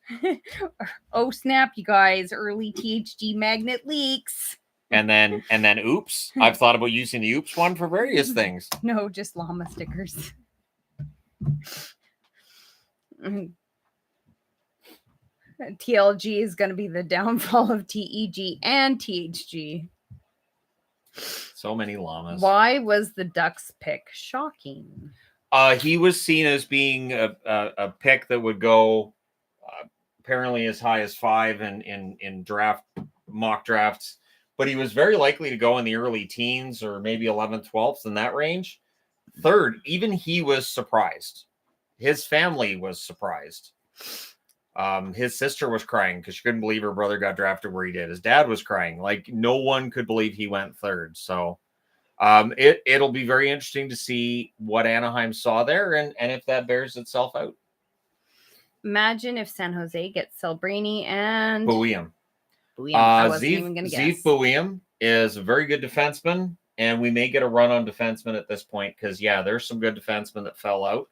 Oh snap, you guys! Early THG magnet leaks. And then Oops. I've thought about using the Oops one for various things. No, just llama stickers. TLG is going to be the downfall of TEG and THG. So many llamas. Why was the Ducks pick shocking? He was seen as being a pick that would go apparently as high as 5 in mock drafts, but he was very likely to go in the early teens or maybe 11th, 12th in that range. Third, even he was surprised. His family was surprised. His sister was crying because she couldn't believe her brother got drafted where he did. His dad was crying. Like, no one could believe he went third. So it'll be very interesting to see what Anaheim saw there and if that bears itself out. Imagine if San Jose gets Celebrini and Buiam. I wasn't even going to guess. Zeev Buiam is a very good defenseman, and we may get a run on defensemen at this point because, there's some good defensemen that fell out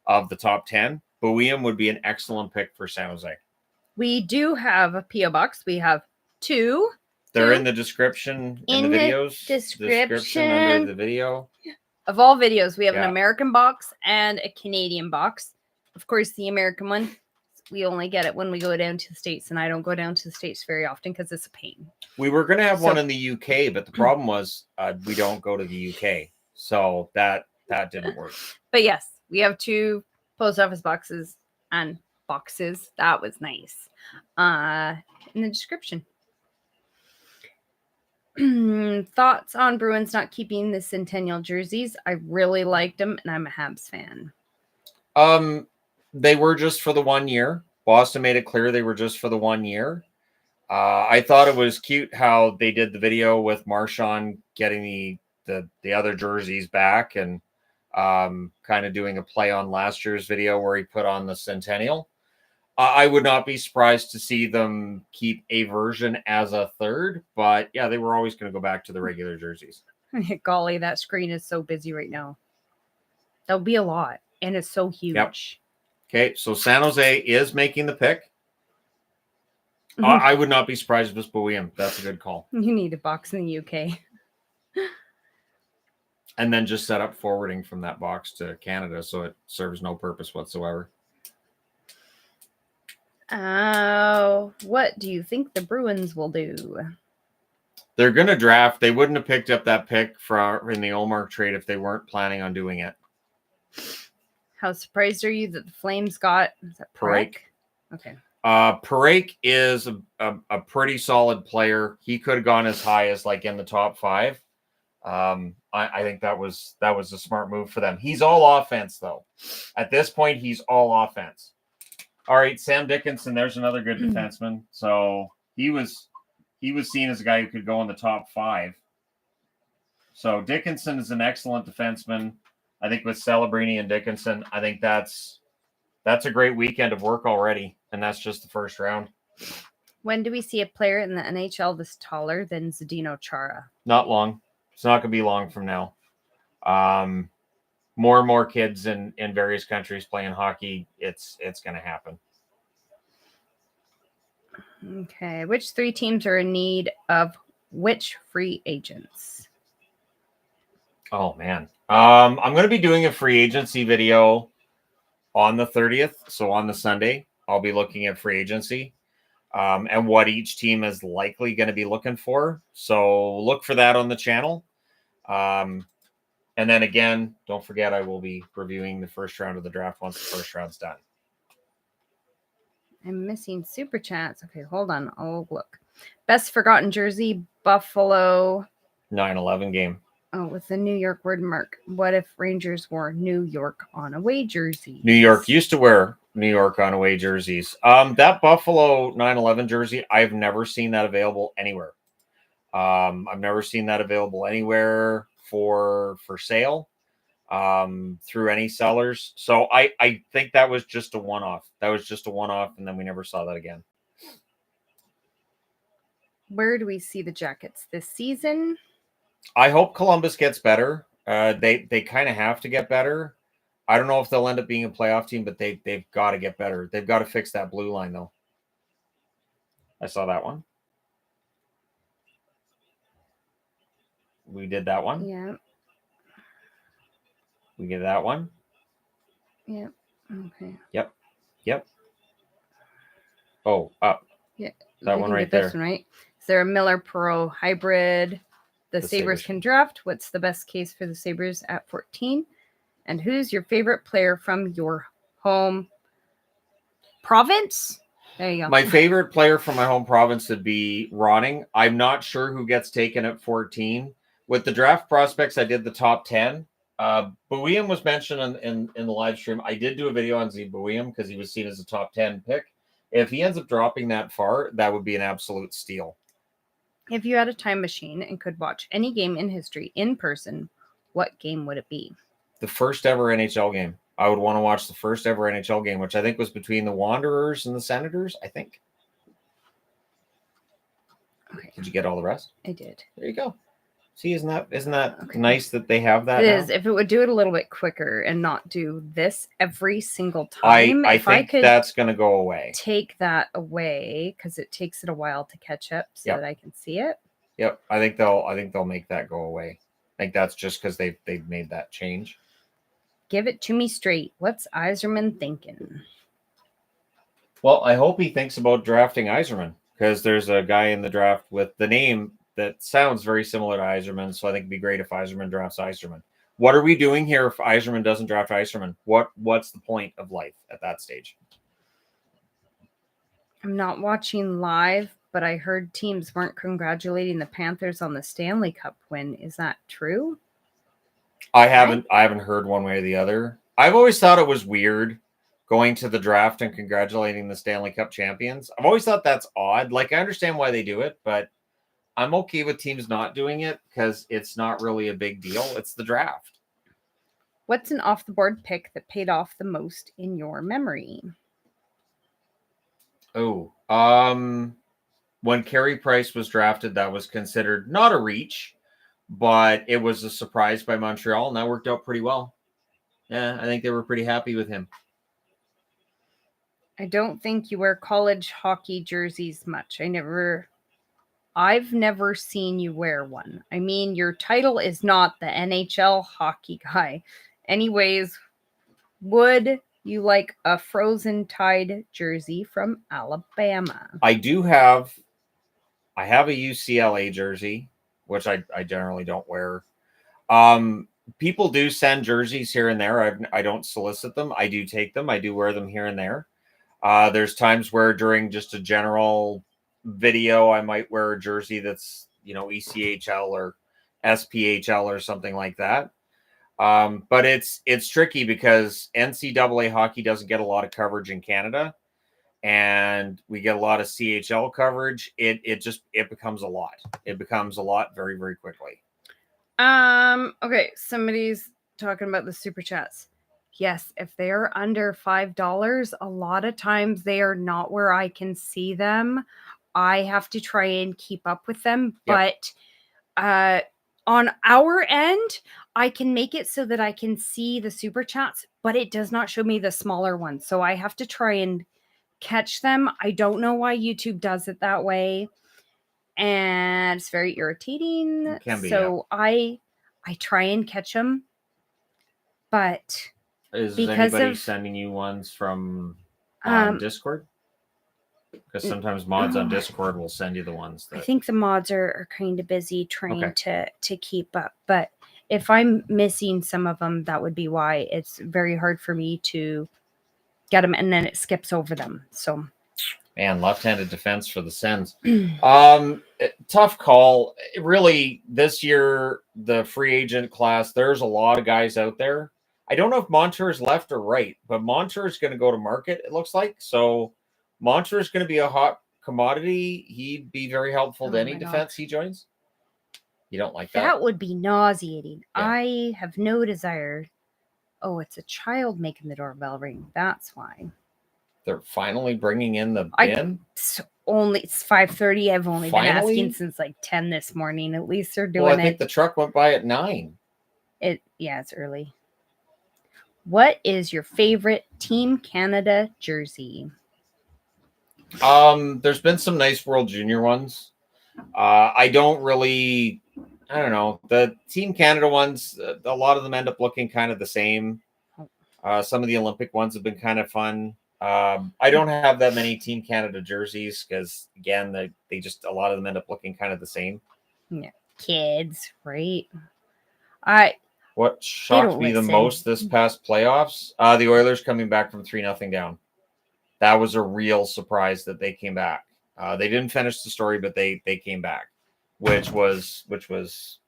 of the top 10. Buiam would be an excellent pick for San Jose. We do have a P.O. box. We have 2. They're in the description in the videos. Description under the video. Of all videos, we have an American box and a Canadian box. Of course, the American one, we only get it when we go down to the States, and I don't go down to the States very often because it's a pain. We were going to have one in the UK, but the problem was we don't go to the UK. So that didn't work. But yes, we have 2 post office boxes and boxes. That was nice. In the description. Thoughts on Bruins not keeping the Centennial jerseys? I really liked them, and I'm a Habs fan. They were just for the 1 year. Boston made it clear they were just for the 1 year. I thought it was cute how they did the video with Marchand getting the other jerseys back and kind of doing a play on last year's video where he put on the Centennial. I would not be surprised to see them keep a version as a third, but they were always going to go back to the regular jerseys. Golly, that screen is so busy right now. That'll be a lot, and it's so huge. Yep. Okay, so San Jose is making the pick. I would not be surprised if it's Buiam. That's a good call. You need a box in the UK. And then just set up forwarding from that box to Canada so it serves no purpose whatsoever. What do you think the Bruins will do? They're going to draft. They wouldn't have picked up that pick in the Ullmark trade if they weren't planning on doing it. How surprised are you that the Flames got Parake? Okay. Parake is a pretty solid player. He could have gone as high as like in the top 5. I think that was a smart move for them. He's all offense though. At this point, he's all offense. All right, Sam Dickinson. There's another good defenseman. So he was seen as a guy who could go in the top 5. So Dickinson is an excellent defenseman. I think with Celebrini and Dickinson, I think that's a great weekend of work already, and that's just the first round. When do we see a player in the NHL that's taller than Zdeno Chara? Not long. It's not going to be long from now. More and more kids in various countries playing hockey. It's going to happen. Okay. Which 3 teams are in need of which free agents? Oh, man. I'm going to be doing a free agency video on the 30th. So on the Sunday, I'll be looking at free agency and what each team is likely going to be looking for. So look for that on the channel. And then again, don't forget, I will be reviewing the first round of the draft once the first round's done. I'm missing super chats. Okay, hold on. I'll look. Best forgotten jersey, Buffalo. 9/11 game. Oh, with the New York word mark. What if Rangers wore New York on away jerseys? New York used to wear New York on away jerseys. That Buffalo 9/11 jersey, I've never seen that available anywhere. I've never seen that available anywhere for sale through any sellers. So I think that was just a one-off. That was just a one-off, and then we never saw that again. Where do we see the Jackets this season? I hope Columbus gets better. They kind of have to get better. I don't know if they'll end up being a playoff team, but they've got to get better. They've got to fix that blue line, though. I saw that one. We did that one. Yeah. We did that one. Yep. Okay. Yep. Oh, up. Yeah. That one right there. This one, right? Is there a Miller Pro hybrid the Sabres can draft? What's the best case for the Sabres at 14? And who's your favorite player from your home province? There you go. My favorite player from my home province would be Ronning. I'm not sure who gets taken at 14. With the draft prospects, I did the top 10. Buiam was mentioned in the live stream. I did do a video on Z Buiam because he was seen as a top 10 pick. If he ends up dropping that far, that would be an absolute steal. If you had a time machine and could watch any game in history in person, what game would it be? The first ever NHL game. I would want to watch the first ever NHL game, which I think was between the Wanderers and the Senators, I think. Okay. Did you get all the rest? I did. There you go. See, isn't that Okay. nice that they have that? It now? is. If it would do it a little bit quicker and not do this every single time, I if think I could that's going to go away. take that away, because it takes it a while to catch up so Yep. that I can see it. Yep, I think they'll make that go away. I think that's just because they've made that change. Give it to me straight. What's Yzerman thinking? Well, I hope he thinks about drafting Yzerman, because there's a guy in the draft with the name that sounds very similar to Yzerman, so I think it'd be great if Yzerman drafts Yzerman. What are we doing here if Yzerman doesn't draft Yzerman? What's the point of life at that stage? I'm not watching live, but I heard teams weren't congratulating the Panthers on the Stanley Cup win. Is that true? I haven't heard one way or the other. I've always thought it was weird going to the draft and congratulating the Stanley Cup champions. I've always thought that's odd. Like, I understand why they do it, but I'm okay with teams not doing it because it's not really a big deal. It's the draft. What's an off-the-board pick that paid off the most in your memory? Oh, when Carey Price was drafted, that was considered not a reach, but it was a surprise by Montreal, and that worked out pretty well. Yeah, I think they were pretty happy with him. I don't think you wear college hockey jerseys much. I've never seen you wear one. I mean, your title is not the NHL hockey guy. Anyways, would you like a Frozen Tide jersey from Alabama? I have a UCLA jersey, which I generally don't wear. People do send jerseys here and there. I don't solicit them. I do take them. I do wear them here and there. There's times where during just a general video, I might wear a jersey that's, ECHL or SPHL or something like that. But it's tricky because NCAA hockey doesn't get a lot of coverage in Canada, and we get a lot of CHL coverage. It becomes a lot. It becomes a lot very, very quickly. Okay, somebody's talking about the super chats. Yes, if they're under $5, a lot of times they are not where I can see them. I have to try and keep up with them, but on our end, I can make it so that I can see the super chats, but it does not show me the smaller ones. So I have to try and catch them. I don't know why YouTube does it that way, and it's very irritating. It can be, so I try and catch them, but is because anybody of sending you ones from Discord? Because sometimes mods on Discord will send you the ones that I think the mods are kind of busy trying to keep up. But if I'm missing some of them, that would be why. It's very hard for me to get them, and then it skips over them. So, man, left-handed defense for the Sens. Tough call. Really, this year, the free agent class, there's a lot of guys out there. I don't know if Montour's left or right, but Montour is going to go to market, it looks like. So Montour is going to be a hot commodity. He'd be very helpful to any defense he joins. You don't like that? That would be nauseating. Yeah. I have no desire. Oh, it's a child making the doorbell ring. That's why. They're finally bringing in the bin? It's 5:30. I've only been asking since like 10 this morning. At least they're doing it. Well, I think the truck went by at 9. It's early. What is your favorite Team Canada jersey? There's been some nice World Junior ones. I don't know. The Team Canada ones, a lot of them end up looking kind of the same. Some of the Olympic ones have been kind of fun. I don't have that many Team Canada jerseys because, again, they just, a lot of them end up looking kind of the same. Yeah, kids, right? What shocked me the most this past playoffs? The Oilers coming back from 3-0 down. That was a real surprise that they came back. They didn't finish the story, but they came back, which was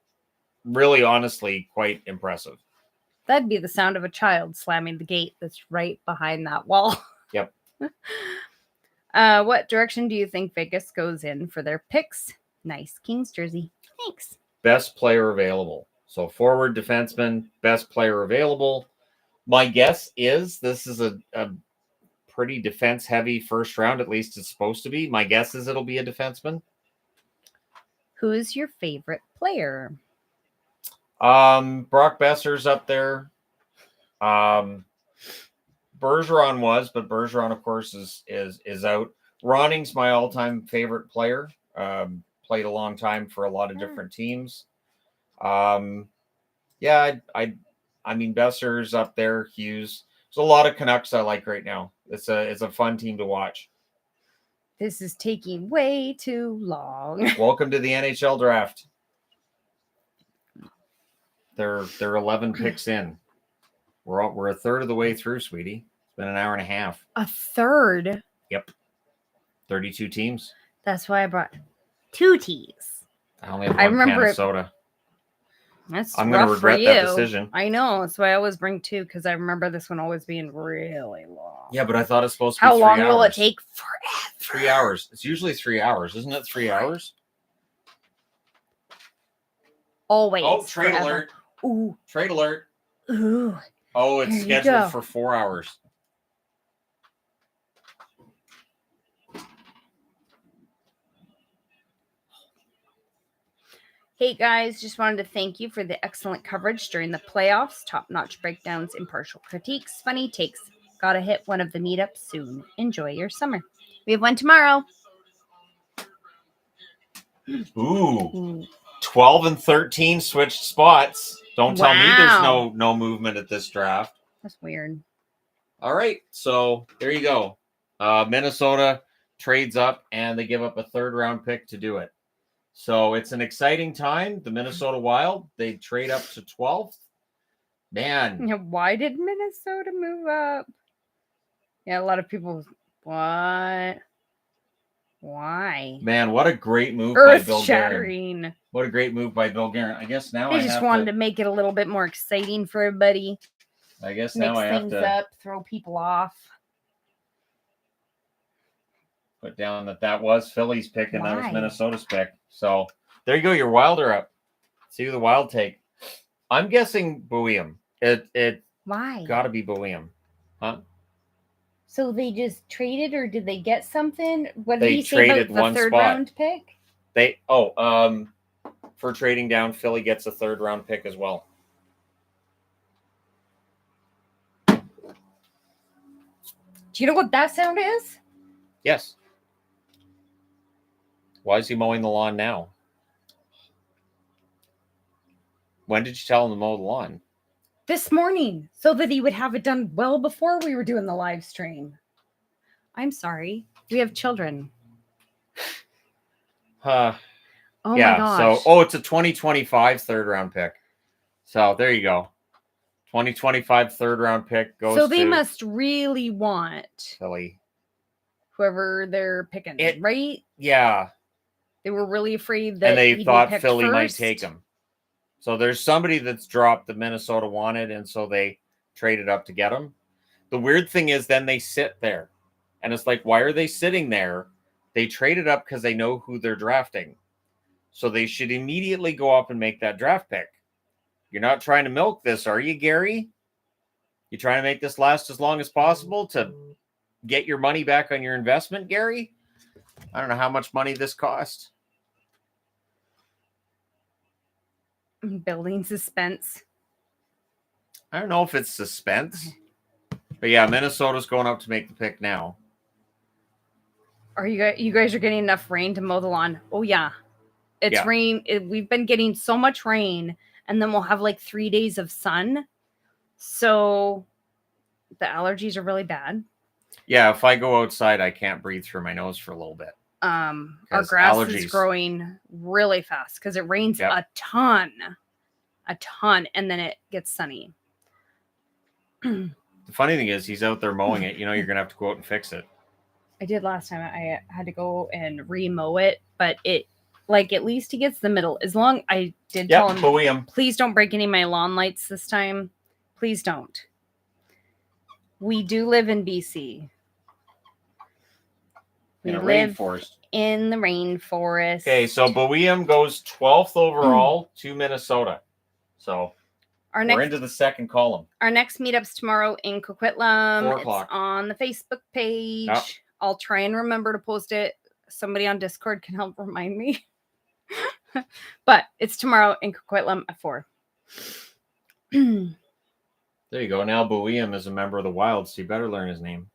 really, honestly, quite impressive. That'd be the sound of a child slamming the gate that's right behind that wall. Yep. What direction do you think Vegas goes in for their picks? Nice Kings jersey. Thanks. Best player available. So forward, defenseman, best player available. My guess is this is a pretty defense-heavy first round. At least it's supposed to be. My guess is it'll be a defenseman. Who is your favorite player? Brock Besser's up there. Bergeron was, but Bergeron, of course, is out. Ronning's my all-time favorite player. Played a long time for a lot of different teams. I mean, Besser's up there. Hughes. There's a lot of Canucks I like right now. It's a fun team to watch. This is taking way too long. Welcome to the NHL draft. They're 11 picks in. We're a third of the way through, sweetie. It's been an hour and a half. A third? Yep. 32 teams. That's why I brought 2 teas. I only have one can of soda. I'm going to regret that decision. I know. That's why I always bring 2, because I remember this one always being really long. Yeah, but I thought it's supposed to be How 3 long hours. will it take? Forever. 3 hours. It's usually 3 hours. Isn't it 3 hours? Always. Oh, trade forever. alert. Ooh. Trade alert. Ooh. Oh, it's Here you scheduled go. for 4 hours. Hey guys, just wanted to thank you for the excellent coverage during the playoffs. Top-notch breakdowns, impartial critiques, funny takes. Gotta hit one of the meetups soon. Enjoy your summer. We have one tomorrow. Ooh. 12 and 13 switched spots. Don't tell me there's no movement at this draft. That's weird. All right, so there you go. Minnesota trades up, and they give up a third-round pick to do it. So it's an exciting time. The Minnesota Wild, they trade up to 12th. Man. Yeah, why did Minnesota move up? Yeah, a lot of people, what? Why? Man, what a great move by Bill Guerin. Earth-shattering. What a great move by Bill Guerin. I guess now They just wanted to make it a little bit more exciting for everybody. I guess now I have Mix to things up, throw people off. put down that was Philly's pick and that was Why? Minnesota's pick. So there you go. Your Wild are up. See who the Wild take. I'm guessing Buium. It Why? got to be Buium. Huh? So they just traded, or did they get something? What did They he say traded about one the third spot. round pick? For trading down, Philly gets a third round pick as well. Do you know what that sound is? Yes. Why is he mowing the lawn now? When did you tell him to mow the lawn? This morning, so that he would have it done well before we were doing the live stream. I'm sorry. We have children. Oh my gosh. So, it's a 2025 third round pick. So there you go. 2025 third round pick goes to. So they must really want Philly. Whoever they're picking, right? Yeah. They were really afraid that and they he'd thought be picked Philly might first. take him. So there's somebody that's dropped that Minnesota wanted, and so they traded up to get him. The weird thing is then they sit there. And it's like, why are they sitting there? They traded up because they know who they're drafting. So they should immediately go up and make that draft pick. You're not trying to milk this, are you, Gary? You trying to make this last as long as possible to get your money back on your investment, Gary? I don't know how much money this cost. Building suspense. I don't know if it's suspense. But yeah, Minnesota's going up to make the pick now. Are you guys are getting enough rain to mow the lawn? Oh yeah. It's rain. We've been getting so much rain, and then we'll have like 3 days of sun. So the allergies are really bad. Yeah, if I go outside, I can't breathe through my nose for a little bit. Our grass is growing really fast because it rains a ton, and then it gets sunny. The funny thing is, he's out there mowing it. You know, you're gonna have to go out and fix it. I did last time. I had to go and re-mow it, but it, like, at least he gets the middle. As long I did tell him, please don't break any of my lawn lights this time. Please don't. We do live in BC. in a live rainforest. in the rainforest. Okay, so Boeum goes 12th overall to Minnesota. So we're into the second column. Our next meetup's tomorrow in Coquitlam. 4 o'clock. It's on the Facebook page. Yep. I'll try and remember to post it. Somebody on Discord can help remind me. But it's tomorrow in Coquitlam at 4. There you go. Now Boeum is a member of the Wild, so you better learn his name.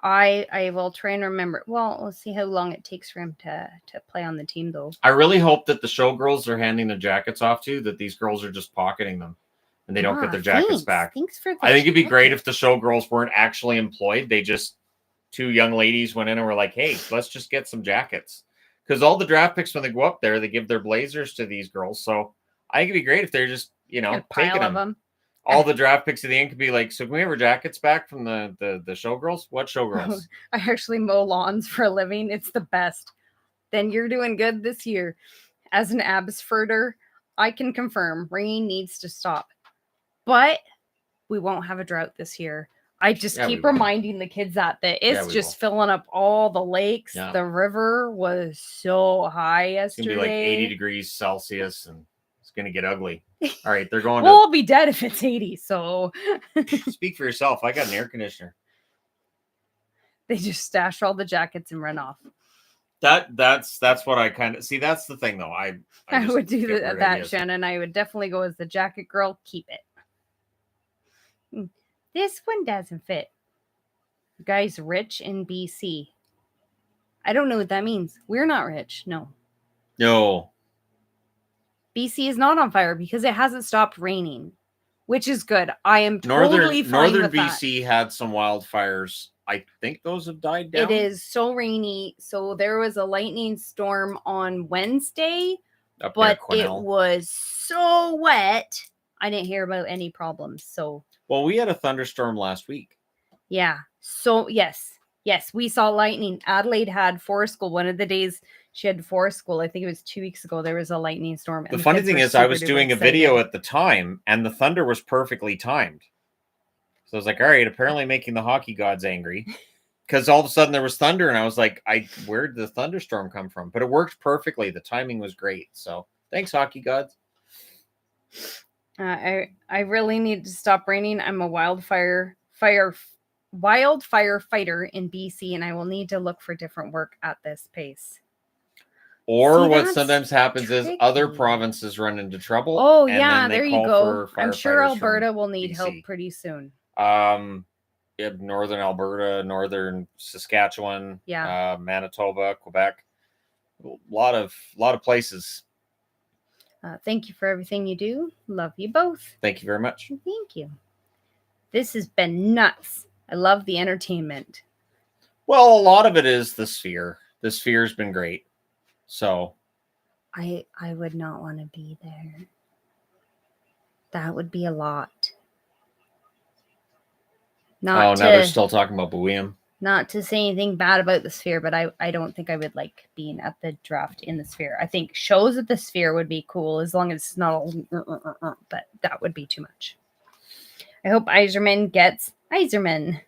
I will try and remember. Well, we'll see how long it takes for him to play on the team, though. I really hope that the showgirls are handing the jackets off to, that these girls are just pocketing them and they don't get their jackets back. Thanks for I think it'd be great if the showgirls weren't actually employed. They just, 2 young ladies went in and were like, hey, let's just get some jackets. Because all the draft picks, when they go up there, they give their blazers to these girls. So I think it'd be great if they're just, taking them. All the draft picks at the end could be like, so can we have our jackets back from the showgirls? What showgirls? I actually mow lawns for a living. It's the best. Then you're doing good this year. As an Abbotsforder, I can confirm rain needs to stop. But we won't have a drought this year. I just keep reminding the kids that it's just filling up all the lakes. Yeah. The river was so high yesterday. It's going to be like 80 degrees Celsius and it's going to get ugly. All right, they're going we'll be dead if it's 80, so... Speak for yourself. I got an air conditioner. They just stash all the jackets and run off. That's what I kind of... See, that's the thing, though. I would do that, Shannon. I would definitely go as the jacket girl. Keep it. This one doesn't fit. You guys rich in BC. I don't know what that means. We're not rich. No. BC is not on fire because it hasn't stopped raining, which is good. I am totally fine with that. Northern BC had some wildfires. I think those have died down. It is so rainy. So there was a lightning storm on Wednesday, but it was so wet. I didn't hear about any problems. So, well, we had a thunderstorm last week. Yeah. So yes, we saw lightning. Adelaide had forest school. One of the days she had forest school, I think it was 2 weeks ago, there was a lightning storm. The funny thing is I was doing a video at the time and the thunder was perfectly timed. So I was like, all right, apparently making the hockey gods angry because all of a sudden there was thunder and I was like, where did the thunderstorm come from? But it worked perfectly. The timing was great. So thanks, hockey gods. I really need to stop raining. I'm a wildfire fighter in BC, and I will need to look for different work at this pace. Or what sometimes happens is other provinces run into trouble. Oh, yeah, there you go. I'm sure Alberta will need help pretty soon. Northern Alberta, northern Saskatchewan, Manitoba, Quebec. A lot of places. Thank you for everything you do. Love you both. Thank you very much. Thank you. This has been nuts. I love the entertainment. Well, a lot of it is the Sphere. The Sphere's been great. So I would not want to be there. That would be a lot. Now they're still talking about Boeum. Not to say anything bad about the Sphere, but I don't think I would like being at the draft in the Sphere. I think shows at the Sphere would be cool as long as it's not all, but that would be too much. I hope Yzerman gets Yzerman.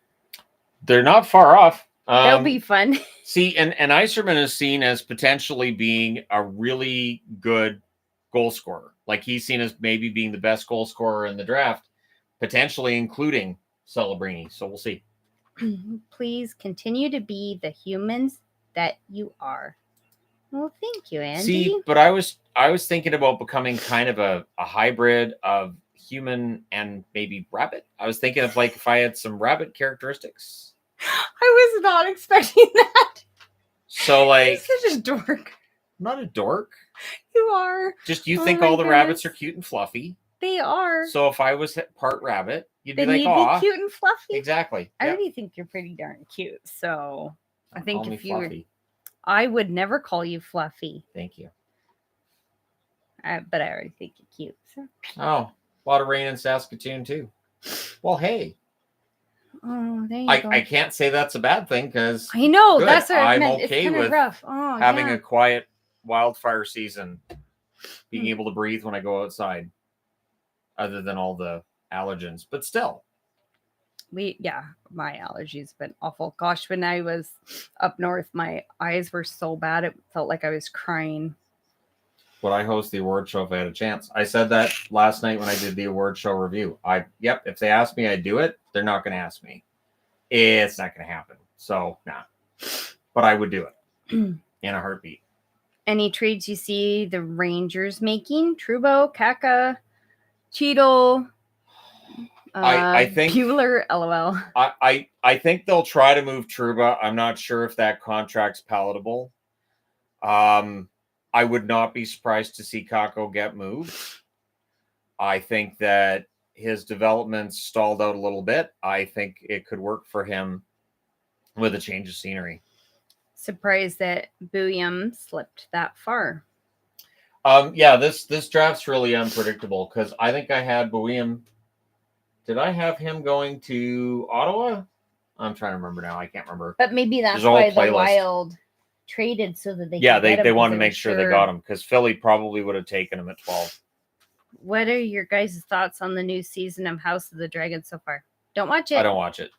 They're not far off. That'll be fun. See, and Yzerman is seen as potentially being a really good goal scorer. Like he's seen as maybe being the best goal scorer in the draft, potentially including Celebrini. So we'll see. Please continue to be the humans that you are. Well, thank you, Andy. See, but I was thinking about becoming kind of a hybrid of human and maybe rabbit. I was thinking of like if I had some rabbit characteristics. I was not expecting that. So like, you're such a dork. I'm not a dork. You are. Just you think all the rabbits are cute and fluffy. They are. So if I was part rabbit, you'd be then like, "Aw, cute and fluffy." Exactly. I already think you're pretty darn cute. So I think if you, fluffy. I would never call you fluffy. Thank you. But I already think you're cute. So. Oh, a lot of rain in Saskatoon too. Well, hey. Oh, there you go. I can't say that's a bad thing because I know good. that's what I'm meant. okay it's with rough. having a quiet wildfire season, being able to breathe when I go outside, other than all the allergens. But still, my allergies have been awful. Gosh, when I was up north, my eyes were so bad it felt like I was crying. Would I host the award show if I had a chance? I said that last night when I did the award show review. If they ask me, I'd do it. They're not going to ask me. It's not going to happen. So, nah. But I would do it in a heartbeat. Any trades you see the Rangers making? Trudeau, Kaka, Cheadle, I think Bueller, LOL. I think they'll try to move Trouba. I'm not sure if that contract's palatable. I would not be surprised to see Kako get moved. I think that his development's stalled out a little bit. I think it could work for him with a change of scenery. Surprised that Booyam slipped that far. This draft's really unpredictable because I think I had Booyam. Did I have him going to Ottawa? I'm trying to remember now. I can't remember. But maybe that's why the Wild traded so that they they wanted to make sure they got him because Philly probably would have taken him at 12. What are your guys' thoughts on the new season of House of the Dragon so far? Don't watch it. I don't watch it.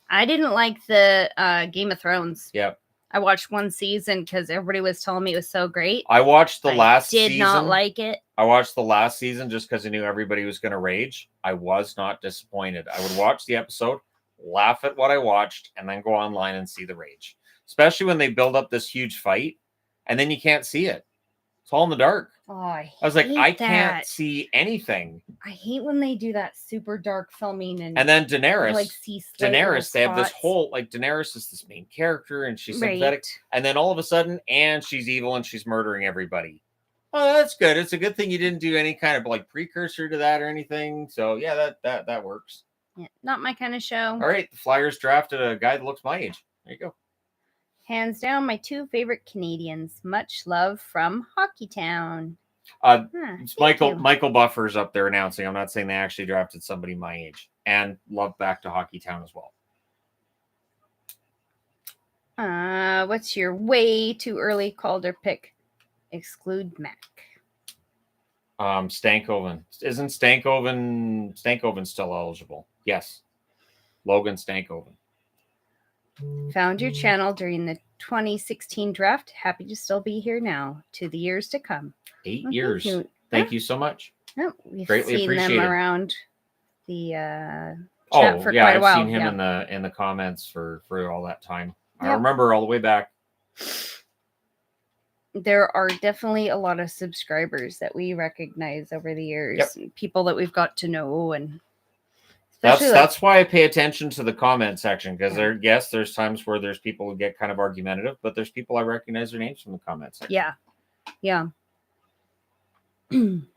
I didn't like the Game of Thrones. Yep. I watched one season because everybody was telling me it was so great. I watched the last season. Did not like it. I watched the last season just because I knew everybody was going to rage. I was not disappointed. I would watch the episode, laugh at what I watched, and then go online and see the rage. Especially when they build up this huge fight, and then you can't see it. It's all in the dark. Oh, I was like, I can't see anything. I hate when they do that super dark filming and then Daenerys, they have this whole Daenerys is this main character and she's sympathetic, and then all of a sudden, and she's evil and she's murdering everybody. Oh, that's good. It's a good thing you didn't do any kind of precursor to that or anything. So yeah, that works. Yeah, not my kind of show. All right, the Flyers drafted a guy that looks my age. There you go. Hands down, my two favorite Canadiens. Much love from Hockeytown. It's Michael Buffer's up there announcing. I'm not saying they actually drafted somebody my age. And love back to Hockeytown as well. What's your way too early Calder pick? Exclude Mac. Stankoven. Isn't Stankoven still eligible? Yes. Logan Stankoven. Found your channel during the 2016 draft. Happy to still be here now. To the years to come. 8 years. Thank you so much. Oh, we've greatly seen appreciated. Them around the chat for quite a while. I've seen him in the comments for all that time. Yep. I remember all the way back. There are definitely a lot of subscribers that we recognize over the years. Yep. And people that we've got to know, and that's why I pay attention to the comment section because there's times where there's people who get kind of argumentative, but there's people I recognize their names from the comment section. Yeah. And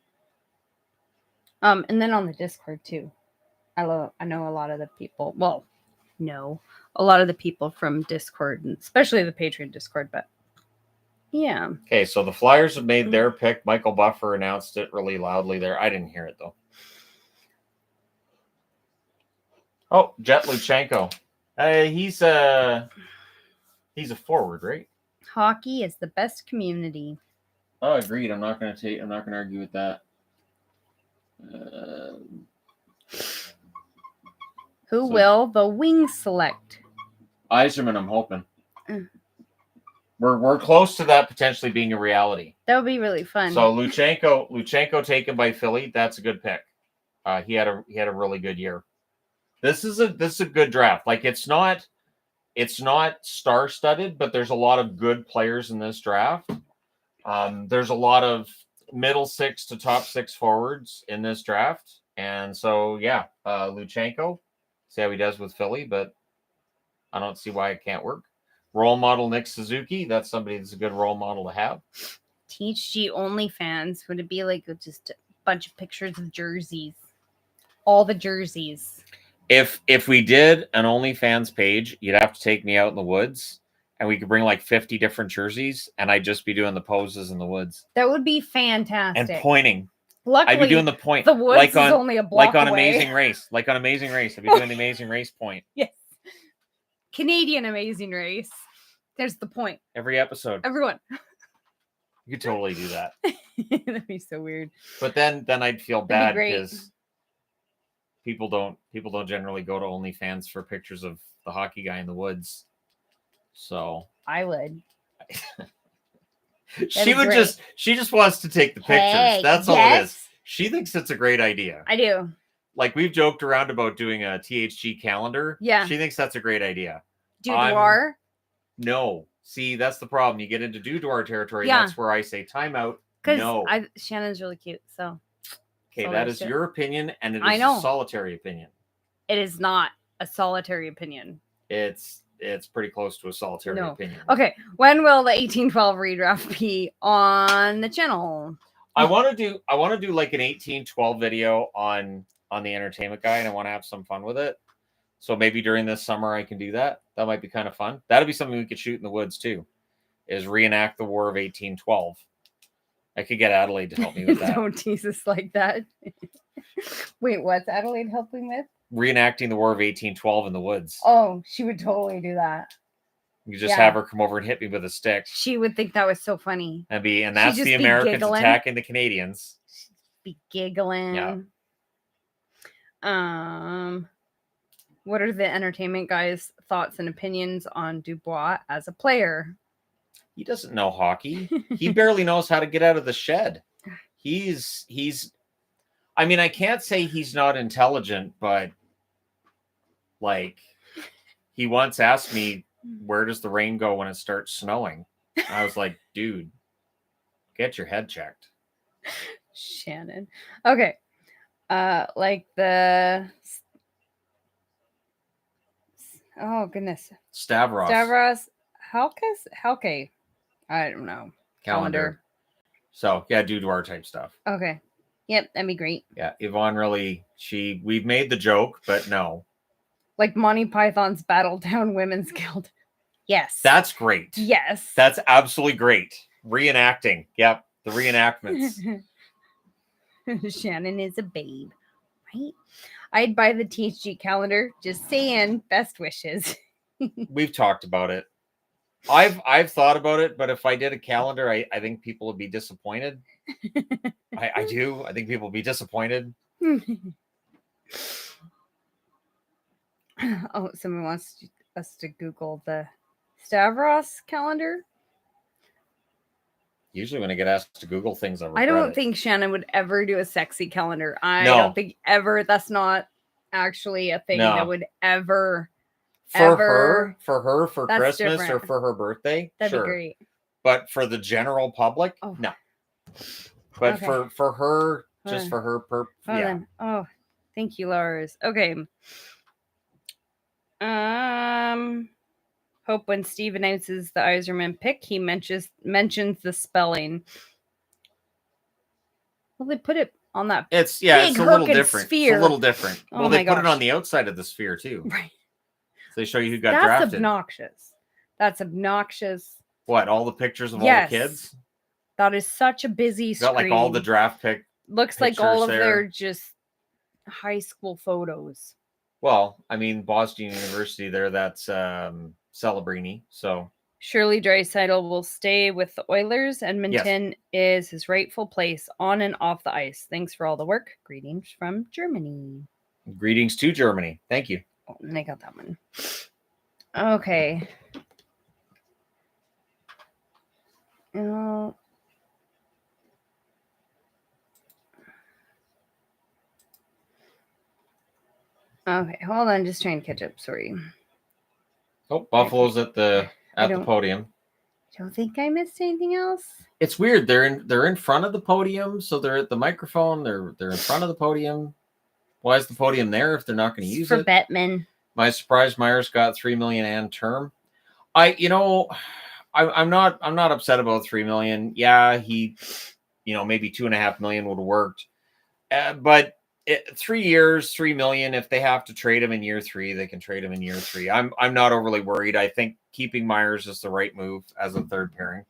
then on the Discord too. I know a lot of the people. Well, no, a lot of the people from Discord, and especially the Patreon Discord. But yeah. Okay, so the Flyers have made their pick. Michael Buffer announced it really loudly there. I didn't hear it though. Oh, Jet Luchenko. He's a forward, right? Hockey is the best community. Oh, agreed. I'm not going to argue with that. Who will the Wings select? Yzerman, I'm hoping. We're close to that potentially being a reality. That would be really fun. So Luchenko taken by Philly. That's a good pick. He had a really good year. This is a good draft. It's not star-studded, but there's a lot of good players in this draft. There's a lot of middle six to top six forwards in this draft. And so, Luchenko, see how he does with Philly, but I don't see why it can't work. Role model Nick Suzuki, that's somebody that's a good role model to have. THG OnlyFans, would it be just a bunch of pictures of jerseys? All the jerseys. If we did an OnlyFans page, you'd have to take me out in the woods. And we could bring 50 different jerseys, and I'd just be doing the poses in the woods. That would be fantastic. And pointing. Luckily, I'd be doing the point. The woods is only a block away. Amazing Race. I'd be doing the Amazing Race point. Yes. Canadian Amazing Race. There's the point. Every episode. Everyone. You could totally do that. That'd be so weird. But then I'd feel bad because people don't generally go to OnlyFans for pictures of the hockey guy in the woods. So I would. she just wants to take the pictures. Hey, That's all it is. She thinks it's a great idea. I do. Like, we've joked around about doing a THG calendar. Yeah. She thinks that's a great idea. Boudoir? No. See, that's the problem. You get into boudoir territory. Yeah. That's where I say timeout. Because no. Shannon's really cute. So. Okay, that is your opinion, and it is a solitary opinion. It is not a solitary opinion. It's pretty close to a solitary opinion. Okay, when will the 1812 redraft be on the channel? I want to do like an 1812 video on the entertainment guy, and I want to have some fun with it. So maybe during this summer I can do that. That might be kind of fun. That'd be something we could shoot in the woods too. Is reenact the War of 1812. I could get Adelaide to help me with that. Don't tease us like that. Wait, what's Adelaide helping with? Reenacting the War of 1812 in the woods. Oh, she would totally do that. You just have her come over and hit me with a stick. She would think that was so funny. And that's the Americans attacking the Canadiens. She'd be giggling. Yeah. What are the entertainment guys' thoughts and opinions on Dubois as a player? He doesn't know hockey. He barely knows how to get out of the shed. He's I mean, I can't say he's not intelligent, but like, he once asked me, where does the rain go when it starts snowing? I was like, dude, get your head checked. Shannon. Okay. Like the oh goodness. Stavros. Halke. I don't know. Calendar. So yeah, boudoir type stuff. Okay. Yep, that'd be great. Yeah, Yvonne we've made the joke, but no. Like Monty Python's Battletown Women's Guild. Yes. That's great. Yes. That's absolutely great. Reenacting. Yep, the reenactments. Shannon is a babe, right? I'd buy the THG calendar. Just saying, best wishes. We've talked about it. I've thought about it, but if I did a calendar, I think people would be disappointed. I do. I think people would be disappointed. Oh, someone wants us to Google the Stavros calendar. Usually when I get asked to Google things, I don't think Shannon would ever do a sexy calendar. I don't think ever. That's not actually a thing that would ever... For Christmas different. or for her birthday, that'd be great. But for the general public, no. But for her, just for her, Then. Oh, thank you, Lars. Okay. Hope when Steve announces the Yzerman pick, he mentions the spelling. Well, they put it on that. It's a little different. Sphere. It's a little different. Oh well, they put it on the outside of the sphere too. Right. They show you who got drafted. That's obnoxious. What? All the pictures of all the kids? That is such a busy screen. Got like all the draft Looks like all of their just high school photos. Well, I mean, Boston University there, that's Celebrini. So Shirley Draisaitl will stay with the Oilers. Edmonton is his rightful place on and off the ice. Thanks for all the work. Greetings from Germany. Greetings to Germany. Thank you. Oh, and I got that one. Okay. Okay, hold on. Just trying to catch up. Sorry. Oh, Buffalo's at the podium. Don't think I missed anything else. It's weird. They're in front of the podium, so they're at the microphone. They're in front of the podium. Why is the podium there if they're not going to use it? For Bettman. My surprise, Myers got $3 million and term. I'm not upset about $3 million. Yeah, he, maybe $2.5 million would have worked. But 3 years, $3 million. If they have to trade him in year 3, they can trade him in year 3. I'm not overly worried. I think keeping Myers is the right move as a third pairing.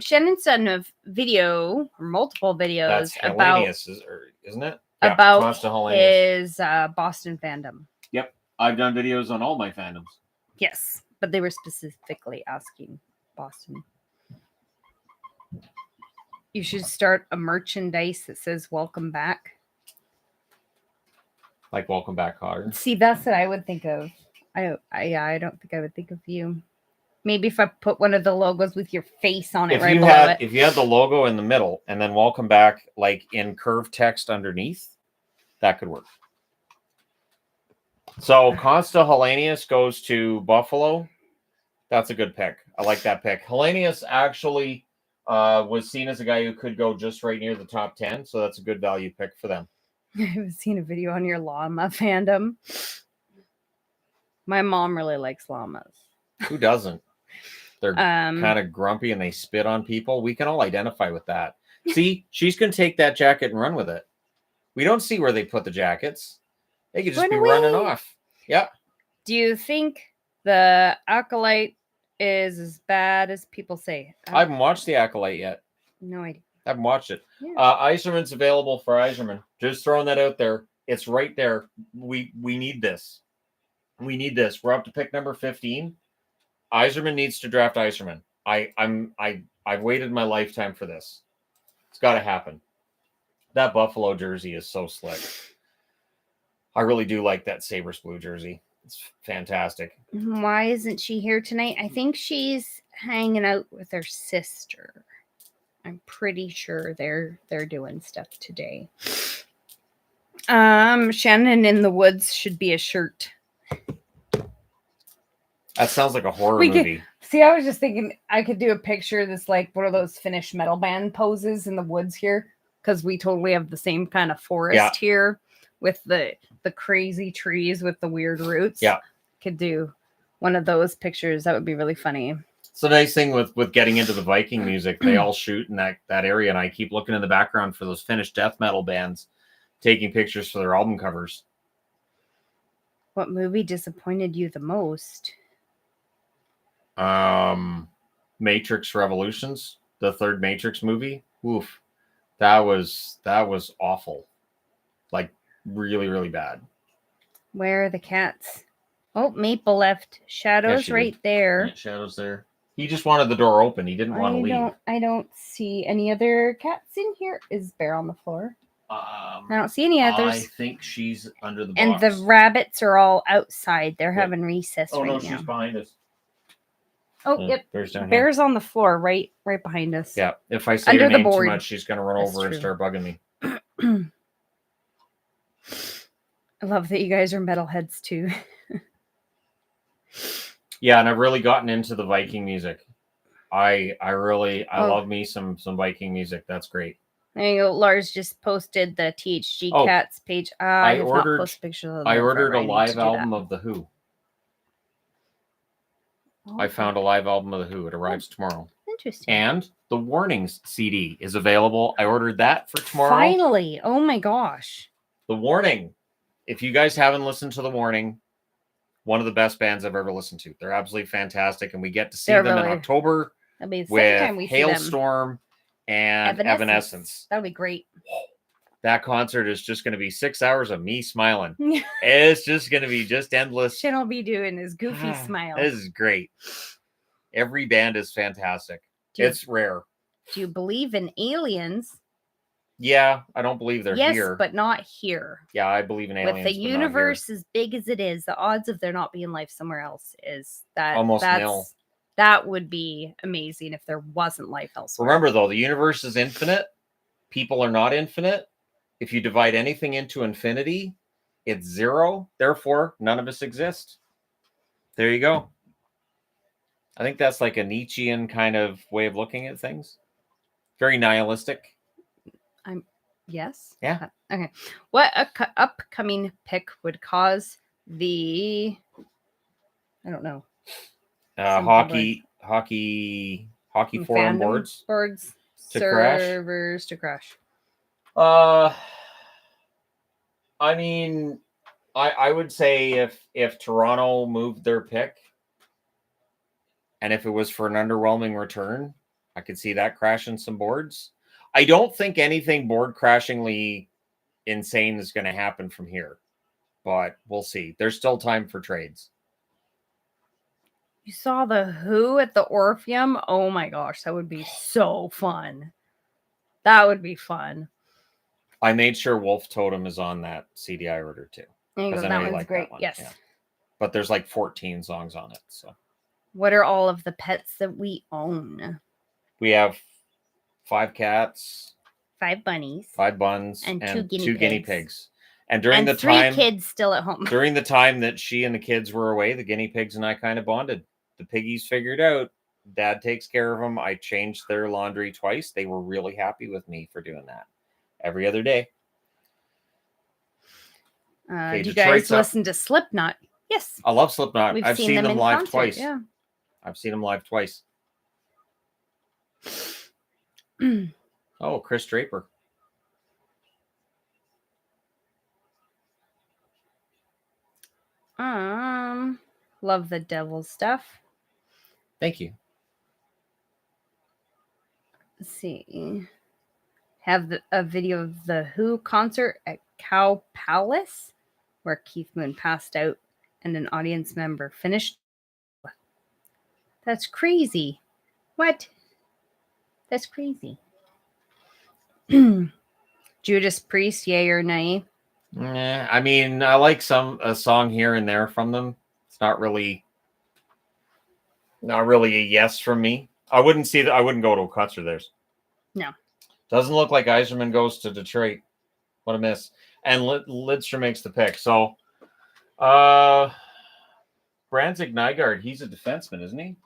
Shannon's done a video or multiple videos about isn't it? Yeah, about his Boston fandom. Yep. I've done videos on all my fandoms. Yes, but they were specifically asking Boston. You should start a merchandise that says "Welcome back." Like Welcome Back Kotter. See, that's what I would think of. I don't think I would think of you. Maybe if I put one of the logos with your face on it right below it. If you had the logo in the middle and then Welcome Back like in curved text underneath, that could work. So Consta Hellenius goes to Buffalo. That's a good pick. I like that pick. Hellenius actually was seen as a guy who could go just right near the top 10, so that's a good value pick for them. I've seen a video on your llama fandom. My mom really likes llamas. Who doesn't? They're kind of grumpy and they spit on people. We can all identify with that. See, she's going to take that jacket and run with it. We don't see where they put the jackets. They could just be running off. Yeah. Do you think the Acolyte is as bad as people say? I haven't watched the Acolyte yet. No idea. I haven't watched it. Yeah. Iserman's available for Iserman. Just throwing that out there. It's right there. We need this. We need this. We're up to pick number 15. Iserman needs to draft Iserman. I've waited my lifetime for this. It's got to happen. That Buffalo jersey is so slick. I really do like that Sabres blue jersey. It's fantastic. Why isn't she here tonight? I think she's hanging out with her sister. I'm pretty sure they're doing stuff today. Shannon in the Woods should be a shirt. That sounds like a horror movie. See, I was just thinking I could do a picture that's like one of those Finnish metal band poses in the woods here, because we totally have the same kind of forest here with the crazy trees with the weird roots. Yeah. Could do one of those pictures. That would be really funny. It's a nice thing with getting into the Viking music. They all shoot in that area, and I keep looking in the background for those Finnish death metal bands taking pictures for their album covers. What movie disappointed you the most? Matrix Revolutions, the third Matrix movie. Oof. That was awful. Like really, really bad. Where are the cats? Oh, Maple left. Shadow's right there. Yeah, Shadow's there. He just wanted the door open. He didn't want to leave. I don't see any other cats in here. Is Bear on the floor? I don't see any others. I think she's under the box. And the rabbits are all outside. They're having recess right now. Oh, no, she's behind us. Oh, yep. Bear's on the floor, right behind us. Yeah. If I say her name too much, she's going to run over and start bugging me. I love that you guys are metalheads too. Yeah, and I've really gotten into the Viking music. I love me some Viking music. That's great. There you go. Lars just posted the THG Cats page. I ordered a live album of The Who. Oh, I found a live album of The Who. It arrives tomorrow. Interesting. And the Warnings CD is available. I ordered that for tomorrow. Finally. Oh my gosh. The Warning. If you guys haven't listened to The Warning, one of the best bands I've ever listened to. They're absolutely fantastic. And we get to see them in October with Hailstorm and Evanescence. That'll be great. That concert is just going to be 6 hours of me smiling. It's just going to be just endless. Shannon will be doing his goofy smile. This is great. Every band is fantastic. It's rare. Do you believe in aliens? Yeah, I don't believe they're here. Yes, but not here. Yeah, I believe in aliens. With the universe as big as it is, the odds of there not being life somewhere else is that almost nil. That would be amazing if there wasn't life elsewhere. Remember, though, the universe is infinite. People are not infinite. If you divide anything into infinity, it's zero. Therefore, none of us exist. There you go. I think that's like a Nietzschean kind of way of looking at things. Very nihilistic. Yes. Yeah. Okay. What upcoming pick would cause the? I don't know. Hockey forum boards servers to crash. I mean, I would say if Toronto moved their pick, and if it was for an underwhelming return, I could see that crashing some boards. I don't think anything board crashingly insane is going to happen from here, but we'll see. There's still time for trades. You saw the Who at the Orpheum? Oh my gosh, that would be so fun. That would be fun. I made sure Wolf Totem is on that CD I ordered too. There you go. I know That you one's like great. that one. Yes. Yeah. But there's like 14 songs on it. So What are all of the pets that we own? we have 5 cats, 5 bunnies, 5 buns, and and 2 2 guinea guinea pigs. pigs. And during and the 3 time kids still at home. during the time that she and the kids were away, the guinea pigs and I kind of bonded. The piggies figured out Dad takes care of them. I changed their laundry twice. They were really happy with me for doing that every other day. Do you guys listen to Slipknot? Yes. I love Slipknot. We've I've seen them in live concert, twice. Yeah. I've seen them live twice. Oh, Chris Draper. Love the devil stuff. Thank you. Let's see. Have a video of the Who concert at Cow Palace, where Keith Moon passed out and an audience member finished. That's crazy. What? That's crazy. Judas Priest, yay or nay? I mean, I like a song here and there from them. It's not really a yes from me. I wouldn't go to a concert of theirs. No. Doesn't look like Yzerman goes to Detroit. What a miss. And Lidstrom makes the pick. So, Brandzik Nygaard, he's a defenseman, isn't he?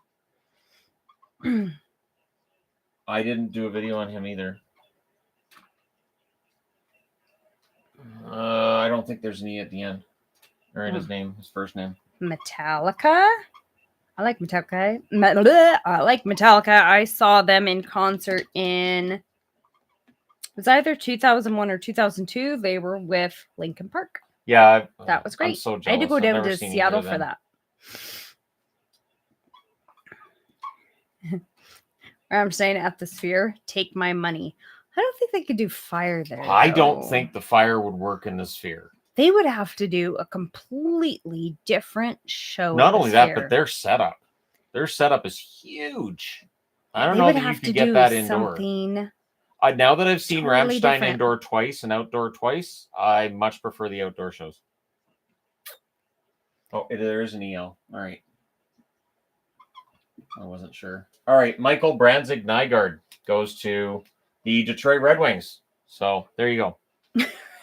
I didn't do a video on him either. I don't think there's an E at the end. Or in his name, his first name. Metallica. I like Metallica. I saw them in concert in, it was either 2001 or 2002. They were with Linkin Park. Yeah. That was great. I'm so jealous. I had to go down to Seattle for that. I'm saying at the Sphere, take my money. I don't think they could do fire there. I don't think the fire would work in the Sphere. They would have to do a completely different show. Not only that, but their setup. Their setup is huge. I don't know that you could get that indoor. Now that I've seen Rammstein indoor twice and outdoor twice, I much prefer the outdoor shows. Oh, there is an EL. All right. I wasn't sure. All right. Michael Brandzik Nygaard goes to the Detroit Red Wings. So there you go.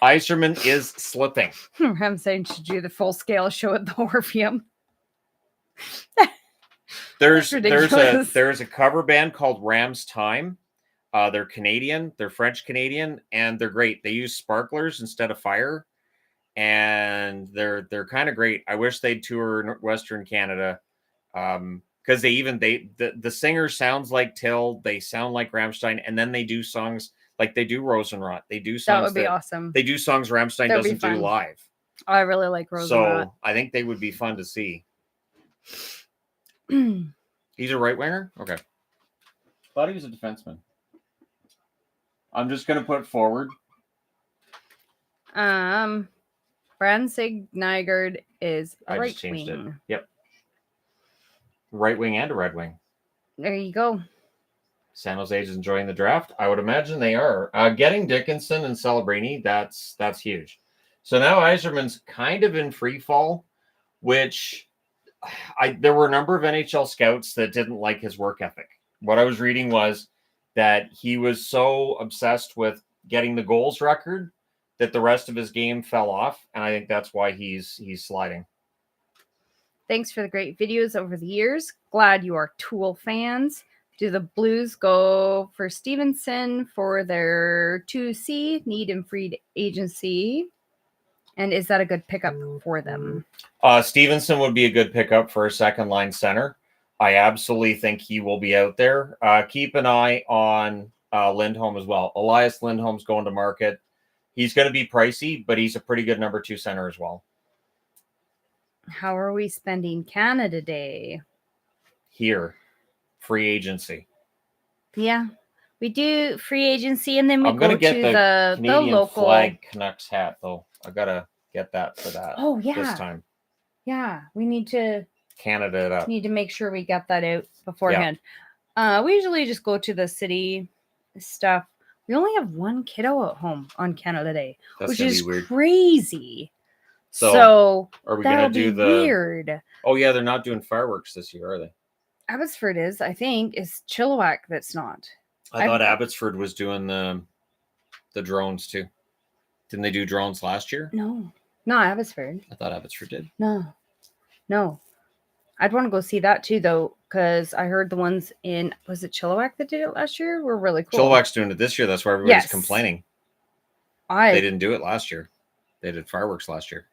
Yzerman is slipping. I'm saying should do the full scale show at the Orpheum. There's a cover band called Ram's Time. They're Canadian, they're French Canadian, and they're great. They use sparklers instead of fire, and they're kind of great. I wish they'd tour Western Canada, because the singer sounds like Till, they sound like Rammstein, and then they do songs like they do Rosenrot. They do songs that would be awesome. They do songs Rammstein doesn't do live. I really like Rosenrot. So I think they would be fun to see. He's a right winger? Okay. Thought he was a defenseman. I'm just going to put forward. Brandzik Nygaard is a right wing. It. Yep. Right wing and a red wing. There you go. San Jose is enjoying the draft. I would imagine they are. Getting Dickinson and Celebrini, that's huge. So now Yzerman's kind of in free fall, which there were a number of NHL scouts that didn't like his work ethic. What I was reading was that he was so obsessed with getting the goals record that the rest of his game fell off, and I think that's why he's sliding. Thanks for the great videos over the years. Glad you are Tool fans. Do the Blues go for Stevenson for their 2C need and free agency? And is that a good pickup for them? Stevenson would be a good pickup for a second line center. I absolutely think he will be out there. Keep an eye on Lindholm as well. Elias Lindholm's going to market. He's going to be pricey, but he's a pretty good number 2 center as well. How are we spending Canada Day? Here, free agency. Yeah, we do free agency, and then we go to the Canadian local flag Canucks hat, though. I gotta get that for that. Oh yeah, this time. Yeah, we need to Canada it up. Need to make sure we get that out beforehand. Yeah. We usually just go to the city stuff. We only have one kiddo at home on Canada Day, which is crazy. So are we that'll gonna do be the? weird. Oh yeah, they're not doing fireworks this year, are they? Abbotsford is, I think, is Chilliwack that's not. I thought Abbotsford was doing the drones too. Didn't they do drones last year? No, not Abbotsford. I thought Abbotsford did. No. I'd want to go see that too, though, because I heard the ones in, was it Chilliwack that did it last year? Were really cool. Chilliwack's doing it this year. That's why everybody's complaining. They didn't do it last year. They did fireworks last year.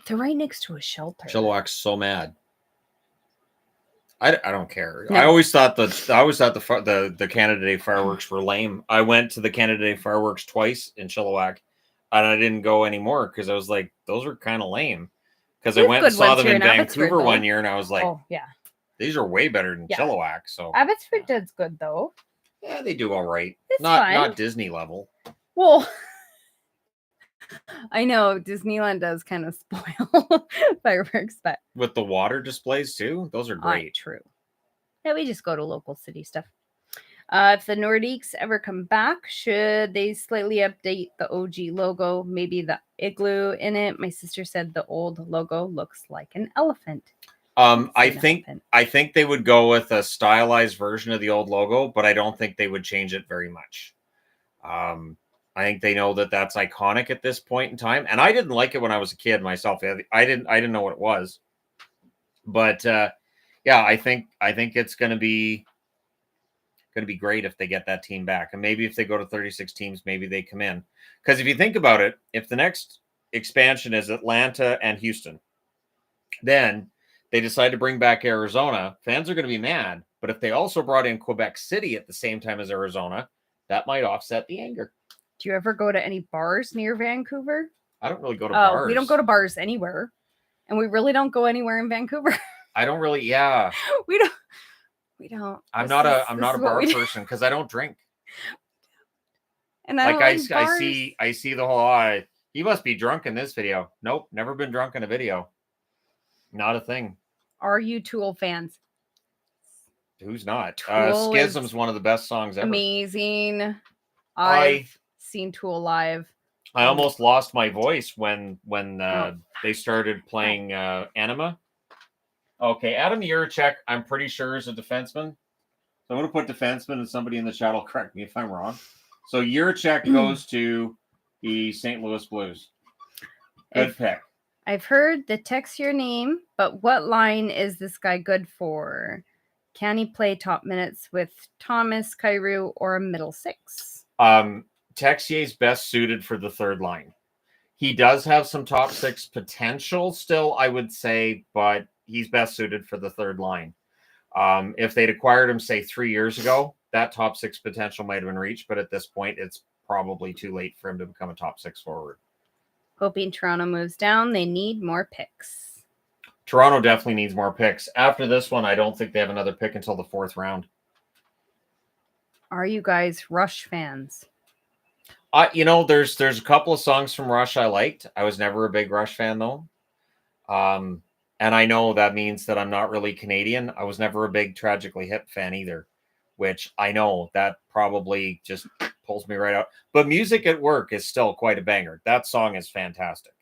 They're right next to a shelter. Chilliwack's so mad. I don't care. No. I always thought the Canada Day fireworks were lame. I went to the Canada Day fireworks twice in Chilliwack, and I didn't go anymore because I was like, those are kind of lame. Because I went and saw them in Vancouver one year, and I was like, these are way better than Chilliwack. So Abbotsford does good though. Yeah, they do all right. It's not Disney level. Well, I know Disneyland does kind of spoil fireworks, but with the water displays too, those are great. True. Yeah, we just go to local city stuff. If the Nordiques ever come back, should they slightly update the OG logo? Maybe the igloo in it. My sister said the old logo looks like an elephant. I think they would go with a stylized version of the old logo, but I don't think they would change it very much. I think they know that that's iconic at this point in time, and I didn't like it when I was a kid myself. I didn't know what it was, but yeah, I think it's going to be great if they get that team back, and maybe if they go to 36 teams, maybe they come in. Because if you think about it, if the next expansion is Atlanta and Houston, then they decide to bring back Arizona, fans are going to be mad. But if they also brought in Quebec City at the same time as Arizona, that might offset the anger. Do you ever go to any bars near Vancouver? I don't really go to bars. We don't go to bars anywhere. And we really don't go anywhere in Vancouver. I don't really, yeah. We don't. I'm not a bar person because I don't drink. And I see the whole, he must be drunk in this video. Nope, never been drunk in a video. Not a thing. Are you Tool fans? Who's not? Schism's one of the best songs ever. Amazing. I've seen Tool live. I almost lost my voice when they started playing Anima. Okay, Adam Juracek, I'm pretty sure is a defenseman. So I'm going to put defenseman, and somebody in the chat will correct me if I'm wrong. So Juracek goes to the St. Louis Blues. Good pick. I've heard the text your name, but what line is this guy good for? Can he play top minutes with Thomas, Kyrou, or a middle six? Texier's best suited for the third line. He does have some top six potential still, I would say, but he's best suited for the third line. If they'd acquired him, say, 3 years ago, that top six potential might have been reached, but at this point, it's probably too late for him to become a top six forward. Hoping Toronto moves down. They need more picks. Toronto definitely needs more picks. After this one, I don't think they have another pick until the fourth round. Are you guys Rush fans? There's a couple of songs from Rush I liked. I was never a big Rush fan, though. And I know that means that I'm not really Canadian. I was never a big Tragically Hip fan either, which I know that probably just pulls me right out. But Music at Work is still quite a banger. That song is fantastic.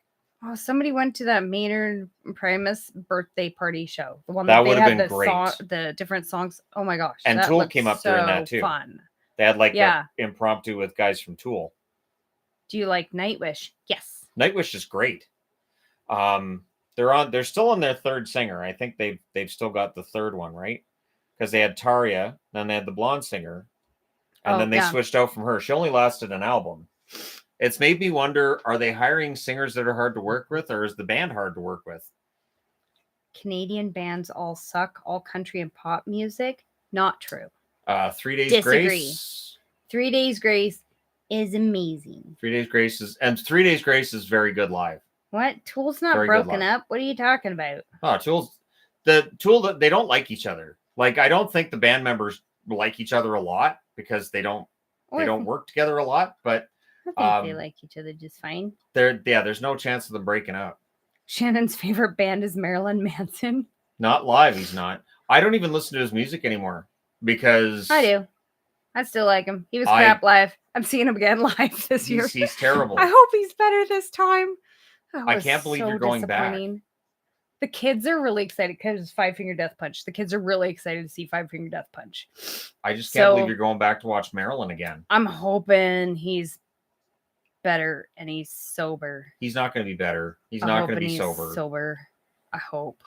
Oh, somebody went to that Maynard Primus birthday party show. The one that would have been great. The different songs. Oh my gosh. And Tool came up during that too. Fun. They had an impromptu with guys from Tool. Do you like Nightwish? Yes. Nightwish is great. They're still on their third singer. I think they've still got the third one, right? Because they had Tarja, then they had the blonde singer, and then they switched out from her. She only lasted an album. It's made me wonder, are they hiring singers that are hard to work with, or is the band hard to work with? Canadian bands all suck, all country and pop music. Not true. 3 Days Disagree. Grace. 3 Days Grace is amazing. 3 Days Grace is very good live. What? Tool's not broken up? What are you talking about? Oh, Tool, they don't like each other. Like, I don't think the band members like each other a lot because they don't work together a lot, but I think they like each other just fine. There's no chance of them breaking up. Shannon's favorite band is Marilyn Manson. Not live, he's not. I don't even listen to his music anymore because I do. I still like him. He was crap live. I'm seeing him again live this year. He's terrible. I hope he's better this time. That I was can't believe so you're going back. disappointing. The kids are really excited because it's Five Finger Death Punch. The kids are really excited to see Five Finger Death Punch. I just can't believe you're going back to watch Maryland again. I'm hoping he's better and he's sober. He's not going to be better. He's not going to be sober. I hope.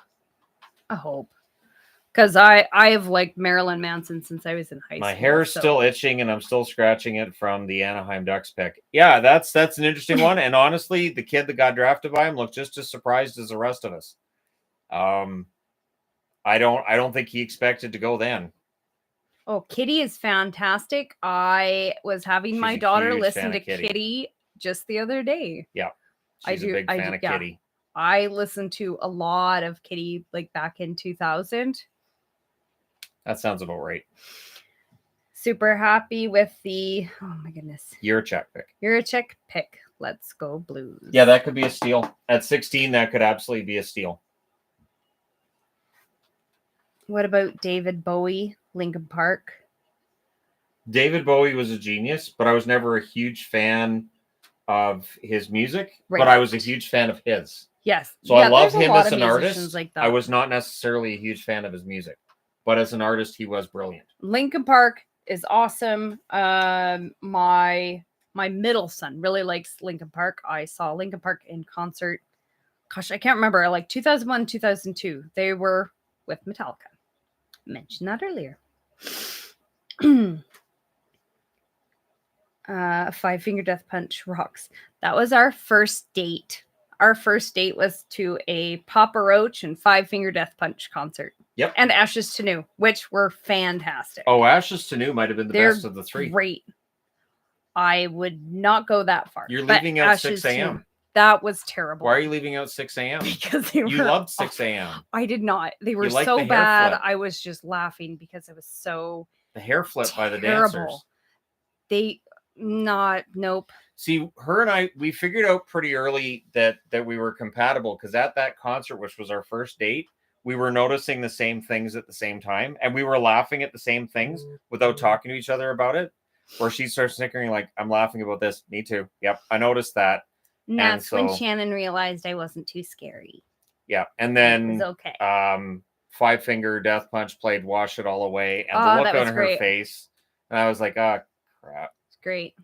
Because I have liked Marilyn Manson since I was in high school. My hair is still itching and I'm still scratching it from the Anaheim Ducks pick. Yeah, that's an interesting one. And honestly, the kid that got drafted by him looked just as surprised as the rest of us. I don't think he expected to go then. Oh, Kitty is fantastic. I was having my daughter listen to Kitty just the other day. Yeah. She's a big fan of Kitty. I listened to a lot of Kitty like back in 2000. That sounds about right. Super happy with the, oh my goodness. Juracek pick. Let's go Blues. Yeah, that could be a steal. At 16, that could absolutely be a steal. What about David Bowie, Linkin Park? David Bowie was a genius, but I was never a huge fan of his music, but I was a huge fan of his. Yes. So I love him as an artist. Like I was not necessarily a huge fan of his music, but as an artist, he was brilliant. Linkin Park is awesome. My middle son really likes Linkin Park. I saw Linkin Park in concert. Gosh, I can't remember. Like 2001, 2002. They were with Metallica. Mentioned that earlier. Five Finger Death Punch rocks. That was our first date. Our first date was to a Papa Roach and Five Finger Death Punch concert. Yep. And Ashes to New, which were fantastic. Oh, Ashes to New might have been the best of the three. Great. I would not go that far. You're leaving out 6 a.m. That was terrible. Why are you leaving out 6 a.m.? Because you loved 6 a.m. I did not. They were so bad. I was just laughing because it was so the hair flip by the dancers. Nope. See, her and I, we figured out pretty early that we were compatible because at that concert, which was our first date, we were noticing the same things at the same time, and we were laughing at the same things without talking to each other about it. Where she starts snickering, like, I'm laughing about this. Me too. Yep, I noticed that. And that's when Shannon realized I wasn't too scary. Yeah, and then it was okay. Five Finger Death Punch played Wash It All Away, and the look on her face, and I was like, oh, crap. It's great.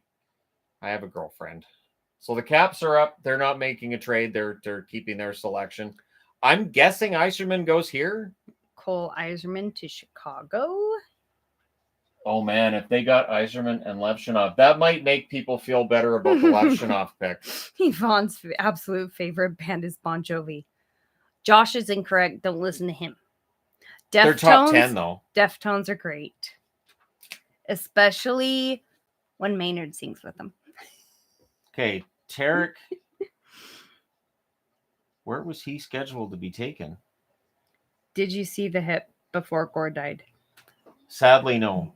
I have a girlfriend. So the Caps are up. They're not making a trade. They're keeping their selection. I'm guessing Yzerman goes here. Cole Yzerman to Chicago. Oh, man, if they got Yzerman and Levshunov, that might make people feel better about the Levshunov pick. Yvonne's absolute favorite band is Bon Jovi. Josh is incorrect. Don't listen to him. They're top 10, though. Deftones are great. Especially when Maynard sings with them. Okay, Tarek. Where was he scheduled to be taken? Did you see the hip before Gore died? Sadly, no.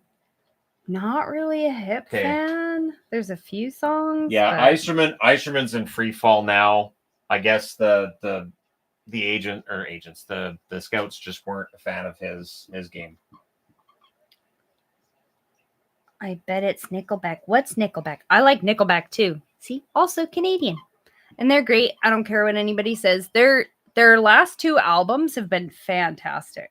Not really a hip fan. There's a few songs. Yeah, but... Yzerman's in free fall now. I guess the scouts just weren't a fan of his game. I bet it's Nickelback. What's Nickelback? I like Nickelback too. See, also Canadian. And they're great. I don't care what anybody says. Their last 2 albums have been fantastic.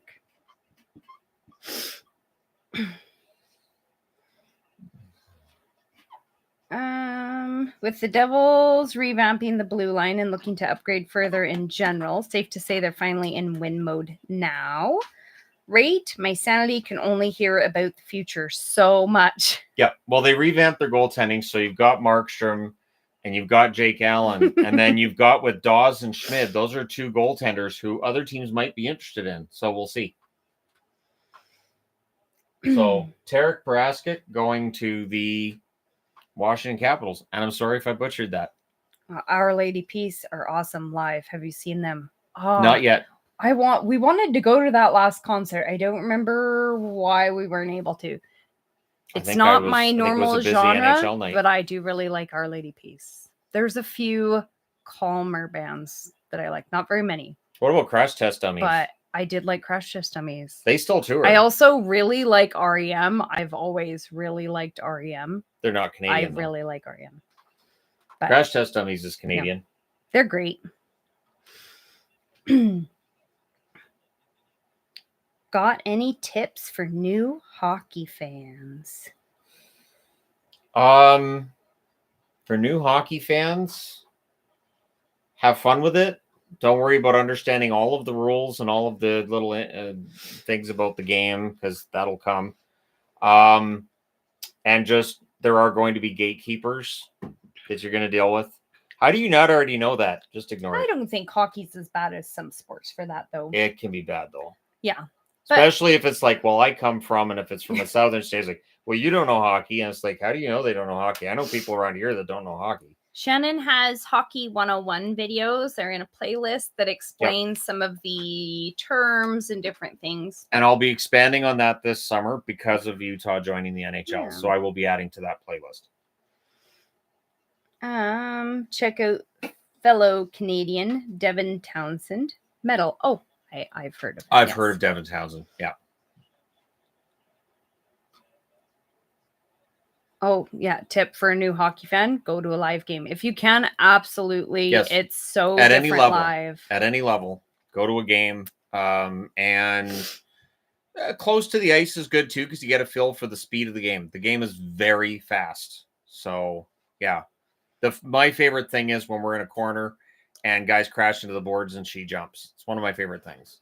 With the Devils revamping the blue line and looking to upgrade further in general, safe to say they're finally in win mode now. Rate, my sanity can only hear about the future so much. Yeah, well, they revamped their goaltending, so you've got Markstrom and you've got Jake Allen, and then you've got with Dawes and Schmid. Those are 2 goaltenders who other teams might be interested in, so we'll see. So, Tarek Paraskik going to the Washington Capitals, and I'm sorry if I butchered that. Our Lady Peace are awesome live. Have you seen them? Oh, not yet. We wanted to go to that last concert. I don't remember why we weren't able to. It's not my normal genre, but I do really like Our Lady Peace. There's a few calmer bands that I like. Not very many. What about Crash Test Dummies? But I did like Crash Test Dummies. They still tour. I also really like REM. I've always really liked REM. They're not Canadian. I really like REM. But Crash Test Dummies is Canadian. They're great. Got any tips for new hockey fans? For new hockey fans, have fun with it. Don't worry about understanding all of the rules and all of the little things about the game, because that'll come. And just there are going to be gatekeepers that you're going to deal with. How do you not already know that? Just ignore I it. don't think hockey's as bad as some sports for that, though. It can be bad, though. Yeah. Especially if it's like, well, I come from, and if it's from a southern state, it's like, well, you don't know hockey. And it's like, how do you know they don't know hockey? I know people around here that don't know hockey. Shannon has Hockey 101 videos. They're in a playlist that explains some of the terms and different things. And I'll be expanding on that this summer because of Utah joining the NHL. Yeah. So I will be adding to that playlist. Check out fellow Canadian Devin Townsend. Metal. Oh, I've heard of him. I've heard of Devin Townsend. Yeah. Oh, yeah. Tip for a new hockey fan, go to a live game. If you can, absolutely. Yes. It's so At different any level, live. At any level, go to a game. And close to the ice is good too, because you get a feel for the speed of the game. The game is very fast. So, yeah. My favorite thing is when we're in a corner and guys crash into the boards and she jumps. It's one of my favorite things.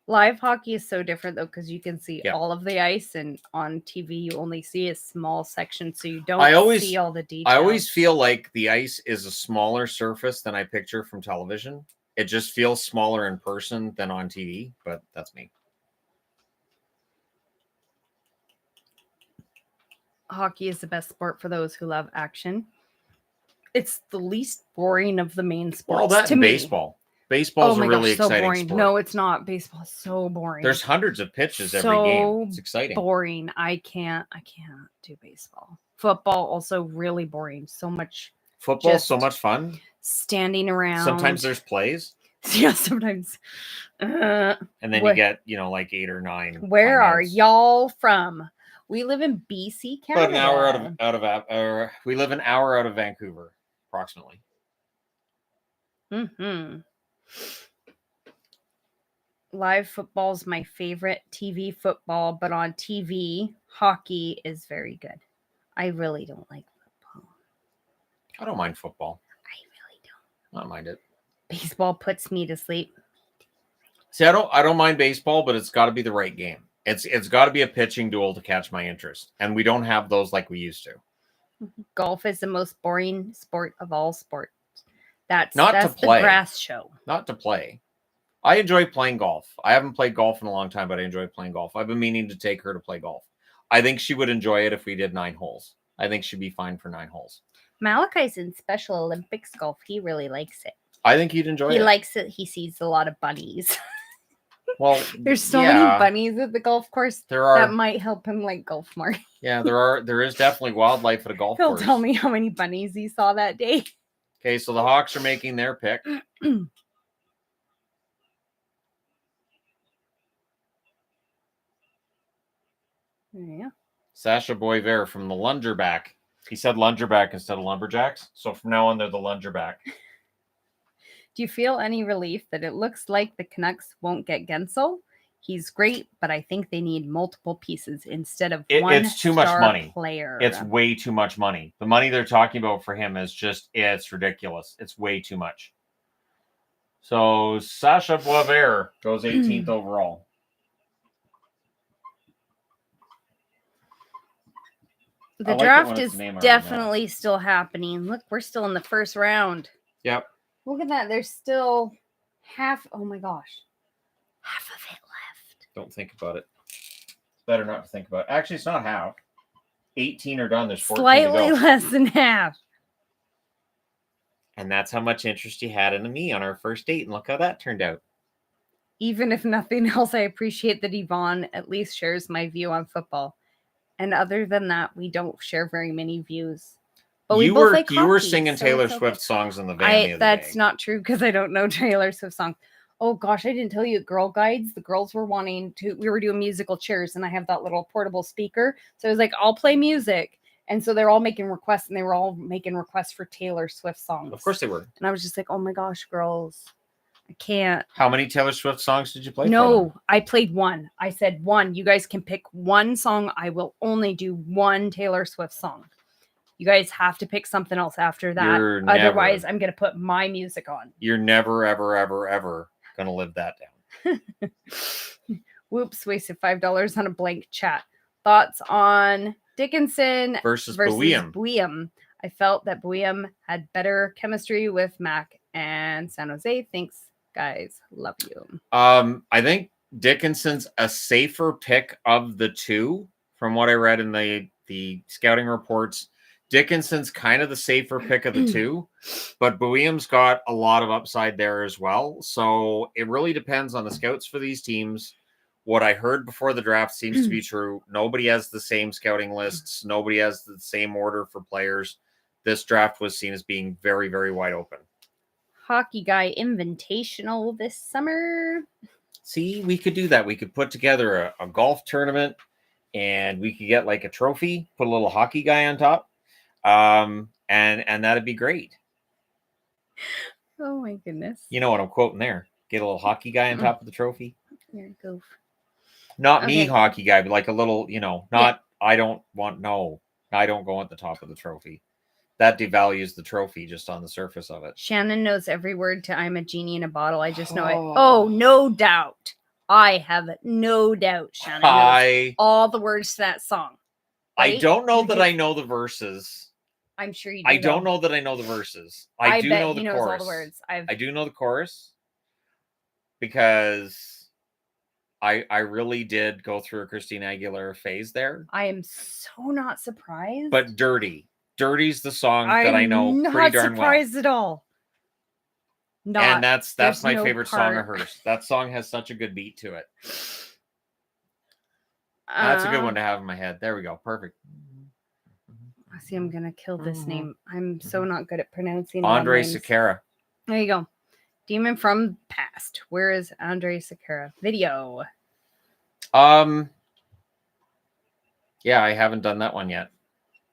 Live hockey is so different, though, because you can see all of the ice, and on TV you only see a small section, so you don't see all the details. I always feel like the ice is a smaller surface than I picture from television. It just feels smaller in person than on TV, but that's me. Hockey is the best sport for those who love action. It's the least boring of the main sports. Well, that to and me. Baseball. Baseball's a really exciting boring. sport. No, it's not. Baseball's so boring. There's hundreds of pitches every game. It's exciting. Boring. I can't do baseball. Football also really boring. So much. Football's so much fun. Standing around. Sometimes there's plays. Yeah, sometimes. And then you get, like 8 or 9. Where are y'all from? We live in BC, Canada. About an hour we live an hour out of Vancouver, approximately. Live football is my favorite TV football, but on TV, hockey is very good. I really don't like football. I don't mind football. I really don't. I don't mind it. Baseball puts me to sleep. See, I don't mind baseball, but it's got to be the right game. It's got to be a pitching duel to catch my interest, and we don't have those like we used to. Golf is the most boring sport of all sports. That's to play. The grass show. Not to play. I enjoy playing golf. I haven't played golf in a long time, but I enjoy playing golf. I've been meaning to take her to play golf. I think she would enjoy it if we did 9 holes. I think she'd be fine for 9 holes. Malachi's in Special Olympics golf. He really likes it. I think he'd enjoy it. He likes it. He sees a lot of bunnies. Well, there's so many bunnies at the golf course. There are. That might help him like golf more. Yeah, there is definitely wildlife at a golf course. He'll tell me how many bunnies he saw that day. Okay, so the Hawks are making their pick. Yeah. Sasha Boisvert from the Lungerback. He said Lungerback instead of Lumberjacks. So from now on, they're the Lungerback. Do you feel any relief that it looks like the Canucks won't get Gensel? He's great, but I think they need multiple pieces instead of one it's too much money. Player. It's way too much money. The money they're talking about for him is it's ridiculous. It's way too much. So Sasha Boisvert goes 18th overall. The draft is definitely still happening. Look, we're still in the first round. Yep. Look at that. There's still half. Oh my gosh. Half of it left. Don't think about it. It's better not to think about it. Actually, it's not half. 18 are done. There's 14 Slightly to go. less than half. And that's how much interest you had in me on our first date. And look how that turned out. Even if nothing else, I appreciate that Yvonne at least shares my view on football. And other than that, we don't share very many views. But you were singing Taylor Swift songs in the van the other day. That's not true because I don't know Taylor Swift songs. Oh gosh, I didn't tell you at Girl Guides. The girls were we were doing musical chairs, and I have that little portable speaker. So I was like, I'll play music. And so they're all making requests, and they were all making requests for Taylor Swift songs. Of course they were. And I was just like, oh my gosh, girls, I can't. How many Taylor Swift songs did you play? No, I played one. I said one. You guys can pick one song. I will only do one Taylor Swift song. You guys have to pick something else after that. Otherwise, I'm going to put my music on. You're never, ever, ever, ever going to live that down. Whoops, wasted $5 on a blank chat. Thoughts on Dickinson versus Buiam. I felt that Buiam had better chemistry with Mac and San Jose. Thanks, guys. Love you. I think Dickinson's a safer pick of the two from what I read in the scouting reports. Dickinson's kind of the safer pick of the two, but Buiam's got a lot of upside there as well. So it really depends on the scouts for these teams. What I heard before the draft seems to be true. Nobody has the same scouting lists. Nobody has the same order for players. This draft was seen as being very, very wide open. Hockey Guy Invitational this summer. See, we could do that. We could put together a golf tournament, and we could get like a trophy, put a little hockey guy on top. And that'd be great. Oh my goodness. You know what I'm quoting there. Get a little hockey guy on top of the trophy. There, goof. Not me, hockey guy, but like a little, not, I don't go at the top of the trophy. That devalues the trophy just on the surface of it. Shannon knows every word to I'm a Genie in a Bottle. I just know it. Oh, no doubt. I have no doubt Shannon knows all the words to that song. Right? I don't know that I know the verses. I'm sure you do. I don't know that I know the verses. I do know the chorus. Knows all the words. I do know the chorus because I really did go through a Christina Aguilera phase there. I am so not surprised. But Dirty's the song that I know pretty darn well. I'm not surprised at all. And that's my favorite song of hers. That song has such a good beat to it. That's a good one to have in my head. There we go. Perfect. I see. I'm gonna kill this name. I'm so not good at pronouncing. Andre Sakara. There you go. Demon from past. Where is Andre Sakara? Video. Yeah, I haven't done that one yet.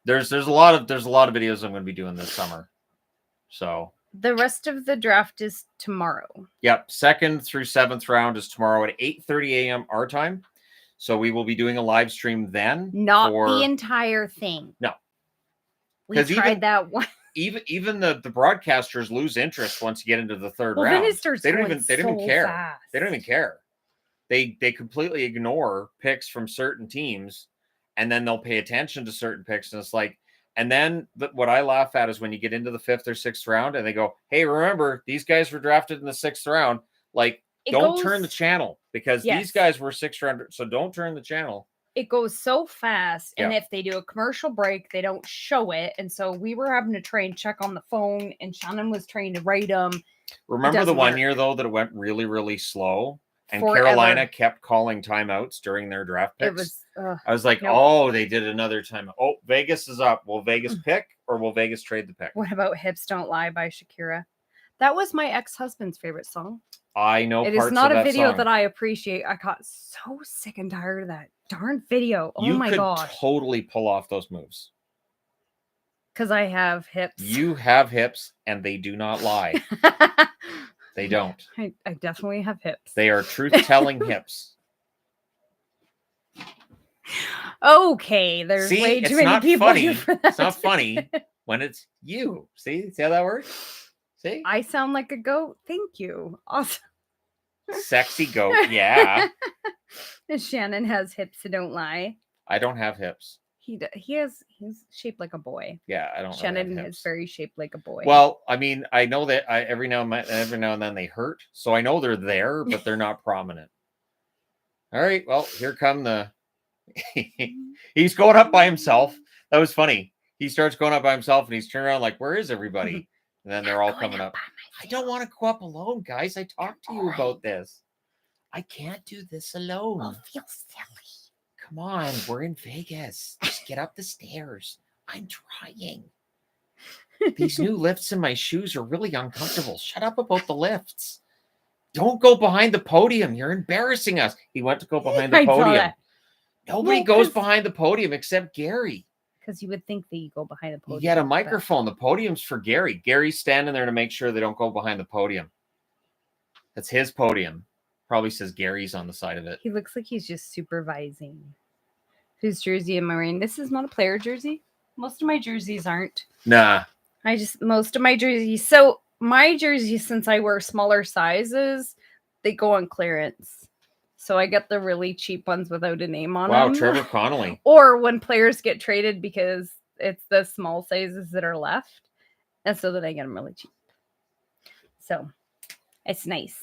There's a lot of videos I'm going to be doing this summer. So the rest of the draft is tomorrow. Yep, 2nd through 7th round is tomorrow at 8:30 a.m. our time. So we will be doing a live stream then. Not the entire thing. No. We tried that one. Even the broadcasters lose interest once you get into the third round. They don't even care. Fast. They don't even care. They completely ignore picks from certain teams, and then they'll pay attention to certain picks. And it's like, and then what I laugh at is when you get into the 5th or 6th round and they go, hey, remember, these guys were drafted in the 6th round. Like, don't turn the channel because these guys were 6th rounders. So don't turn the channel. It goes so fast. And if they do a commercial break, they don't show it. And so we were having to try and check on the phone, and Shannon was trying to write them. Remember the one year, though, that it went really, really slow? And Carolina kept calling timeouts during their draft picks. It was, I was like, oh, they did another timeout. Oh, Vegas is up. Will Vegas pick or will Vegas trade the pick? What about Hips Don't Lie by Shakira? That was my ex-husband's favorite song. I know it is not a video that I appreciate. I got so sick and tired of that darn video. Oh my gosh. You could totally pull off those moves. Because I have hips. You have hips and they do not lie. They don't. I definitely have hips. They are truth-telling hips. Okay, there's way too many people here for that. It's not funny when it's you. See how that works? See? I sound like a goat. Thank you. Awesome. Sexy goat. Yeah. Shannon has hips, so don't lie. I don't have hips. He's shaped like a boy. Yeah, I don't. Shannon really is very shaped like a boy. Well, I mean, I know that every now and then they hurt, so I know they're there, but they're not prominent. All right, well, here come the. He's going up by himself. That was funny. He starts going up by himself, and he's turning around like, "Where is everybody?" And then they're all coming up. I don't want to go up alone, guys. I talked to you about this. I can't do this alone. I'll feel silly. Come on, we're in Vegas. Just get up the stairs. I'm trying. These new lifts in my shoes are really uncomfortable. Shut up about the lifts. Don't go behind the podium. You're embarrassing us. He went to go behind the podium. Nobody goes behind the podium except Gary. Because you would think that you go behind the podium. You get a microphone. The podium's for Gary. Gary's standing there to make sure they don't go behind the podium. That's his podium. Probably says Gary's on the side of it. He looks like he's just supervising. Whose jersey am I wearing? This is not a player jersey. Most of my jerseys aren't. Nah. Most of my jerseys. So my jerseys, since I wear smaller sizes, they go on clearance. So I get the really cheap ones without a name on them. Wow, Trevor Connolly. Or when players get traded because it's the small sizes that are left. And so then I get them really cheap. So it's nice.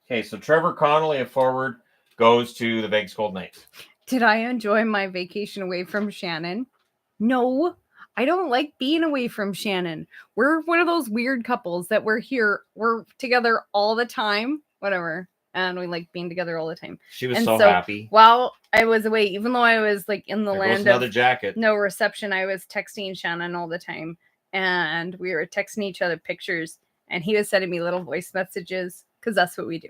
Okay, so Trevor Connolly, a forward, goes to the Vegas Golden Knights. Did I enjoy my vacation away from Shannon? No, I don't like being away from Shannon. We're one of those weird couples that we're together all the time, whatever. And we like being together all the time. She was so happy. While I was away, even though I was like in the land of jacket. No reception, I was texting Shannon all the time. And we were texting each other pictures. And he was sending me little voice messages because that's what we do.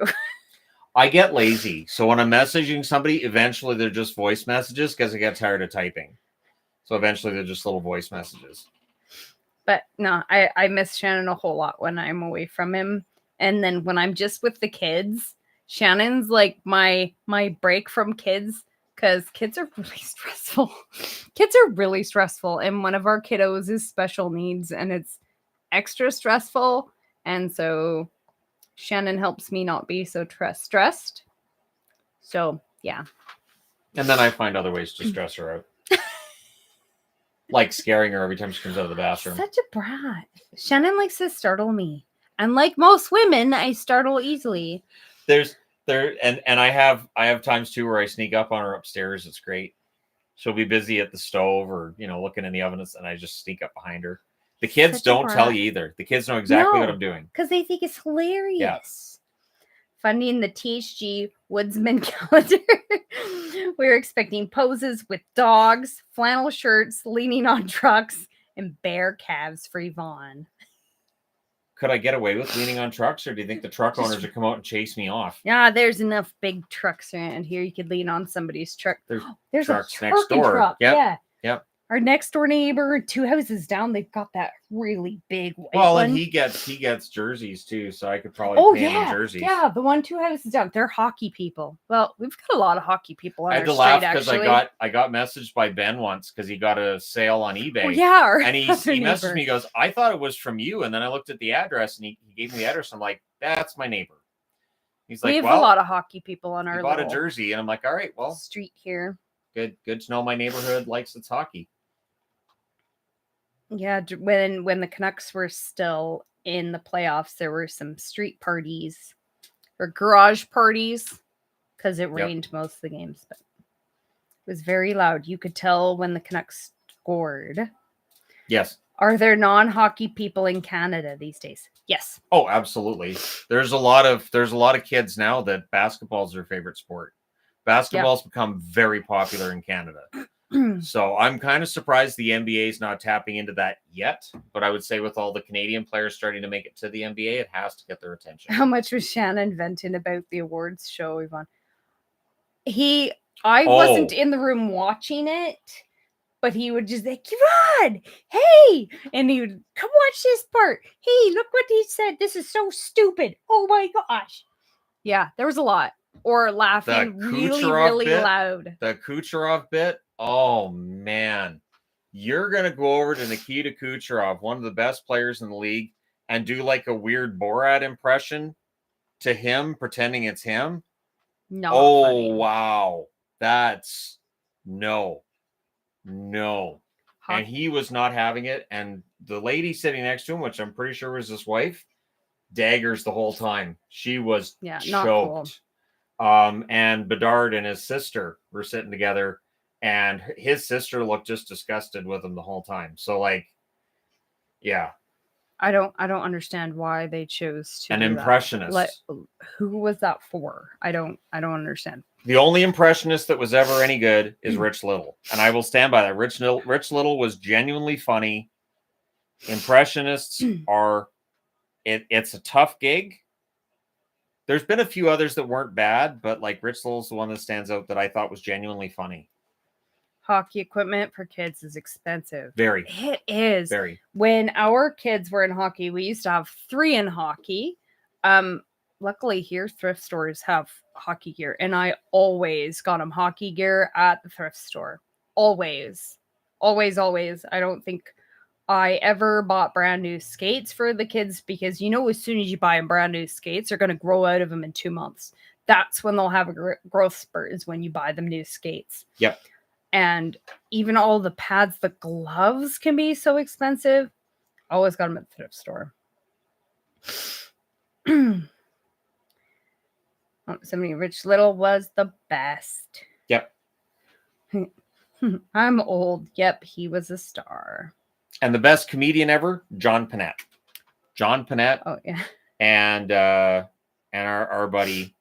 I get lazy. So when I'm messaging somebody, eventually they're just voice messages because I get tired of typing. So eventually they're just little voice messages. But no, I miss Shannon a whole lot when I'm away from him. And then when I'm just with the kids, Shannon's like my break from kids because kids are really stressful. Kids are really stressful. And one of our kiddos is special needs and it's extra stressful. And so Shannon helps me not be so stressed. So, yeah. And then I find other ways to stress her out. Like scaring her every time she comes out of the bathroom. Such a brat. Shannon likes to startle me. And like most women, I startle easily. And I have times too where I sneak up on her upstairs. It's great. She'll be busy at the stove or, looking in the oven and I just sneak up behind her. The kids don't tell you either. The kids know exactly what I'm doing. Because they think it's hilarious. Yeah. Funding the THG Woodsman calendar. We're expecting poses with dogs, flannel shirts, leaning on trucks, and bear calves for Yvonne. Could I get away with leaning on trucks, or do you think the truck owners would come out and chase me off? Yeah, there's enough big trucks around here. You could lean on somebody's truck. There's trucks a truck next door. Truck. Yep. Yeah. Our next door neighbor, 2 houses down, they've got that really big white one. And he gets jerseys too, so I could probably pay him jerseys. Yeah, the one 2 houses down. They're hockey people. Well, we've got a lot of hockey people on I had our to laugh because I got messaged by Ben once because he got a sale on eBay. Oh, yeah, and he messaged me. He goes, "I thought it was from you," and then I looked at the address and he gave me the address. I'm like, "That's my neighbor." He's like, "We have a lot of hockey people on our bought a jersey," and I'm like, "All right, well, street here. Good to know my neighborhood likes its hockey." Yeah, when the Canucks were still in the playoffs, there were some street parties or garage parties because it rained most of the games, but it was very loud. You could tell when the Canucks scored. Yes. Are there non-hockey people in Canada these days? Yes. Oh, absolutely. There's a lot of kids now that basketball is their favorite sport. Basketball's become very popular in Canada. So I'm kind of surprised the NBA is not tapping into that yet. But I would say with all the Canadian players starting to make it to the NBA, it has to get their attention. How much was Shannon venting about the awards show, Yvonne? I wasn't in the room watching it, but he would just like, Yvonne, hey! And he would, come watch this part. Hey, look what he said. This is so stupid. Oh my gosh. Yeah, there was a lot. Or laughing really, really loud. The Kucherov bit. Oh, man. You're going to go over to Nikita Kucherov, one of the best players in the league, and do like a weird Borat impression to him, pretending it's him? No. Oh, funny. Wow. That's no. And he was not having it. And the lady sitting next to him, which I'm pretty sure was his wife, daggers the whole time. She was choked. Cool. And Bedard and his sister were sitting together. And his sister looked just disgusted with him the whole time. So, like, yeah. I don't understand why they chose to. An impressionist. Who was that for? I don't understand. The only impressionist that was ever any good is Rich Little. And I will stand by that. Rich Little was genuinely funny. Impressionists are it's a tough gig. There's been a few others that weren't bad, but like Richel's the one that stands out that I thought was genuinely funny. Hockey equipment for kids is expensive. Very. It is. Very. When our kids were in hockey, we used to have 3 in hockey. Luckily here, thrift stores have hockey gear, and I always got them hockey gear at the thrift store. Always. Always, always. I don't think I ever bought brand new skates for the kids because, as soon as you buy them brand new skates, they're going to grow out of them in 2 months. That's when they'll have a growth spurt, is when you buy them new skates. Yep. And even all the pads, the gloves can be so expensive. Always got them at the thrift store. Somebody Rich Little was the best. Yep. I'm old. Yep, he was a star. And the best comedian ever, John Panette. John Panette. Oh yeah. And our buddy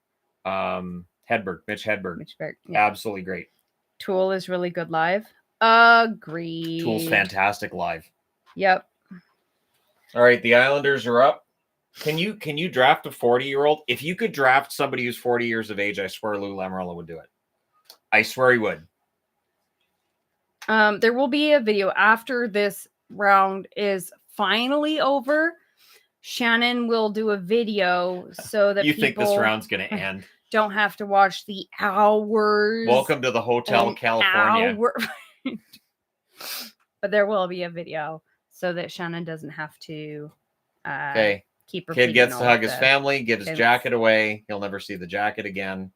Hedberg, Mitch Hedberg. Yeah. Absolutely great. Tool is really good live. Agreed. Tool's fantastic live. Yep. All right, the Islanders are up. Can you draft a 40-year-old? If you could draft somebody who's 40 years of age, I swear Lou Lamoriello would do it. I swear he would. There will be a video after this round is finally over. Shannon will do a video so that you think this round's going to end. Don't have to watch the hours. Welcome to the Hotel California. But there will be a video so that Shannon doesn't have to keep repeating. Kid gets to hug his family, give his jacket away. He'll never see the jacket again.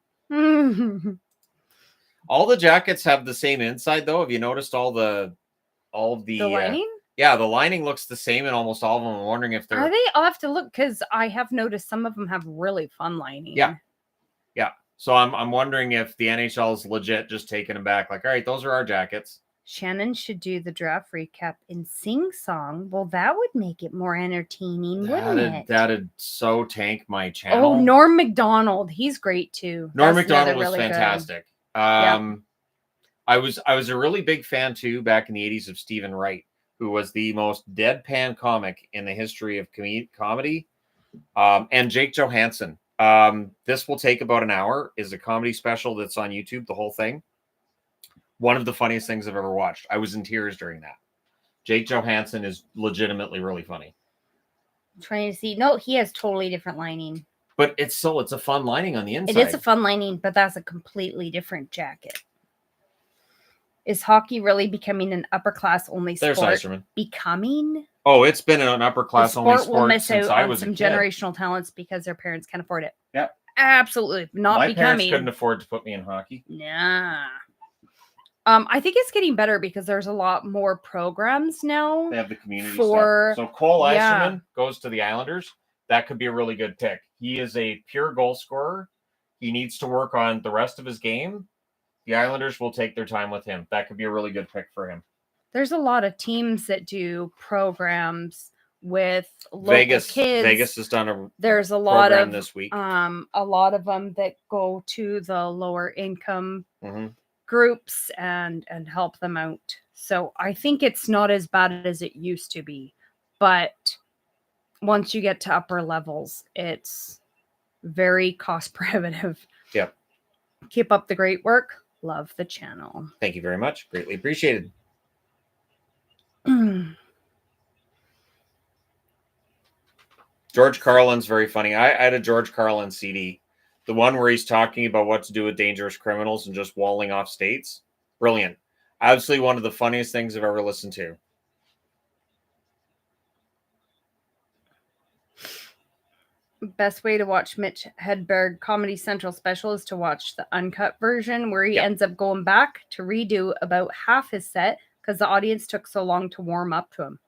All the jackets have the same inside, though. Have you noticed all the lining? Yeah, the lining looks the same in almost all of them. I'm wondering if they're... Are they? I'll have to look, because I have noticed some of them have really fun lining. Yeah. Yeah. So I'm wondering if the NHL is legit just taking them back. Like, all right, those are our jackets. Shannon should do the draft recap in sing-song. Well, that would make it more entertaining, wouldn't it? That'd so tank my channel. Oh, Norm Macdonald. He's great, too. Norm Macdonald was fantastic. I was a really big fan, too, back in the 80s of Stephen Wright, who was the most deadpan comic in the history of comedy. And Jake Johansson. This will take about an hour, is a comedy special that's on YouTube, the whole thing. One of the funniest things I've ever watched. I was in tears during that. Jake Johansson is legitimately really funny. I'm trying to see. No, he has totally different lining. But it's a fun lining on the inside. It is a fun lining, but that's a completely different jacket. Is hockey really becoming an upper class only sport? There's Eiserman. Becoming? Oh, it's been an upper class only sport will miss since out I was on some a kid. generational talents because their parents can't afford it. Yep. Absolutely not My becoming. parents couldn't afford to put me in hockey. Nah. I think it's getting better because there's a lot more programs now. They have the community stuff. So Cole Eiserman goes to the Islanders. That could be a really good pick. He is a pure goal scorer. He needs to work on the rest of his game. The Islanders will take their time with him. That could be a really good pick for him. There's a lot of teams that do programs with local kids. Vegas has done a There's a lot program of this week. A lot of them that go to the lower income groups and help them out. So I think it's not as bad as it used to be, but once you get to upper levels, it's very cost prohibitive. Yep. Keep up the great work. Love the channel. Thank you very much. Greatly appreciated. George Carlin's very funny. I had a George Carlin CD. The one where he's talking about what to do with dangerous criminals and just walling off states. Brilliant. Absolutely one of the funniest things I've ever listened to. Best way to watch Mitch Hedberg Comedy Central special is to watch the uncut version where he ends up going back to redo about half his set because the audience took so long to warm up to him.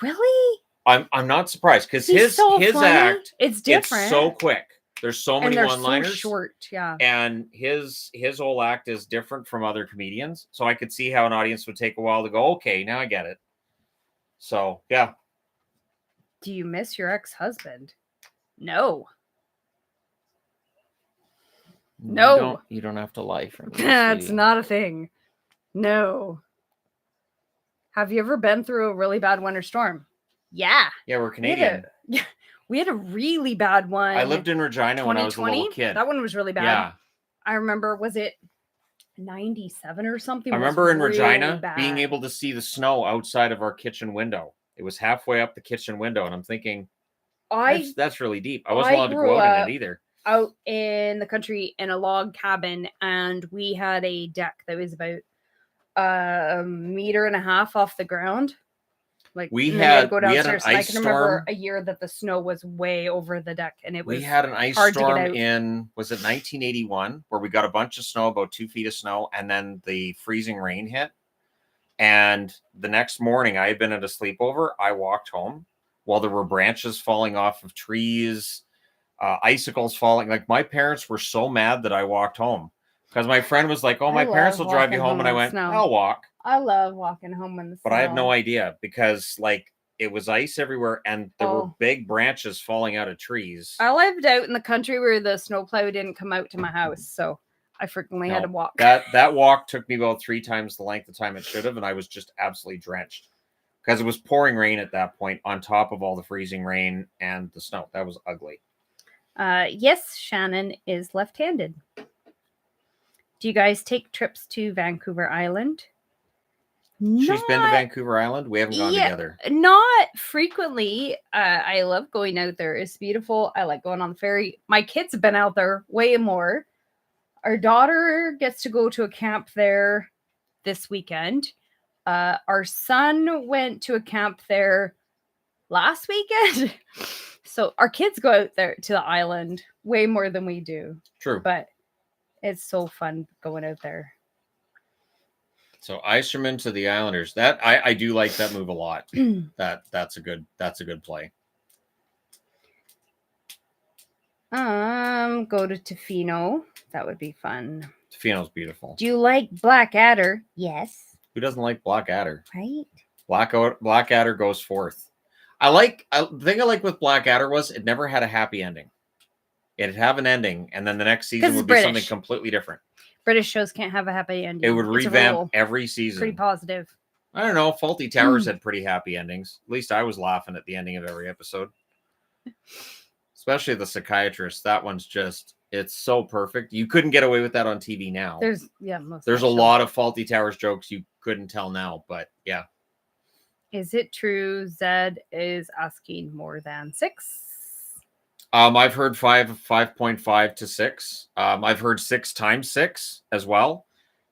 Really? I'm not surprised because his act, it's different. It's so quick. There's so many one-liners. So short, yeah. And his whole act is different from other comedians. So I could see how an audience would take a while to go, okay, now I get it. So, yeah. Do you miss your ex-husband? No. No. You don't have to lie for me. That's not a thing. No. Have you ever been through a really bad winter storm? Yeah. Yeah, we're Canadian. We had a really bad one. I lived in Regina when I was a little 2020. kid. That one was really bad. Yeah. I remember, was it 97 or something? I remember in really Regina bad. being able to see the snow outside of our kitchen window. It was halfway up the kitchen window, and I'm thinking, that's really deep. I wasn't allowed to go out in it either. Out in the country in a log cabin, and we had a deck that was about a meter and a half off the ground. Like we had go downstairs. An ice I can remember a year that the snow was way over the deck, and it was we had an ice hard storm to get out. in, was it 1981, where we got a bunch of snow, about 2 feet of snow, and then the freezing rain hit. And the next morning, I had been at a sleepover. I walked home while there were branches falling off of trees, icicles falling. Like, my parents were so mad that I walked home because my friend was like, "Oh, my parents will drive you home," and I went, "I'll walk." I love walking home in the snow. But I had no idea because, like, it was ice everywhere, and there were big branches falling out of trees. I lived out in the country where the snowplow didn't come out to my house, so I frequently had to walk. That walk took me about 3 times the length of time it should have, and I was just absolutely drenched because it was pouring rain at that point on top of all the freezing rain and the snow. That was ugly. Yes, Shannon is left-handed. Do you guys take trips to Vancouver Island? She's been to Vancouver Island. We haven't gone together. Not frequently. I love going out there. It's beautiful. I like going on the ferry. My kids have been out there way more. Our daughter gets to go to a camp there this weekend. Our son went to a camp there last weekend. So our kids go out there to the island way more than we do. True. But it's so fun going out there. So Ysterman to the Islanders. That I do like that move a lot. That's a good play. Go to Tofino. That would be fun. Tofino's beautiful. Do you like Blackadder? Yes. Who doesn't like Blackadder? Right. Blackadder goes fourth. The thing I like with Blackadder was it never had a happy ending. It'd have an ending, and then the next season would be something completely different. British shows can't have a happy ending. It would revamp every season. Pretty positive. I don't know. Fawlty Towers had pretty happy endings. At least I was laughing at the ending of every episode. Especially the psychiatrist. That one's just, it's so perfect. You couldn't get away with that on TV now. There's a lot of Fawlty Towers jokes you couldn't tell now, but yeah. Is it true Zed is asking more than 6? I've heard 5.5 to 6. I've heard 6 times 6 as well.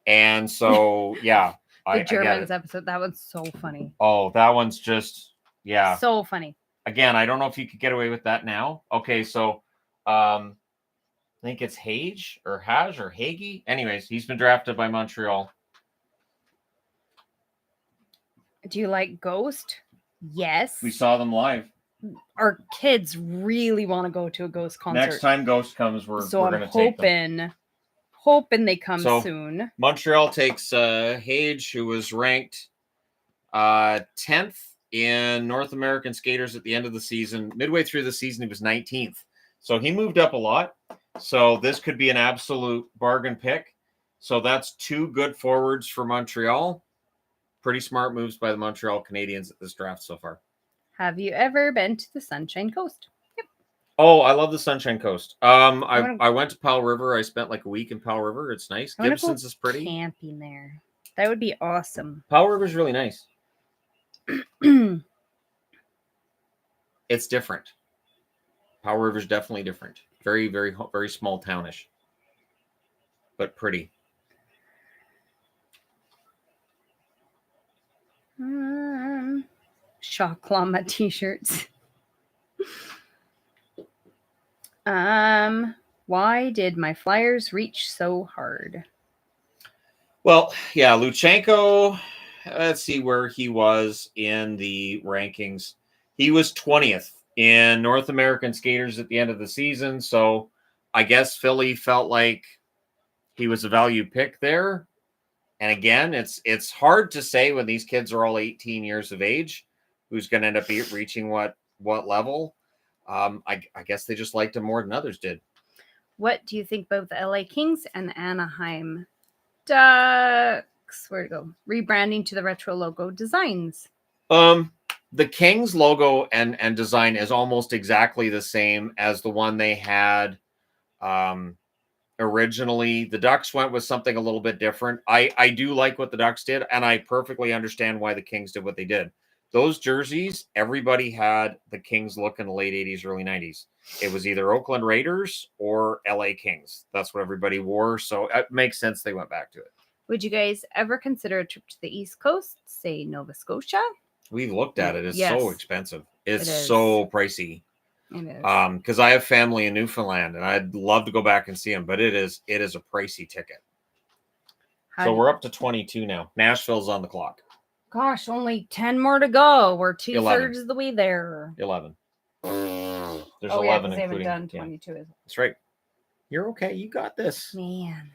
And so, yeah. The Germans episode, that one's so funny. Oh, that one's just, yeah. So funny. Again, I don't know if you could get away with that now. Okay, so I think it's Hage or Hagee. Anyways, he's been drafted by Montreal. Do you like Ghost? Yes. We saw them live. Our kids really want to go to a Ghost concert. Next time Ghost comes, we're going to take them. Hoping they come soon. Montreal takes Hage, who was ranked 10th in North American skaters at the end of the season. Midway through the season, he was 19th. So he moved up a lot. So this could be an absolute bargain pick. So that's 2 good forwards for Montreal. Pretty smart moves by the Montreal Canadiens at this draft so far. Have you ever been to the Sunshine Coast? Yep. Oh, I love the Sunshine Coast. I went to Powell River. I spent like a week in Powell River. It's nice. Gibson's is pretty. Camping there. That would be awesome. Powell River's really nice. It's different. Powell River's definitely different. Very, very, very small townish, but pretty. Shock Llama t-shirts. Why did my Flyers reach so hard? Well, yeah, Luchenko, let's see where he was in the rankings. He was 20th in North American skaters at the end of the season, so I guess Philly felt like he was a value pick there. And again, it's hard to say when these kids are all 18 years of age who's going to end up reaching what level. I guess they just liked him more than others did. What do you think about the LA Kings and the Anaheim Ducks? Where to go? Rebranding to the retro logo designs. The Kings logo and design is almost exactly the same as the one they had originally. The Ducks went with something a little bit different. I do like what the Ducks did, and I perfectly understand why the Kings did what they did. Those jerseys, everybody had the Kings look in the late 80s, early 90s. It was either Oakland Raiders or LA Kings. That's what everybody wore, so it makes sense they went back to it. Would you guys ever consider a trip to the East Coast, say Nova Scotia? We've looked at it. It's Yes. so expensive. It's It is. so pricey. It is. Because I have family in Newfoundland, and I'd love to go back and see them, but it is a pricey ticket. So we're up to 22 now. Nashville's on the clock. Gosh, only 10 more to go. We're 2/3 11. of the way there. 11. There's 11 11 they haven't including. done 22. Yeah. That's right. You're okay. You got this. Man,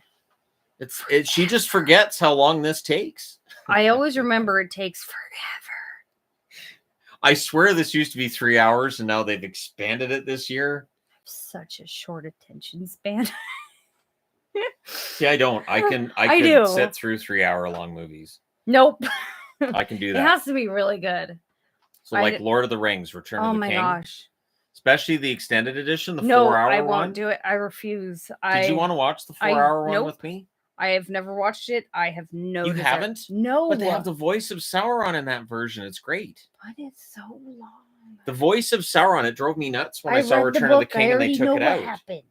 She just forgets how long this takes. I always remember it takes forever. I swear this used to be 3 hours, and now they've expanded it this year. Such a short attention span. See, I don't. I can do. sit through 3 hour long movies. Nope. I can do It that. has to be really good. So like Lord of the Rings, Return of the King. Oh my gosh. Especially the extended edition, the 4 hour one. I won't do it. I refuse. Did you want to watch the 4 hour one nope. with me? I have never watched it. I have no You desire. haven't? No. But they have the voice of Sauron in that version. It's great. But it's so long. The voice of Sauron, it drove me nuts when I saw read Return the of the book. King and they took it what out. Happened.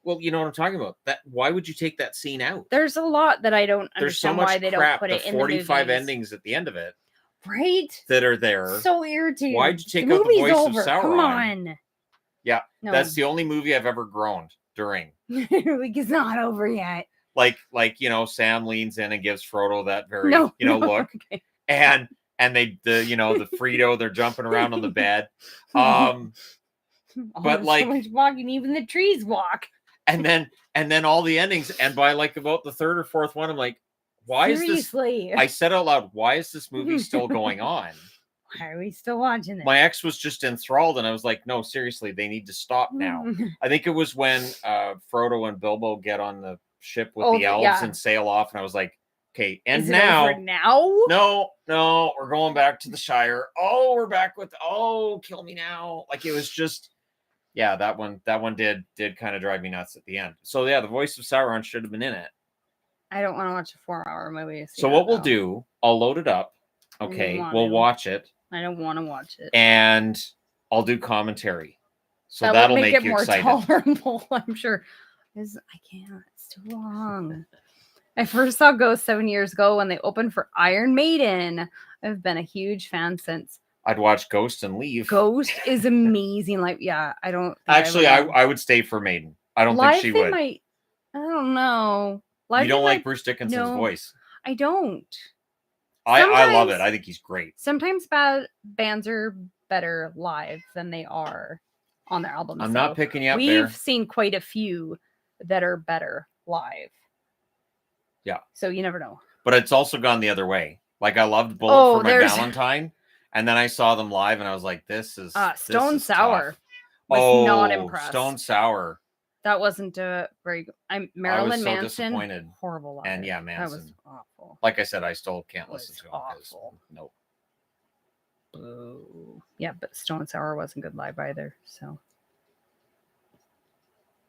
Well, you know what I'm talking about. Why would you take that scene out? There's a lot that I don't There's so understand much why they crap, don't put it in the 45 movies. endings at the end of it. Right? That are there. So irritating. Why'd you take out the voice of Sauron? Come on. Yeah, No. that's the only movie I've ever groaned during. Like, it's not over yet. Like Sam leans in and gives Frodo that very look, Okay. and they the Frito, they're jumping around on the bed, but like so much walking, even the trees walk. and then all the endings, and by like about the third or fourth one, I'm like, why is this? I said out loud, why is this movie still going on? Why are we still watching it? My ex was just enthralled, and I was like, no, seriously, they need to stop now. I think it was when Frodo and Bilbo get on the ship with the elves and sail off, and I was like, okay, and now no, we're going back to the Shire. Oh, we're back with kill me now. Like, it was just that one did kind of drive me nuts at the end. So yeah, the voice of Sauron should have been in it. I don't want to watch a 4 hour movie. So what we'll do, I'll load it up. Okay, we'll watch it. I don't want to watch it. And I'll do commentary. So that'll make it you more excited. Tolerable, I'm sure. I can't. It's too long. I first saw Ghost 7 years ago when they opened for Iron Maiden. I've been a huge fan since. I'd watch Ghost and leave. Ghost is amazing. Like, yeah, I don't. Actually, I would stay for Maiden. I don't think she would. I don't know. Live you don't like Bruce Dickinson's voice? I don't. I love it. I think he's great. Sometimes bands are better live than they are on their albums. I'm not picking you up there. We've seen quite a few that are better live. Yeah. So you never know. But it's also gone the other way. Like, I loved Bullet for My Valentine, and then I saw them live, and I was like, this is Stone Sour. Was not impressed. Stone Sour. That wasn't very good. Marilyn I was so Manson. Disappointed. Horrible live. And Manson. That was awful. Like I said, I still can't listen to him. Awful. Nope. Boo. Yeah, but Stone Sour wasn't good live either. So,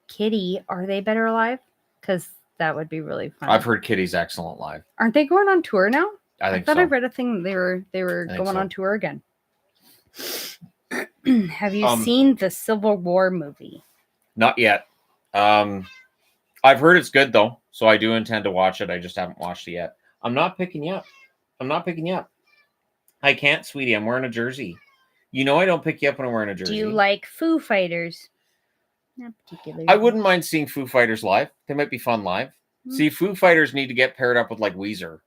Kitty, are they better live? Because that would be really fun. I've heard Kitty's excellent live. Aren't they going on tour now? I thought I read a thing they were going on tour again. Have you seen the Civil War movie? Not yet. I've heard it's good though, so I do intend to watch it. I just haven't watched it yet. I'm not picking you up. I can't, sweetie. I'm wearing a jersey. You know I don't pick you up when I'm wearing a jersey. Do you like Foo Fighters? Not particularly. I wouldn't mind seeing Foo Fighters live. They might be fun live. See, Foo Fighters need to get paired up with like Weezer.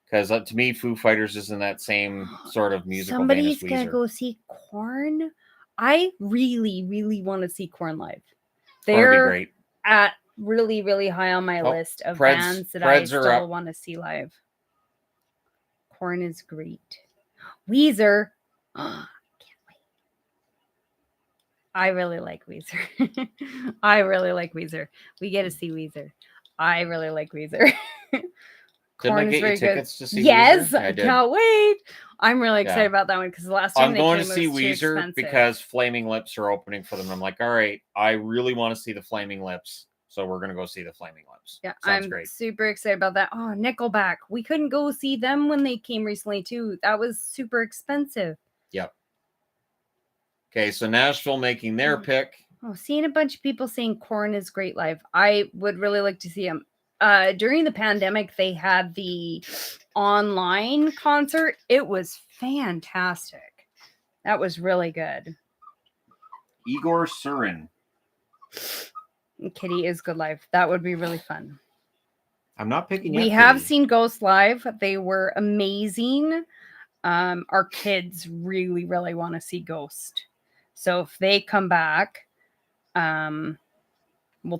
Because to me, Foo Fighters is in that same sort of musical vein as Weezer. Somebody's going to go see Korn. I really, really want to see Korn live. They're great. At really, really high on my list of bands that I still want to see live. Korn is great. Weezer. Can't wait. I really like Weezer. We get to see Weezer. I really like Weezer. Didn't I Corn is get you very good. tickets to see Yes, Weezer? I did. can't wait. I'm really excited Yeah. about that one because the last time I'm they going came, to see it was too Weezer expensive. because Flaming Lips are opening for them. I'm like, all right, I really want to see the Flaming Lips, so we're gonna go see the Flaming Lips. Yeah, Sounds I'm great. super excited about that. Oh, Nickelback. We couldn't go see them when they came recently too. That was super expensive. Yep. Okay, so Nashville making their pick. Oh, seeing a bunch of people saying Korn is great live. I would really like to see them. During the pandemic, they had the online concert. It was fantastic. That was really good. Igor Surin. Kitty is good live. That would be really fun. I'm not picking We up have Kitty. seen Ghost live. They were amazing. Our kids really, really want to see Ghost. So if they come back, we'll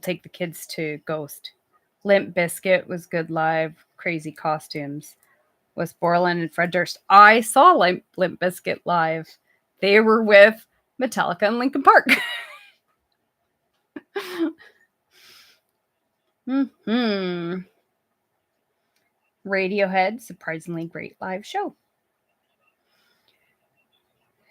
take the kids to Ghost. Limp Bizkit was good live. Crazy Costumes. Wes Borland and Fred Durst. I saw Limp Bizkit live. They were with Metallica and Linkin Park. Radiohead, surprisingly great live show.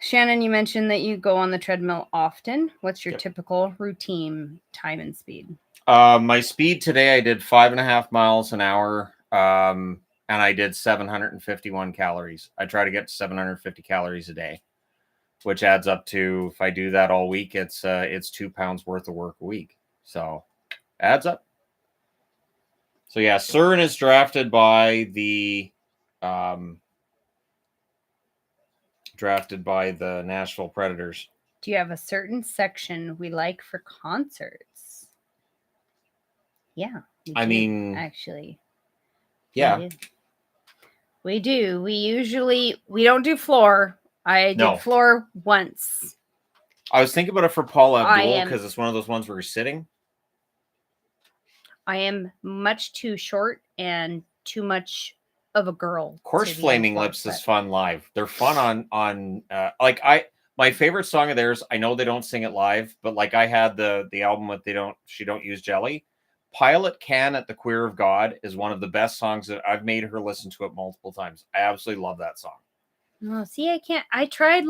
Shannon, you mentioned that you go on the treadmill often. What's your typical routine time and speed? My speed today, I did 5.5 miles an hour, and I did 751 calories. I try to get 750 calories a day, which adds up to, if I do that all week, it's 2 pounds worth of work a week. So adds up. So yeah, Surin is drafted by the Nashville Predators. Do you have a certain section we like for concerts? Yeah. I mean, actually. yeah. We do. We don't do floor. I did floor once. I was thinking about it for Paul Abdul because it's one of those ones where you're sitting. I am much too short and too much of a girl. Of course, Flaming Lips is fun live. They're fun on my favorite song of theirs. I know they don't sing it live, but like I had the album with She Don't Use Jelly. Pilot Can at the Queer of God is one of the best songs that I've made her listen to it multiple times. I absolutely love that song. Oh, see, I can't. I tried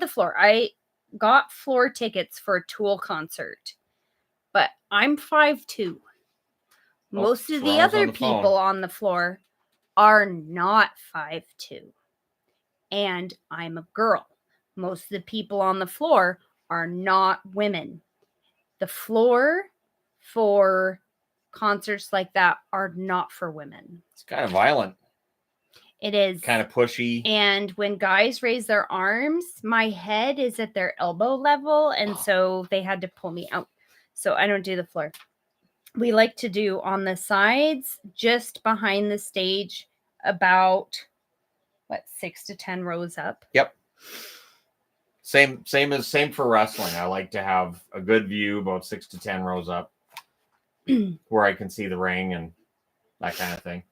the floor. I got floor tickets for a Tool concert, but I'm 5'2". Most of the other people on the floor are not 5'2", and I'm a girl. Most of the people on the floor are not women. The floor for concerts like that are not for women. It's kind of violent. It is. Kind of pushy. And when guys raise their arms, my head is at their elbow level, and so they had to pull me out. So I don't do the floor. We like to do on the sides, just behind the stage, about 6 to 10 rows up. Yep. Same for wrestling. I like to have a good view about 6 to 10 rows up where I can see the ring and that kind of thing.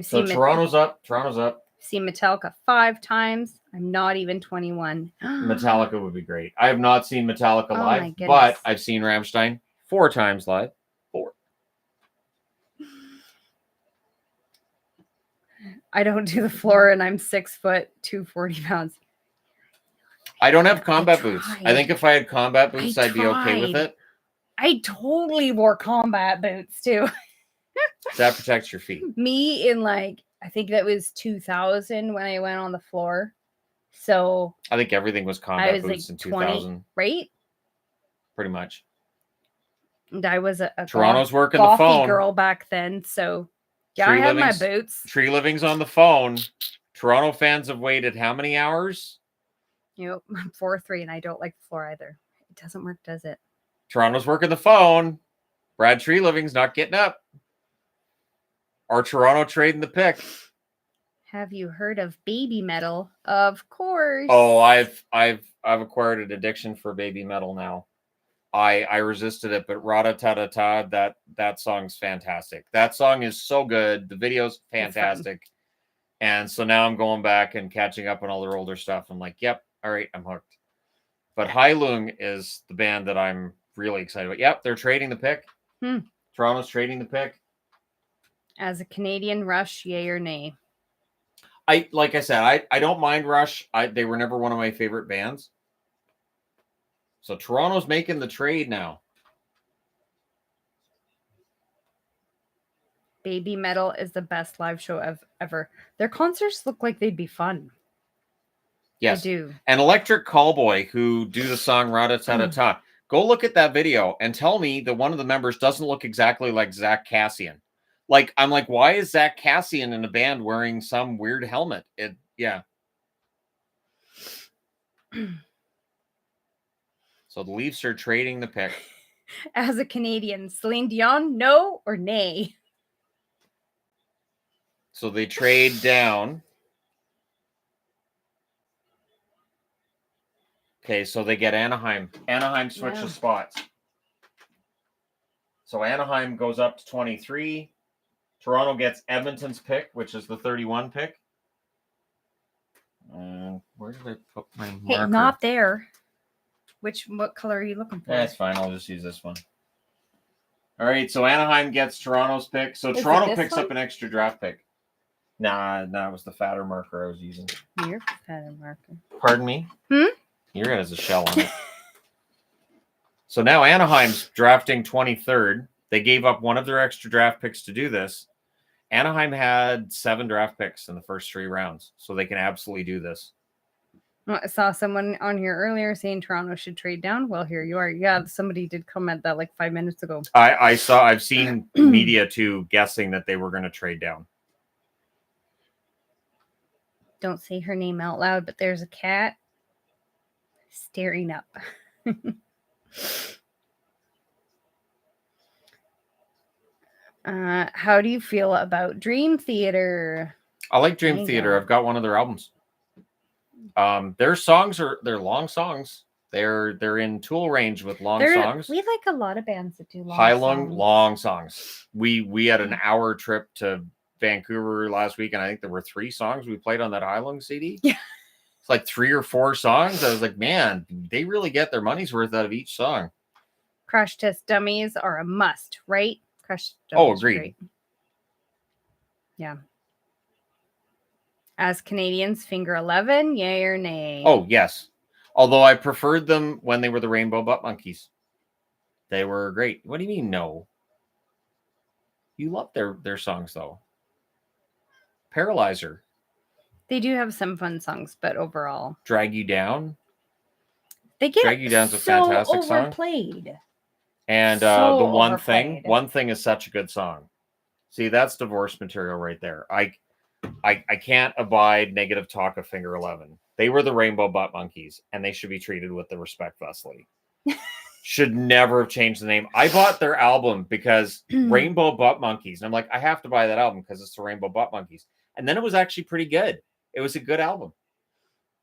Toronto's up. I've seen Metallica 5 times. I'm not even 21. Metallica would be great. I have not seen Metallica live, but I've seen Rammstein 4 times live. 4. I don't do the floor, and I'm 6 foot, 240 pounds. I don't have combat boots. I think if I had combat boots, I'd be okay with it. I totally wore combat boots too. That protects your feet. Me in I think that was 2000 when I went on the floor. So I think everything was combat boots in 2000. Right? Pretty much. And I was a Toronto's working the phone girl back then, so yeah, I had my boots. Tree Living's on the phone. Toronto fans have waited how many hours? I'm 4'3", and I don't like the floor either. It doesn't work, does it? Toronto's working the phone. Brad Tree Living's not getting up. Or Toronto trading the pick. Have you heard of baby metal? Of course. Oh, I've acquired an addiction for baby metal now. I resisted it, but Rata-ta-ta-ta, that song's fantastic. That song is so good. The video's fantastic. And so now I'm going back and catching up on all their older stuff. I'm like, yep, all right, I'm hooked. But Heilung is the band that I'm really excited about. Yep, they're trading the pick. Toronto's trading the pick. As a Canadian, Rush, yay or nay? Like I said, I don't mind Rush. They were never one of my favorite bands. So Toronto's making the trade now. Baby Metal is the best live show ever. Their concerts look like they'd be fun. Yes. They do. And Electric Callboy, who do the song Rata-ta-ta-ta, go look at that video and tell me that one of the members doesn't look exactly like Zach Cassian. Like, I'm like, why is Zach Cassian in a band wearing some weird helmet? Yeah. So the Leafs are trading the pick. As a Canadian, Celine Dion, no or nay? So they trade down. Okay, so they get Anaheim. Anaheim switches spots. So Anaheim goes up to 23. Toronto gets Edmonton's pick, which is the 31 pick. Where did I put my marker? Hey, not there. What color are you looking for? That's fine. I'll just use this one. All right, so Anaheim gets Toronto's pick. So Is it Toronto this picks one? up an extra draft pick. Nah, it was the fatter marker I was using. Your fatter marker. Pardon me? Your head has a shell on it. So now Anaheim's drafting 23rd. They gave up one of their extra draft picks to do this. Anaheim had 7 draft picks in the first 3 rounds, so they can absolutely do this. Well, I saw someone on here earlier saying Toronto should trade down. Well, here you are. Yeah, somebody did comment that like 5 minutes ago. I've seen media too guessing that they were going to trade down. Don't say her name out loud, but there's a cat staring up. How do you feel about Dream Theater? I like Dream Theater. I've got one of their albums. Their songs they're long songs. They're in tool range with long songs. We like a lot of bands that do long songs. We had an hour trip to Vancouver last week, and I think there were 3 songs we played on that Highland CD. Yeah. It's like 3 or 4 songs. I was like, man, they really get their money's worth out of each song. Crash Test Dummies are a must, right? Crash Dummies. Agreed. Great. Yeah. As Canadians, Finger 11, yay or nay? Oh, yes. Although I preferred them when they were the Rainbow Butt Monkeys. They were great. What do you mean, no? You love their songs, though. Paralyzer. They do have some fun songs, but overall. Drag You Down. They get Drag You Down's a fantastic song. Overplayed. And So the One overplayed. One Thing is such a good song. See, that's divorce material right there. I can't abide negative talk of Finger 11. They were the Rainbow Butt Monkeys, and they should be treated with the respect thusly. Should never have changed the name. I bought their album because Rainbow Butt Monkeys. And I'm like, I have to buy that album because it's the Rainbow Butt Monkeys. And then it was actually pretty good. It was a good album.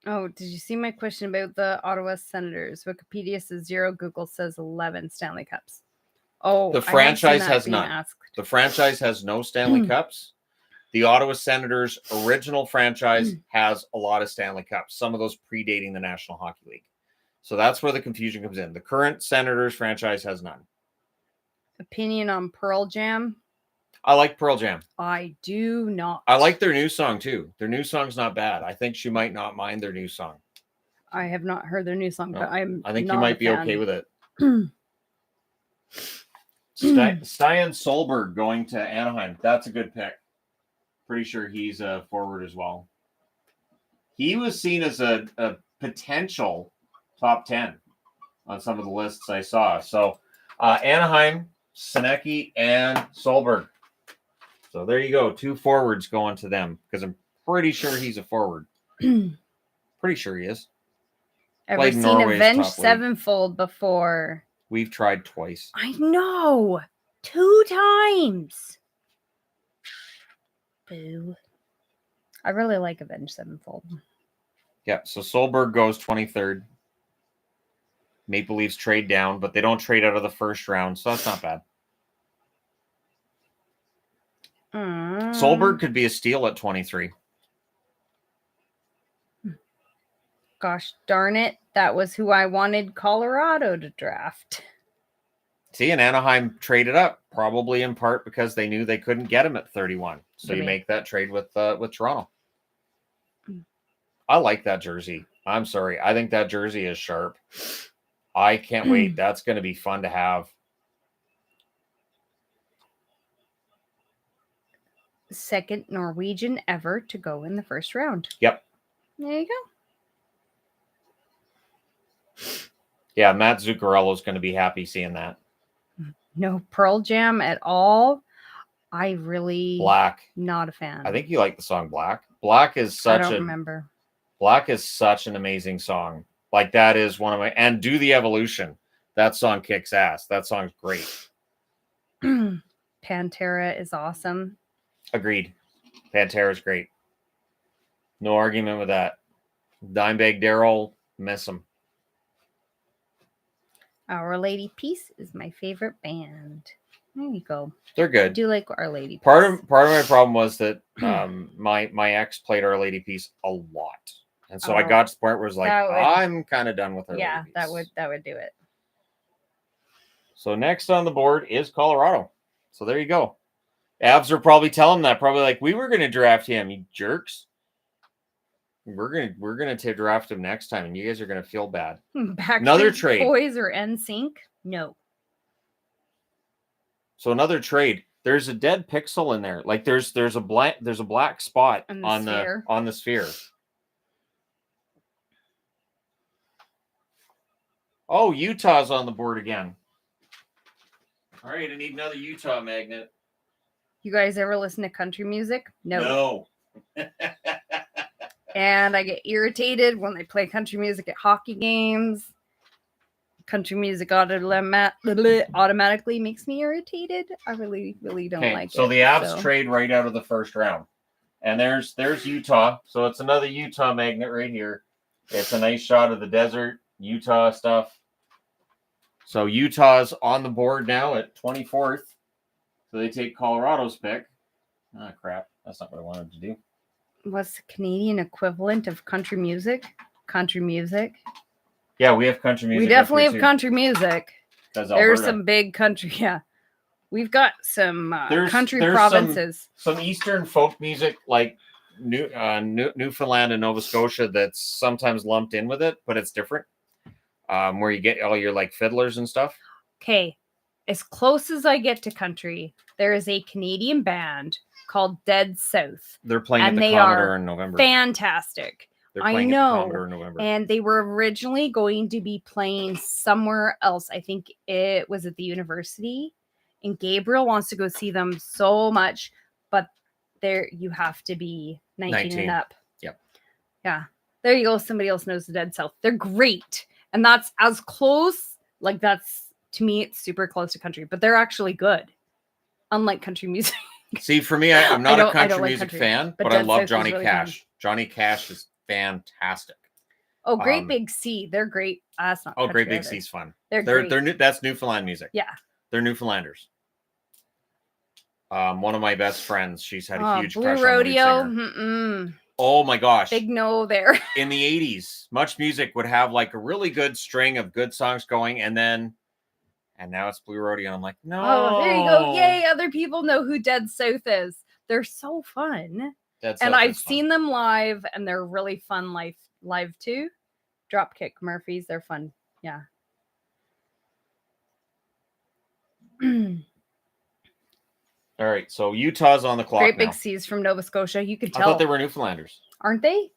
Oh, did you see my question about the Ottawa Senators? Wikipedia says 0, Google says 11 Stanley Cups. Oh, the franchise has been none. asked. The franchise has no Stanley Cups. The Ottawa Senators original franchise has a lot of Stanley Cups, some of those predating the National Hockey League. So that's where the confusion comes in. The current Senators franchise has none. Opinion on Pearl Jam? I like Pearl Jam. I do not. I like their new song, too. Their new song's not bad. I think she might not mind their new song. I have not heard their new song, but I think you might be okay with it. Stian Solberg going to Anaheim. That's a good pick. Pretty sure he's a forward as well. He was seen as a potential top 10 on some of the lists I saw. So Anaheim, Senecki, and Solberg. So there you go. 2 forwards going to them because I'm pretty sure he's a forward. Pretty sure he is. Ever Played seen Norway's Avenged top league. Sevenfold before? We've tried twice. I know. 2 times. Boo. I really like Avenged Sevenfold. Yeah, so Solberg goes 23rd. Maple Leafs trade down, but they don't trade out of the first round, so that's not bad. Solberg could be a steal at 23. Gosh darn it. That was who I wanted Colorado to draft. See, and Anaheim traded up, probably in part because they knew they couldn't get him at 31. So you make that trade with Toronto. I like that jersey. I'm sorry. I think that jersey is sharp. I can't wait. That's going to be fun to have. Second Norwegian ever to go in the first round. Yep. There you go. Yeah, Matt Zuccarello's going to be happy seeing that. No Pearl Jam at all. I really Black. Not a fan. I think you like the song Black. Black is such I don't remember. Black is such an amazing song. Like that is one of my and Do the Evolution. That song kicks ass. That song's great. Pantera is awesome. Agreed. Pantera's great. No argument with that. Dimebag Darrell, miss him. Our Lady Peace is my favorite band. There you go. They're I good. do like Our Lady Peace. Part of my problem was that my ex played Our Lady Peace a lot, and so I got to the point where it was like I'm kind of done with Our Lady Peace. that would do it. So next on the board is Colorado. So there you go. Avs are probably telling that, probably like we were going to draft him, you jerks. We're gonna draft him next time, and you guys are gonna feel bad. Another trade. Boys or NSYNC? No. So another trade. There's a dead pixel in there. Like there's a black spot on the sphere. Oh, Utah's on the board again. All right, I need another Utah magnet. You guys ever listen to country music? No. And I get irritated when they play country music at hockey games. Country music automatically makes me irritated. I really, really don't like it. So the Avs trade right out of the first round. And there's Utah. So it's another Utah magnet right here. It's a nice shot of the desert, Utah stuff. So Utah's on the board now at 24th. So they take Colorado's pick. Ah, crap. That's not what I wanted to do. What's the Canadian equivalent of country music? Country music. Yeah, we have country music. We definitely have country music. There's some big country. Yeah. We've got some country provinces. Some Eastern folk music like Newfoundland and Nova Scotia that's sometimes lumped in with it, but it's different. Where you get all your like fiddlers and stuff. Okay. As close as I get to country, there is a Canadian band called Dead South. They're playing at the Commodore in November. Fantastic. I know. And they were originally going to be playing somewhere else. I think it was at the university. And Gabriel wants to go see them so much, but there you have to be 19 and up. Yep. Yeah. There you go. Somebody else knows the Dead South. They're great. And that's as close, like that's to me, it's super close to country, but they're actually good. Unlike country music. See, for me, I'm not a country music fan, but I love Johnny Cash. Johnny Cash is fantastic. Oh, Great Big Sea. They're great. That's not country Great Big Sea's fun. They're great. That's Newfoundland music. Yeah. They're Newfoundlanders. One of my best friends, she's had a huge Blue crush Rodeo. on the lead singer. Oh my gosh. Big no there. In the 80s, Much Music would have like a really good string of good songs going, and now it's Blue Rodeo. I'm like, no. Oh, there you go. Yay, other people know who Dead South is. They're so fun. And I've seen them live, and they're really fun live too. Dropkick Murphys, they're fun. Yeah. All right, so Utah's on the clock. Great Big Seas from Nova Scotia. You could tell. I thought they were Newfoundlanders. Aren't they?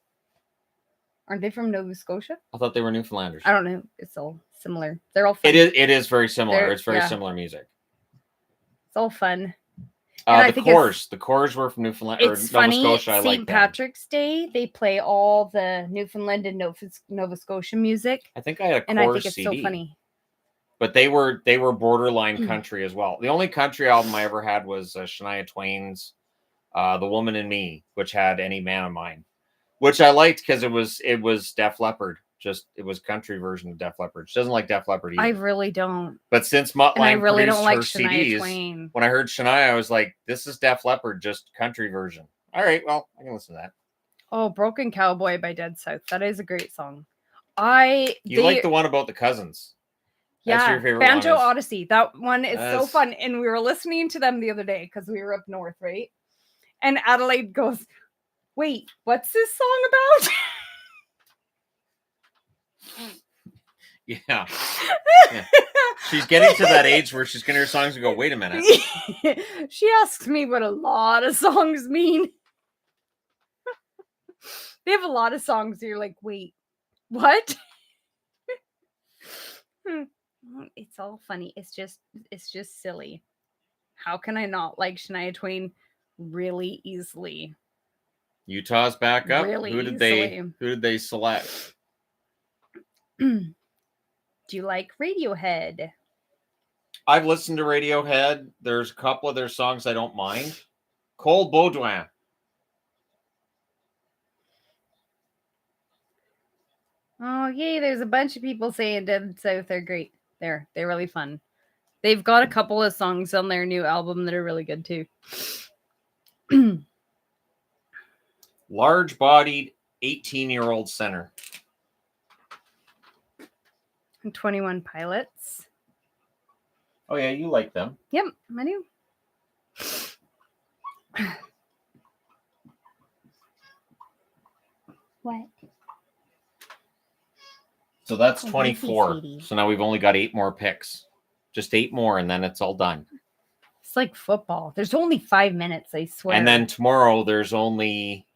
Aren't they from Nova Scotia? I thought they were Newfoundlanders. I don't know. It's all similar. They're all fun. It is very similar. It's very similar music. It's all fun. The Corrs were from Newfoundland or Nova Scotia. St. Patrick's Day, they play all the Newfoundland and Nova Scotia music. I think I had a Corrs and I think it's CD. so funny. But they were borderline country as well. The only country album I ever had was Shania Twain's "The Woman in Me," which had "Any Man of Mine," which I liked because it was Def Leppard. It was country version of Def Leppard. She doesn't like Def Leppard either. I really don't. But since Muttline really produced don't like her Shania CDs, Twain. when I heard Shania, I was like, "This is Def Leppard, just country version." All right, well, I can listen to that. Oh, "Broken Cowboy" by Dead South. That is a great song. You like the one about the cousins? That's Yeah, your favorite Banjo one. Odyssey. That one is so That's- fun. And we were listening to them the other day because we were up north, right? And Adelaide goes, wait, what's this song about? Yeah. She's getting to that age where she's going to hear songs and go, wait a minute. She asks me what a lot of songs mean. They have a lot of songs that you're like, wait, what? It's all funny. It's just silly. How can I not like Shania Twain really easily? Utah's back up. Really Who did they select? Do you like Radiohead? I've listened to Radiohead. There's a couple of their songs I don't mind. Cole Baudouin. Oh, yay, there's a bunch of people saying Dead South are great. They're really fun. They've got a couple of songs on their new album that are really good too. Large-bodied 18-year-old center. And 21 Pilots. Oh, yeah, you like them. Yep, I do. What? So that's Oh, 24. sweetie. So now we've only got 8 more picks. Just 8 more, and then it's all done. It's like football. There's only 5 minutes, I swear. And then tomorrow there's only,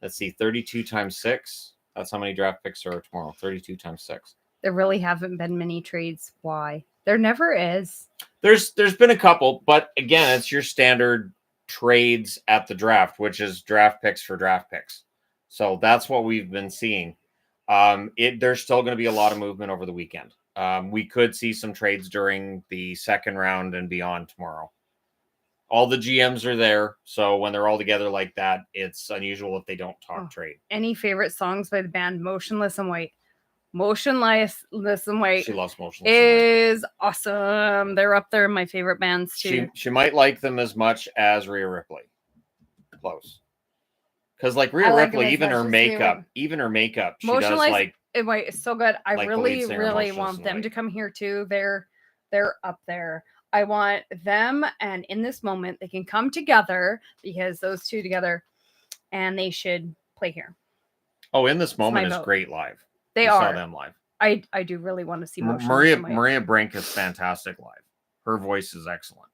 let's see, 32 times 6. That's how many draft picks there are tomorrow. 32 times 6. There really haven't been many trades. Why? There never is. There's been a couple, but again, it's your standard trades at the draft, which is draft picks for draft picks. So that's what we've been seeing. There's still going to be a lot of movement over the weekend. We could see some trades during the second round and beyond tomorrow. All the GMs are there, so when they're all together like that, it's unusual if they don't talk trade. Any favorite songs by the band Motionless in White? Motionless in White. She loves Motionless in White. Is awesome. They're up there in my favorite bands too. She might like them as much as Rhea Ripley. Close. Because like Rhea Ripley, even her makeup, she Motionless does like in White is so good. I like really want them to come here too. They're up there. I want them, and in this moment they can come together because those two together, and they should play here. Oh, in this moment is great live. They saw them live. I do really want to see Maria Brink is fantastic live. Her voice is excellent.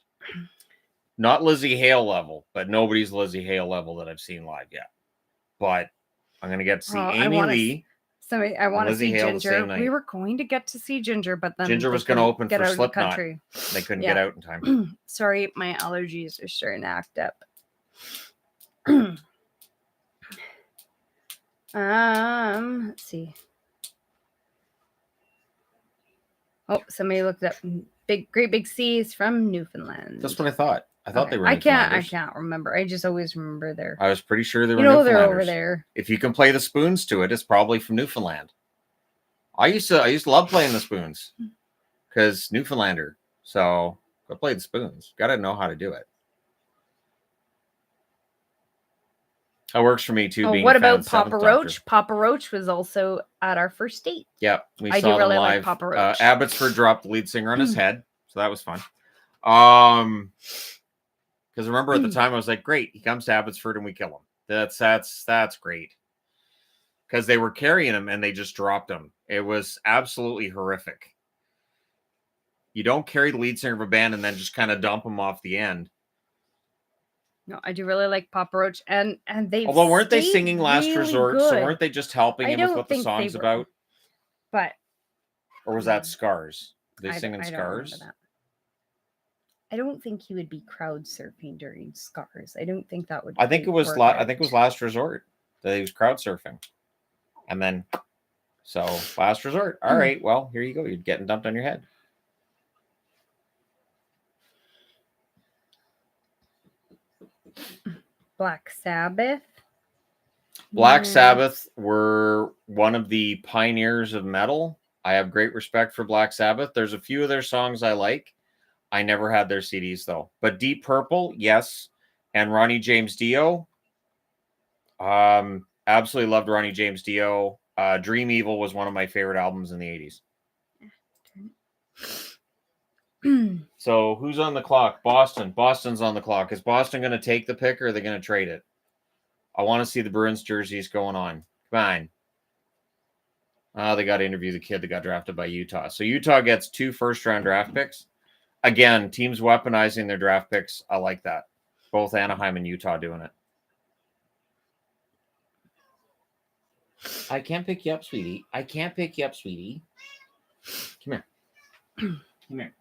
Not Lizzie Hale level, but nobody's Lizzie Hale level that I've seen live yet. But I'm going to get to see Amy Lee. I want to see Hale Ginger. We were going to get to see Ginger, but then Ginger was going to open for Slipknot. They couldn't get out in time. Sorry, my allergies are starting to act up. Let's see. Oh, somebody looked up Great Big Seas from Newfoundland. That's what I thought. I thought they were. I can't remember. I just always remember there. I was pretty sure they were. Newfoundlanders. They're over there. If you can play the spoons to it, it's probably from Newfoundland. I used to love playing the spoons because Newfoundlander. So go play the spoons. Got to know how to do it. That works for me too. Oh, what about Papa Roach? Doctor. Papa Roach was also at our first date. Yeah, we saw them live. Like Papa Roach. Abbotsford dropped the lead singer on his head, so that was fun. Because remember at the time I was like, great, he comes to Abbotsford and we kill him. That's great. Because they were carrying him and they just dropped him. It was absolutely horrific. You don't carry the lead singer of a band and then just kind of dump him off the end. No, I do really like Papa Roach, and they. Although weren't they singing Last Resort? Good. So weren't they just helping him with what the song's about? But or was that Scars? They singing Scars? I don't think he would be crowd surfing during Scars. I don't think that would. I think it was. I think it was Last Resort that he was crowd surfing, and then so Last Resort. All right, well here you go. You're getting dumped on your head. Black Sabbath. Black Sabbath were one of the pioneers of metal. I have great respect for Black Sabbath. There's a few of their songs I like. I never had their CDs though. But Deep Purple, yes. And Ronnie James Dio. Absolutely loved Ronnie James Dio. Dream Evil was one of my favorite albums in the 80s. So who's on the clock? Boston. Boston's on the clock. Is Boston going to take the pick or are they going to trade it? I want to see the Bruins jerseys going on. Fine. They got to interview the kid that got drafted by Utah. So Utah gets 2 first-round draft picks. Again, teams weaponizing their draft picks. I like that. Both Anaheim and Utah doing it. I can't pick you up, sweetie. I can't pick you up, sweetie. Come here. Come here.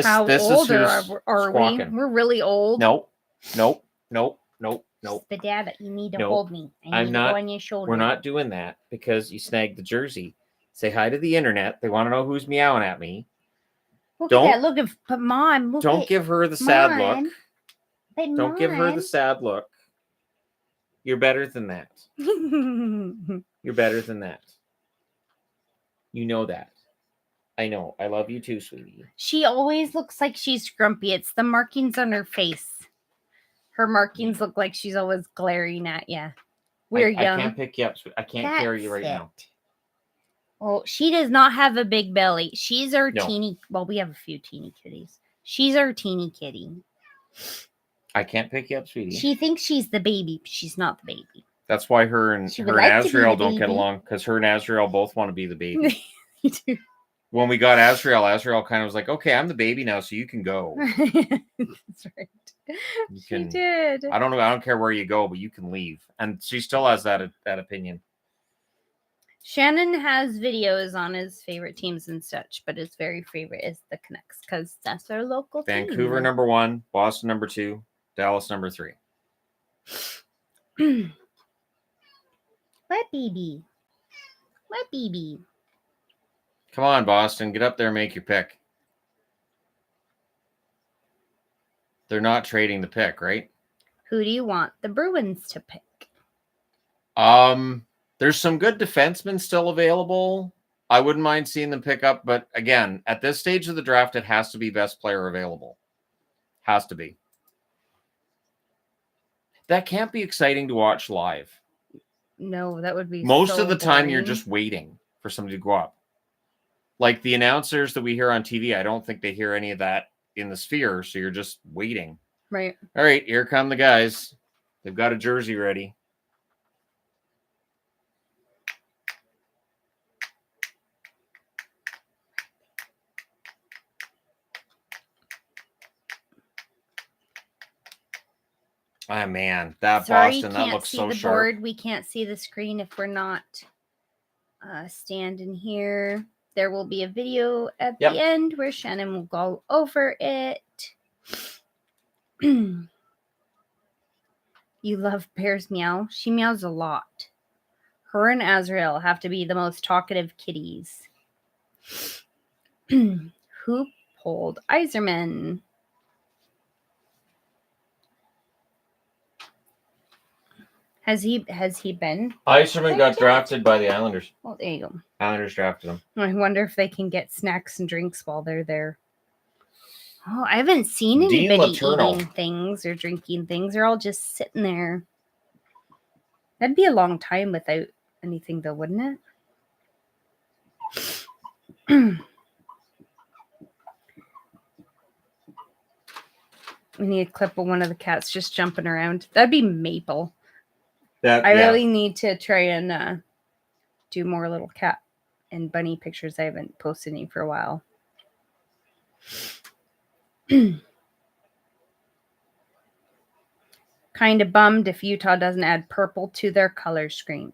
How this old is who's are we? squawking. We're really old. Nope. But Dad, you need to Nope. hold me. I I'm need not- to go on your shoulder. We're not doing that because you snagged the jersey. Say hi to the internet. They want to know who's meowing at me. Look Don't- at that. But Mom, look Don't at give her the sad mine. look. But Don't give her the sad look. You're better than that. mine. You're better than that. You know that. I know. I love you too, sweetie. She always looks like she's grumpy. It's the markings on her face. Her markings look like she's always glaring at you. We're young. I can't pick you up. I can't carry you right now. Well, she does not have a big belly. She's our No. teeny. Well, we have a few teeny kitties. She's our teeny kitty. I can't pick you up, sweetie. She thinks she's the baby, but she's not the baby. That's why her and She would like to be Azrael the don't get baby. along because her and Azrael both want to be the baby. You do. When we got Azrael kind of was like, "Okay, I'm the baby now, so you can go. That's right. You She can- did. I don't care where you go, but you can leave." And she still has that opinion. Shannon has videos on his favorite teams and such, but his very favorite is the Canucks because that's our local Vancouver team. number 1, Boston number 2, Dallas number 3. What baby? What baby? Come on, Boston, get up there and make your pick. They're not trading the pick, right? Who do you want the Bruins to pick? There's some good defensemen still available. I wouldn't mind seeing them pick up, but again, at this stage of the draft, it has to be best player available. Has to be. That can't be exciting to watch live. No, that would be Most so of the time, you're boring. just waiting for somebody to go up. Like the announcers that we hear on TV, I don't think they hear any of that in the Sphere, so you're just waiting. right. All right, here come the guys. They've got a jersey ready. Oh, man, that Sorry, Boston, you that can't looks see so the sharp. board. We can't see the screen if we're not standing here. There will be a video at Yep. the end where Shannon will go over it. You love Bear's meow. She meows a lot. Her and Azrael have to be the most talkative kitties. Who pulled Iserman? Has he been? Iserman got drafted by the Islanders. Well, there you go. Islanders drafted him. I wonder if they can get snacks and drinks while they're there. Oh, I haven't seen Dean anybody Letourneau. eating things or drinking things. They're all just sitting there. That'd be a long time without anything, though, wouldn't it? We need a clip of one of the cats just jumping around. That'd be Maple. I really need to try and do more little cat and bunny pictures. I haven't posted any for a while. Kind of bummed if Utah doesn't add purple to their color scheme.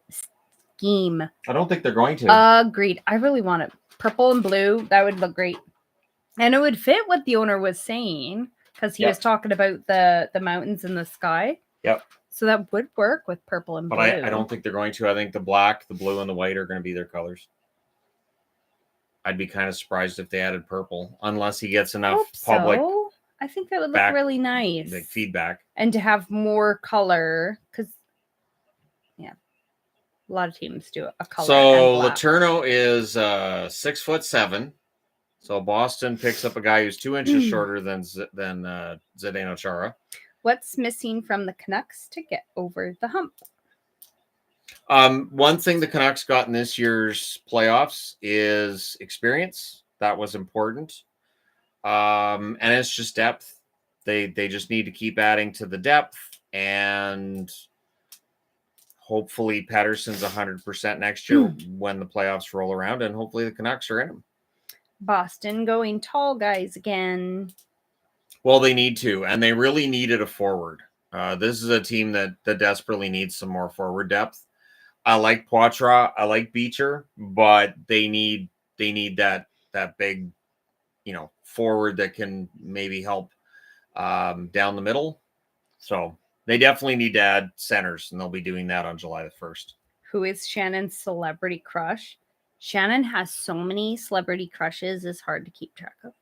I don't think they're going to. Agreed. I really want it. Purple and blue. That would look great. And it would fit what the owner was saying because he was talking about the mountains and the sky. Yep. So that would work with purple and But blue. I don't think they're going to. I think the black, the blue, and the white are going to be their colors. I'd be kind of surprised if they added purple, unless he gets enough Hope public so. I think that would look really nice. like, feedback. And to have more color, because a lot of teams do a color. So and black. Letourneau is 6'7". So Boston picks up a guy who's 2 inches shorter than Zdeno Chara. What's missing from the Canucks to get over the hump? One thing the Canucks got in this year's playoffs is experience. That was important. And it's just depth. They just need to keep adding to the depth, and hopefully Pettersson's 100% next year when the playoffs roll around, and hopefully the Canucks are in them. Boston going tall guys again. Well, they need to, and they really needed a forward. This is a team that desperately needs some more forward depth. I like Poitras, I like Beecher, but they need that big, forward that can maybe help down the middle. So they definitely need to add centers, and they'll be doing that on July the 1st. Who is Shannon's celebrity crush? Shannon has so many celebrity crushes, it's hard to keep track of.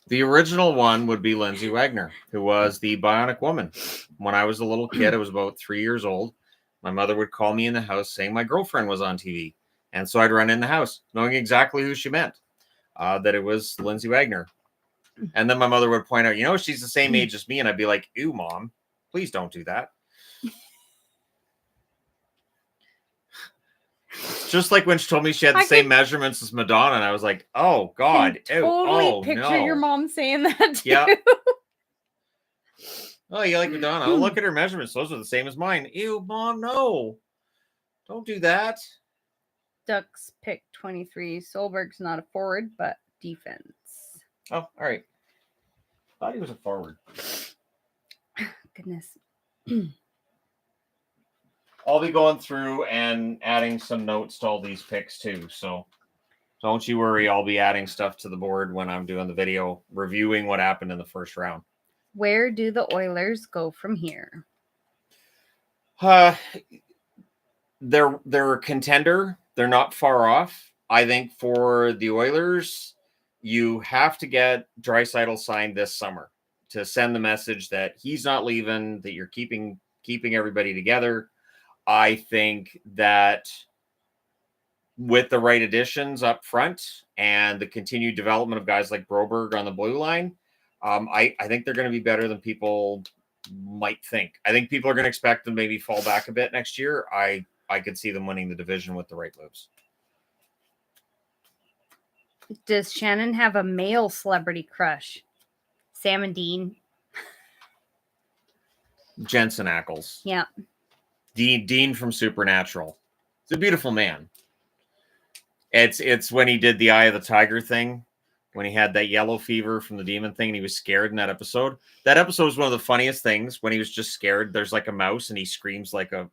The original one would be Lindsay Wagner, who was the Bionic Woman. When I was a little kid, I was about 3 years old. My mother would call me in the house saying my girlfriend was on TV. And so I'd run in the house knowing exactly who she meant, that it was Lindsay Wagner. And then my mother would point out, she's the same age as me. And I'd be like, ew, Mom, please don't do that. Just like when she told me she had the same measurements as Madonna, and I was like, "Oh God!" Totally picture your mom saying that too. Yeah. Oh, you like Madonna? Oh, look at her measurements; those are the same as mine. Ew, Mom, no! Don't do that. Ducks pick 23. Solberg's not a forward, but defense. Oh, all right. Thought he was a forward. Goodness. I'll be going through and adding some notes to all these picks too. So don't you worry. I'll be adding stuff to the board when I'm doing the video, reviewing what happened in the first round. Where do the Oilers go from here? They're a contender. They're not far off. I think for the Oilers, you have to get Draisaitl signed this summer to send the message that he's not leaving, that you're keeping everybody together. I think that with the right additions up front and the continued development of guys like Broberg on the blue line, I think they're going to be better than people might think. I think people are going to expect them to maybe fall back a bit next year. I could see them winning the division with the right moves. Does Shannon have a male celebrity crush? Sam and Dean? Jensen Ackles. Yeah. Dean from Supernatural. He's a beautiful man. It's when he did the Eye of the Tiger thing, when he had that yellow fever from the demon thing, and he was scared in that episode. That episode was one of the funniest things when he was just scared. There's like a mouse and he screams like a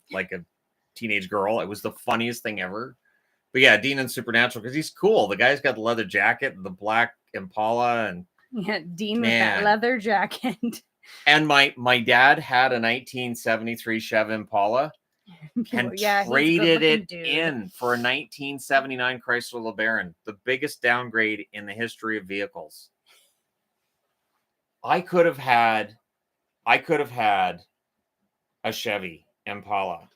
teenage girl. It was the funniest thing ever. But yeah, Dean in Supernatural, because he's cool. The guy's got the leather jacket, the black Impala, and yeah, Dean with that leather jacket. And my dad had a 1973 Chev Impala and traded it in for a 1979 Chrysler LeBaron, the biggest downgrade in the history of vehicles. I could have had a Chevy Impala,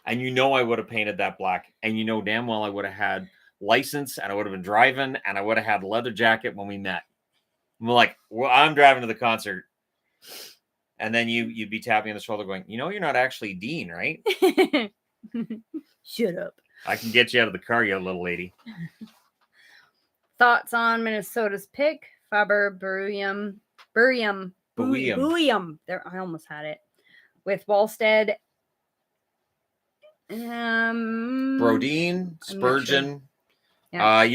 and I would have painted that black, and damn well I would have had license, and I would have been driving, and I would have had a leather jacket when we met. I'm like, well, I'm driving to the concert. And then you'd be tapping on the shoulder going, you're not actually Dean, right? Shut up. I can get you out of the car, you little lady. Thoughts on Minnesota's pick? Faber Burium. There, I almost had it. With Wallstead. Brodin, Spurgeon. Yeah.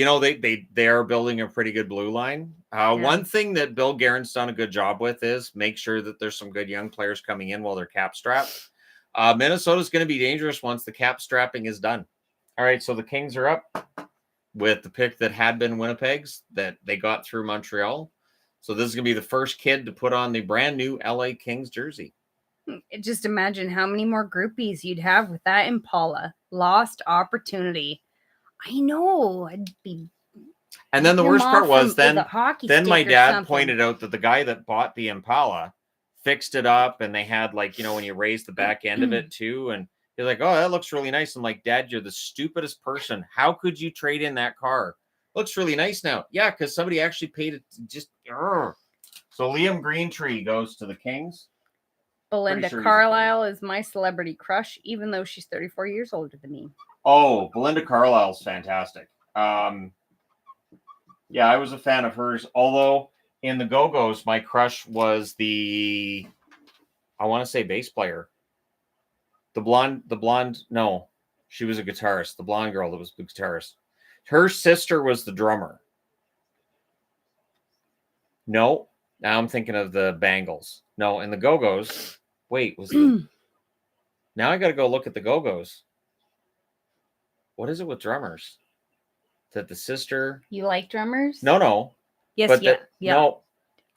They are building a pretty good blue line. One thing that Bill Guerin's done a good job with is make sure that there's some good young players coming in while they're cap strapped. Minnesota's going to be dangerous once the cap strapping is done. All right, so the Kings are up with the pick that had been Winnipeg's that they got through Montreal. So this is going to be the first kid to put on the brand new LA Kings jersey. Just imagine how many more groupies you'd have with that Impala. Lost opportunity. I know. I'd be. And then the worst part was then my dad pointed out that the guy that bought the Impala fixed it up, and they had when you raise the back end of it too, and he's like, "Oh, that looks really nice." I'm like, "Dad, you're the stupidest person. How could you trade in that car? Looks really nice now." Yeah, because somebody actually paid it. So Liam Greentree goes to the Kings. Belinda sure he's a Carlisle is my celebrity crush, even though she's 34 years older than me. Oh, Belinda Carlisle's fantastic. Yeah, I was a fan of hers. Although in the Go-Go's, my crush was I want to say bass player. The blonde, no, she was a guitarist. The blonde girl that was the guitarist. Her sister was the drummer. No, now I'm thinking of the Bangles. No, in the Go-Go's, wait, now I got to go look at the Go-Go's. What is it with drummers? That the sister? You like drummers? No. Yes, but yeah. No.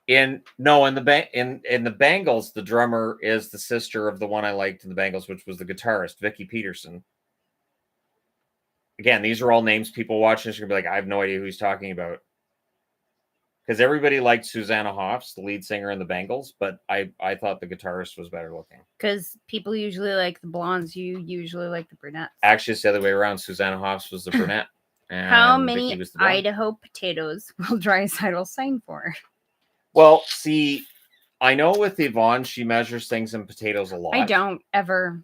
In the Bangles, the drummer is the sister of the one I liked in the Bangles, which was the guitarist, Vicky Peterson. Again, these are all names people watching this are gonna be like, I have no idea who he's talking about. Because everybody liked Susanna Hoffs, the lead singer in the Bangles, but I thought the guitarist was better looking. Because people usually like the blondes, you usually like the brunettes. Actually, it's the other way around. Susanna Hoffs was the brunette. How many Idaho potatoes will Draisaitl sign for? Well, see, I know with Yvonne, she measures things in potatoes a lot. I don't ever.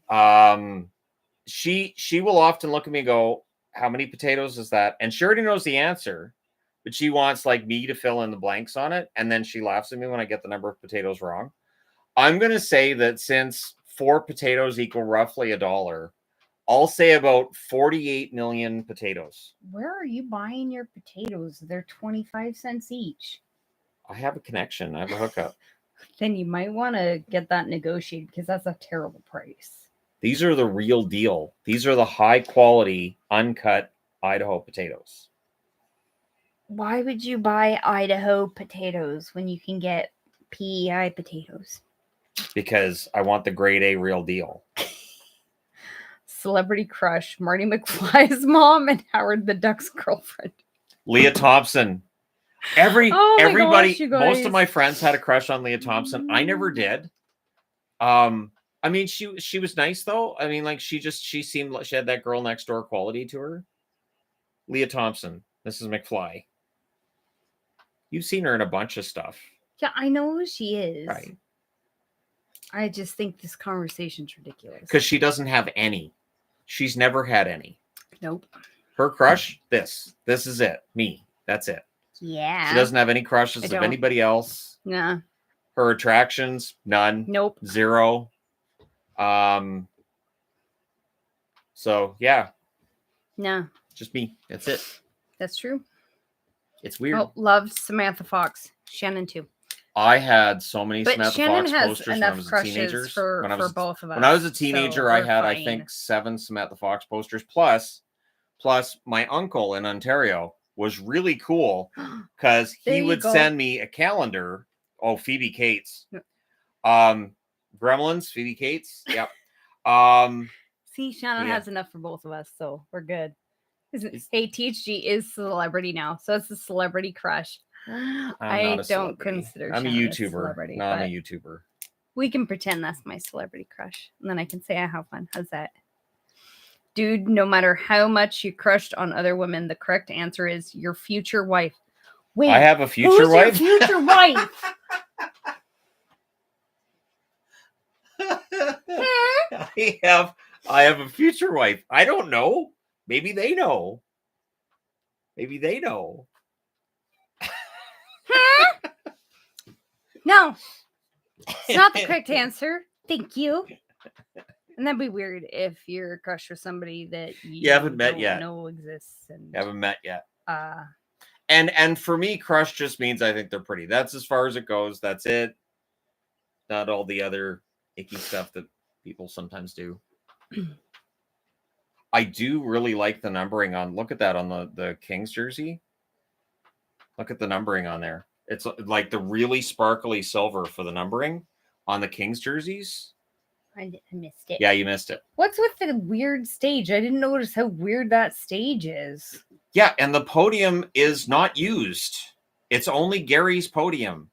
She will often look at me and go, how many potatoes is that? And she already knows the answer, but she wants like me to fill in the blanks on it. And then she laughs at me when I get the number of potatoes wrong. I'm going to say that since 4 potatoes equal roughly $1, I'll say about 48 million potatoes. Where are you buying your potatoes? They're 25 cents each. I have a connection. I have a hookup. Then you might want to get that negotiated because that's a terrible price. These are the real deal. These are the high quality, uncut Idaho potatoes. Why would you buy Idaho potatoes when you can get PEI potatoes? Because I want the grade A real deal. Celebrity crush, Marty McFly's mom and Howard the Duck's girlfriend. Leah Thompson. Everybody, gosh, most of my friends had a crush on Leah Thompson. I never did. I mean, she was nice though. I mean, like she seemed like she had that girl next door quality to her. Leah Thompson, Mrs. McFly. You've seen her in a bunch of stuff. Yeah, I know who she is. Right. I just think this conversation's ridiculous. Because she doesn't have any. She's never had any. Nope. Her crush, this is it. Me. That's it. Yeah. She doesn't have any crushes of anybody else. Nah. Her attractions, none. Nope. 0. So yeah. No. Just me. That's it. That's true. It's weird. Oh, loved Samantha Fox. Shannon too. I had so many But Samantha Shannon Fox has posters when I enough was a crushes teenager. for both of us. When I was a teenager, so I had, fine. I think, 7 Samantha Fox posters. Plus my uncle in Ontario was really cool because he would send me a calendar. Oh, Phoebe Cates. Gremlins, Phoebe Cates. Yep. See, Shannon has enough for both of us, so we're good. Hey, THG is celebrity now, so it's a celebrity crush. I don't consider I'm Shannon a YouTuber. No, I'm a YouTuber. We can pretend that's my celebrity crush, and then I can say I have fun. How's that? Dude, no matter how much you crushed on other women, the correct answer is your future wife. Wait, I have a future wife? Your future wife? I have a future wife. I don't know. Maybe they know. No. It's not the correct answer. Thank you. And that'd be weird if you're a crush with somebody that you haven't met yet. Know exists. And you haven't met yet. And for me, crush just means I think they're pretty. That's as far as it goes. That's it. Not all the other icky stuff that people sometimes do. I do really like the numbering on. Look at that on the Kings jersey. Look at the numbering on there. It's like the really sparkly silver for the numbering on the Kings jerseys. I missed it. Yeah, you missed it. What's with the weird stage? I didn't notice how weird that stage is. Yeah, and the podium is not used. It's only Gary's podium.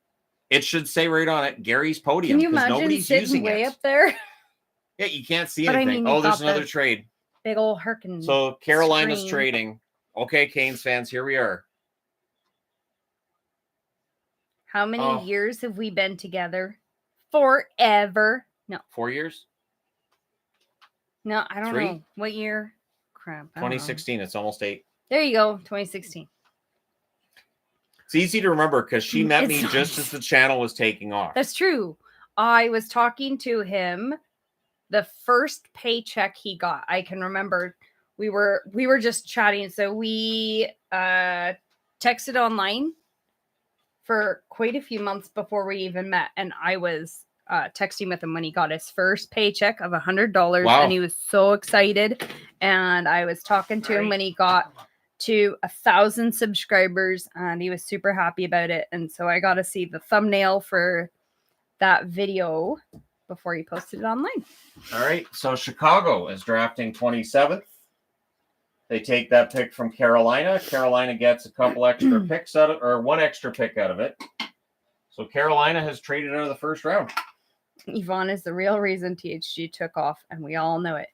It should say right on it, Gary's podium. Can you imagine nobody's sitting using way it. up there? Yeah, you can't see anything. There's another trade. Big old Herkin. So Carolina's trading. Okay, Canes fans, here we are. How many years have we been together? Forever. No. 4 years? No, I don't 3? know. What year? Crap. I don't know. 2016. It's almost 8. There you go. 2016. It's easy to remember because she met me It's just not. as the channel was taking off. That's true. I was talking to him the first paycheck he got. I can remember we were just chatting. So we texted online for quite a few months before we even met. And I was texting with him when he got his first paycheck of $100. Wow. And he was so excited. And I was talking to him when he got to 1,000 subscribers, and he was super happy about it. And so I got to see the thumbnail for that video before he posted it online. All right. So Chicago is drafting 27th. They take that pick from Carolina. Carolina gets a couple extra picks out of, or one extra pick out of it. So Carolina has traded out of the first round. Yvonne is the real reason THG took off, and we all know it.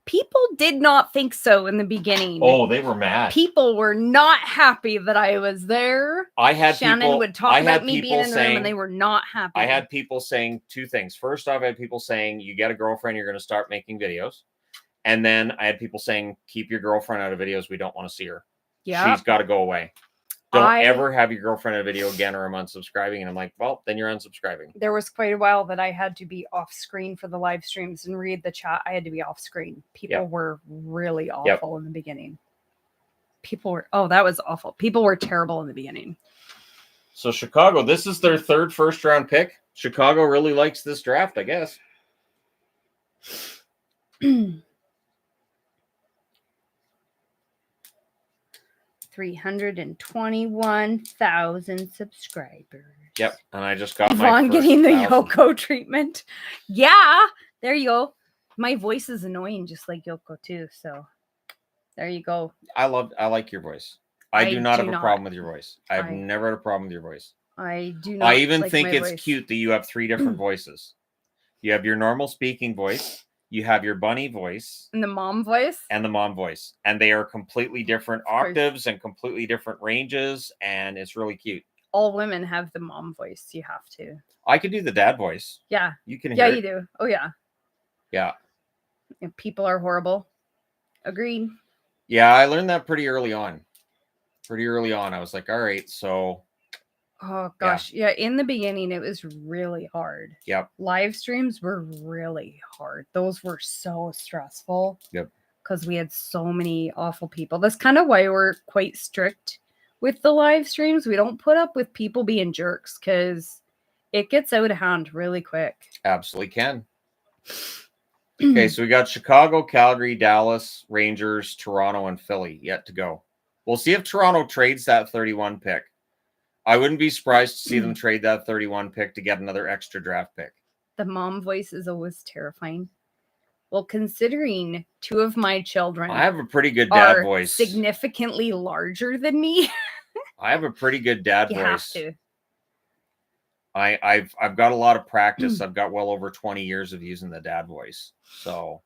People did not think so in the beginning. Oh, they were mad. People were not happy that I was there. I had Shannon would talk about me being in the saying, room, and they were not happy. I had people saying two things. First off, I had people saying, you get a girlfriend, you're going to start making videos. And then I had people saying, keep your girlfriend out of videos. We don't want to see her. Yeah. She's got to go away. Don't ever have your girlfriend in a video again, or I'm unsubscribing. And I'm like, well, then you're unsubscribing. There was quite a while that I had to be off screen for the live streams and read the chat. I had to be off screen. People were really awful in the beginning. That was awful. People were terrible in the beginning. So Chicago, this is their third first round pick. Chicago really likes this draft, I guess. 321,000 subscribers. Yep, and I just got Yvonne getting the Yoko treatment. Yeah, there you go. My voice is annoying, just like Yoko too. So there you go. I like your voice. I do not have a problem with your voice. I've never had a problem with your voice. I do not. I even think it's cute that you have 3 different voices. You have your normal speaking voice. You have your bunny voice. And the mom voice. And the mom voice. And they are completely different octaves and completely different ranges. And it's really cute. All women have the mom voice. You have to. I could do the dad voice. Yeah. You can hear it. Yeah, you do. Oh, yeah. Yeah. And people are horrible. Agreed. Yeah, I learned that pretty early on. I was like, all right, so. Oh, gosh. Yeah, in the beginning, it was really hard. Yep. Live streams were really hard. Those were so stressful. Yep. Because we had so many awful people. That's kind of why we're quite strict with the live streams. We don't put up with people being jerks because it gets out of hand really quick. Absolutely can. Okay, so we got Chicago, Calgary, Dallas, Rangers, Toronto, and Philly yet to go. We'll see if Toronto trades that 31 pick. I wouldn't be surprised to see them trade that 31 pick to get another extra draft pick. The mom voice is always terrifying. Well, considering 2 of my children, I have a pretty good dad voice. Significantly larger than me. I have a pretty good dad voice. You have to. I've got a lot of practice. I've got well over 20 years of using the dad voice. So.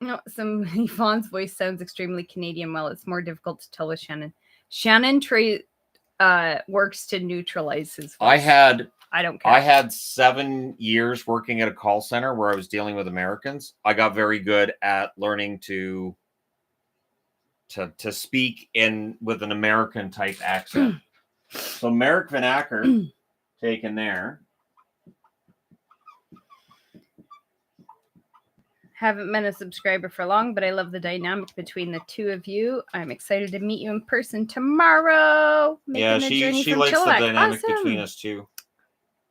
No, Yvonne's voice sounds extremely Canadian. Well, it's more difficult to tell with Shannon. Shannon works to neutralize his voice. I don't care. I had 7 years working at a call center where I was dealing with Americans. I got very good at learning to speak with an American type accent. So Merrick Van Acker taken there. Haven't been a subscriber for long, but I love the dynamic between the 2 of you. I'm excited to meet you in person tomorrow. She likes the dynamic between us too.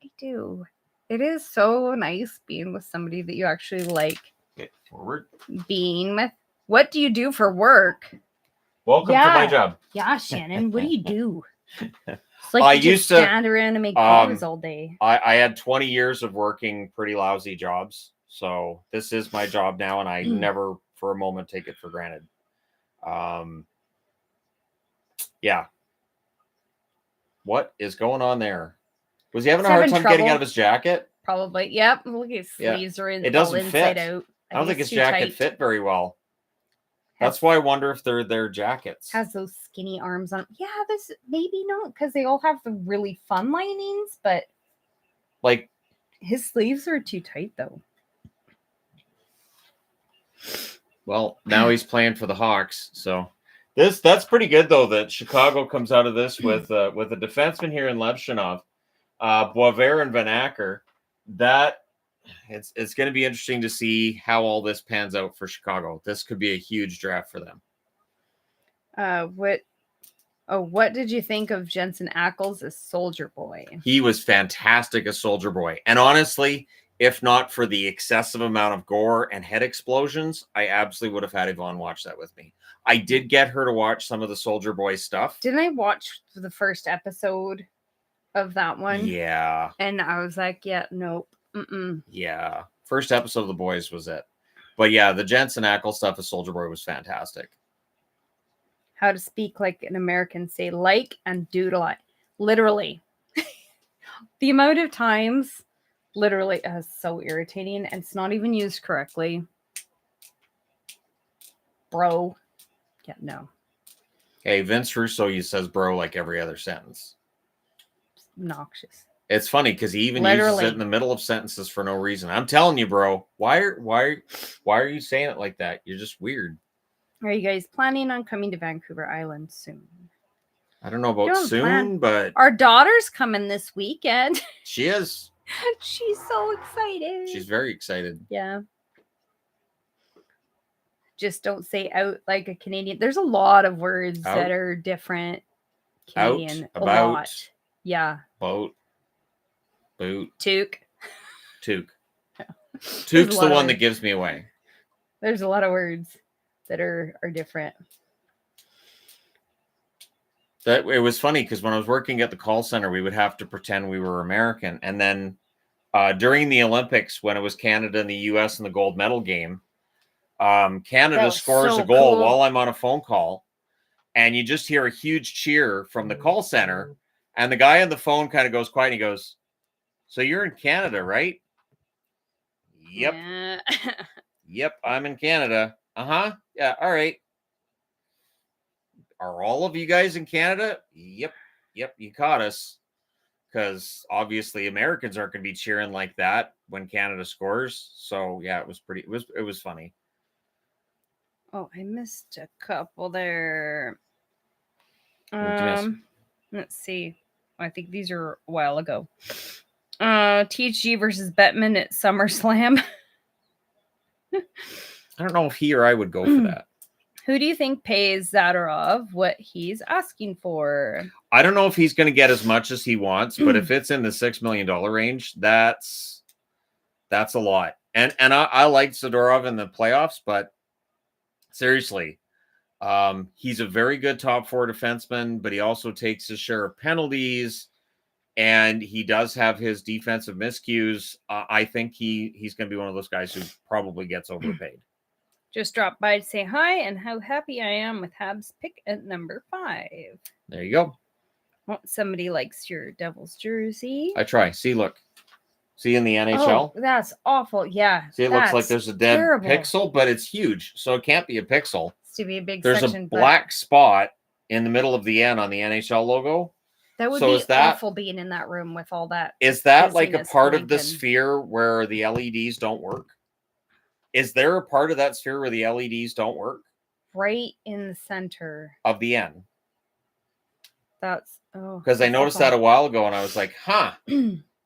I do. It is so nice being with somebody that you actually like. Get forward. Being with. What do you do for work? Welcome to my job. Yeah, Shannon. What do you do? It's like you just stand around and make videos all day. I had 20 years of working pretty lousy jobs. So this is my job now, and I never for a moment take it for granted. Yeah. What is going on there? Was he having a hard time getting out of his jacket? Probably. Yep. Look, his sleeves are it doesn't fit. Out. I don't think his jacket fit very well. That's why I wonder if they're their jackets. Has those skinny arms on. Yeah, this maybe not, because they all have the really fun linings, but like His sleeves are too tight, though. Well, now he's playing for the Hawks, so that's pretty good though. That Chicago comes out of this with a defenseman here in Levshinov, Boisvert and Van Acker. That it's going to be interesting to see how all this pans out for Chicago. This could be a huge draft for them. What did you think of Jensen Ackles as Soldier Boy? He was fantastic as Soldier Boy, and honestly, if not for the excessive amount of gore and head explosions, I absolutely would have had Yvonne watch that with me. I did get her to watch some of the Soldier Boy stuff. Didn't I watch the first episode of that one? Yeah. And I was like, yeah, nope. Mm-mm. Yeah. First episode of The Boys was it. But yeah, the Jensen Ackles stuff as Soldier Boy was fantastic. How to speak like an American, say like and doodle. Literally. The amount of times... Literally, is so irritating, and it's not even used correctly. Bro. Yeah, no. Hey, Vince Russo says bro like every other sentence. It's obnoxious. It's funny because he even uses it in the middle of sentences for no reason. I'm telling you, bro. Why are you saying it like that? You're just weird. Are you guys planning on coming to Vancouver Island soon? I don't know about soon, but our daughter's coming this weekend. She is. She's so excited. She's very excited. Yeah. Just don't say out like a Canadian. There's a lot of words that are different. Canadian. Out, about. A lot. Yeah. Boat. Boot. Toque. Toque. Toque's the one that gives me away. There's a lot of words that are different. It was funny because when I was working at the call center, we would have to pretend we were American. And then during the Olympics, when it was Canada and the U.S. in the gold medal game, Canada scores a goal while I'm on a phone call. And you just hear a huge cheer from the call center. And the guy on the phone kind of goes quiet. And he goes, "So you're in Canada, right?" Yep. Yeah. Yep, I'm in Canada. Uh-huh. Yeah, all right. Are all of you guys in Canada? Yep, you caught us. Because obviously Americans aren't going to be cheering like that when Canada scores. So yeah, it was funny. Oh, I missed a couple there. Let's see. I think these are a while ago. THG versus Bettman at SummerSlam. I don't know if he or I would go for that. Who do you think pays Zadorov what he's asking for? I don't know if he's going to get as much as he wants, but if it's in the $6 million range, that's a lot. And I liked Zadorov in the playoffs, but seriously, he's a very good top four defenseman, but he also takes his share of penalties, and he does have his defensive miscues. I think he's going to be one of those guys who probably gets overpaid. Just dropped by to say hi and how happy I am with Habs pick at number 5. There you go. Oh, somebody likes your Devils jersey. I try. See, look. See in the NHL? Oh, that's awful. Yeah. See, it looks like there's a dead pixel, but it's huge. So it can't be a pixel. It's to be a big There's section, a black spot in the middle of the N on the NHL logo. That would be awful being in that room with all that. Is that like a part of the sphere where the LEDs don't work? Is there a part of that sphere where the LEDs don't work? Right in the center of the N. That's because I noticed that a while ago and I was like, huh,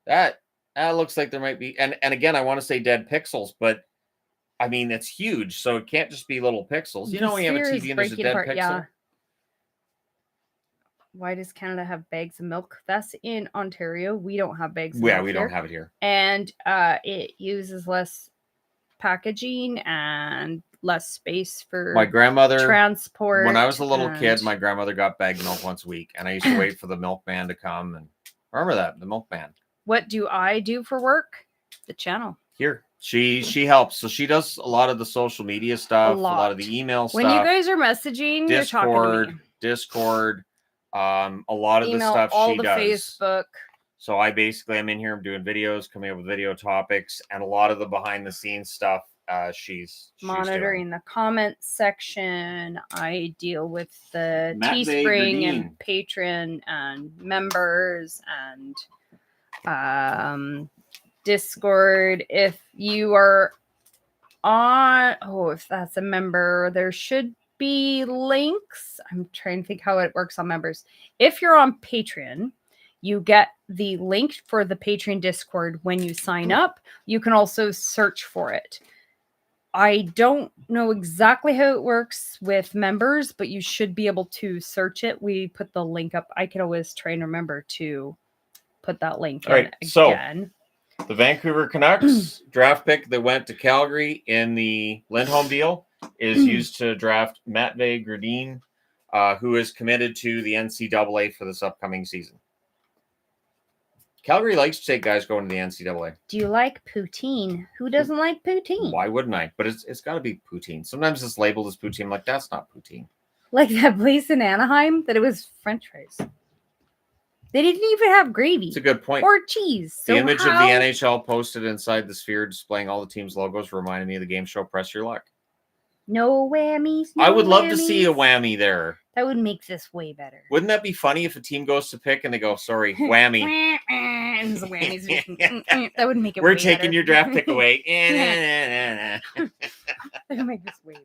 that looks like there might be, and again, I want to say dead pixels, but I mean, it's huge, so it can't just be little pixels. You know, when you have a TV and there's a dead pixel. Yeah. Why does Canada have bags of milk? That's in Ontario. We don't have bags of milk. Yeah, we don't have it here. And it uses less packaging and less space for my grandmother transport. When I was a little kid, my grandmother got bagged milk once a week, and I used to wait for the milkman to come. And remember that, the milkman. What do I do for work? The channel. Here. She helps. So she does a lot of the social media stuff, a lot of the email stuff. When you guys are messaging, you're talking to me. Discord, a lot of the stuff she does. Facebook. So I'm in here, I'm doing videos, coming up with video topics, and a lot of the behind the scenes stuff she's monitoring the comments section. I deal with the Teespring and Patreon and members and Discord. If you are if that's a member, there should be links. I'm trying to think how it works on members. If you're on Patreon, you get the link for the Patreon Discord when you sign up. You can also search for it. I don't know exactly how it works with members, but you should be able to search it. We put the link up. I can always try and remember to put that link in again. So the Vancouver Canucks draft pick that went to Calgary in the Lindholm deal is used to draft Matvei Grudin, who is committed to the NCAA for this upcoming season. Calgary likes to take guys going to the NCAA. Do you like poutine? Who doesn't like poutine? Why wouldn't I? But it's got to be poutine. Sometimes it's labeled as poutine. I'm like, that's not poutine. Like that place in Anaheim that it was French fries. They didn't even have gravy. It's a good point. Or cheese. The image of the NHL posted inside the Sphere displaying all the team's logos reminded me of the game show Press Your Luck. No whammies. No I would love whammies. to see a whammy there. That would make this way better. Wouldn't that be funny if a team goes to pick and they go, sorry, whammy. And the whammies. That would make it We're way taking better. your draft pick away. That would make this way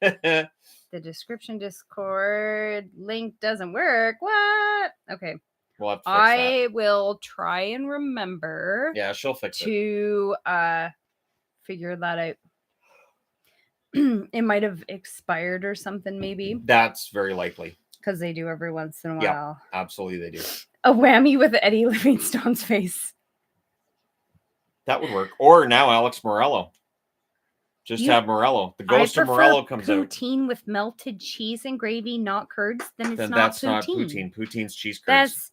better. The description Discord link doesn't work. What? Okay. We'll have to fix that. Will try and remember. Yeah, she'll fix it. To figure that out. It might have expired or something, maybe. That's very likely. Because they do every once in a while. Yeah, absolutely they do. A whammy with Eddie Livingstone's face. That would work. Or now Alex Morello. Just have Morello. The ghost of Morello comes out. Poutine with melted cheese and gravy, not curds. Then that's poutine. Not poutine. Poutine's cheese curds. That's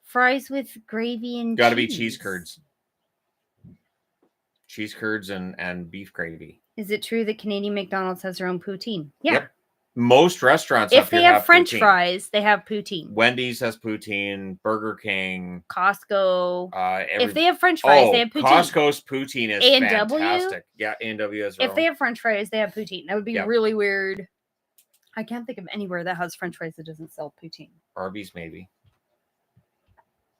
fries with gravy and Got to be cheese curds. Cheese curds and beef gravy. Is it true that Canadian McDonald's has their own poutine? Yeah. Yep. Most restaurants if they have French poutine. Fries, they have poutine. Wendy's has poutine. Burger King. Costco. If they have French fries, they have poutine. Costco's poutine is A&W? fantastic. Yeah, A&W has If they have French fries, they have poutine. That would be really weird. I can't think of anywhere that has French fries that doesn't sell poutine. Arby's maybe.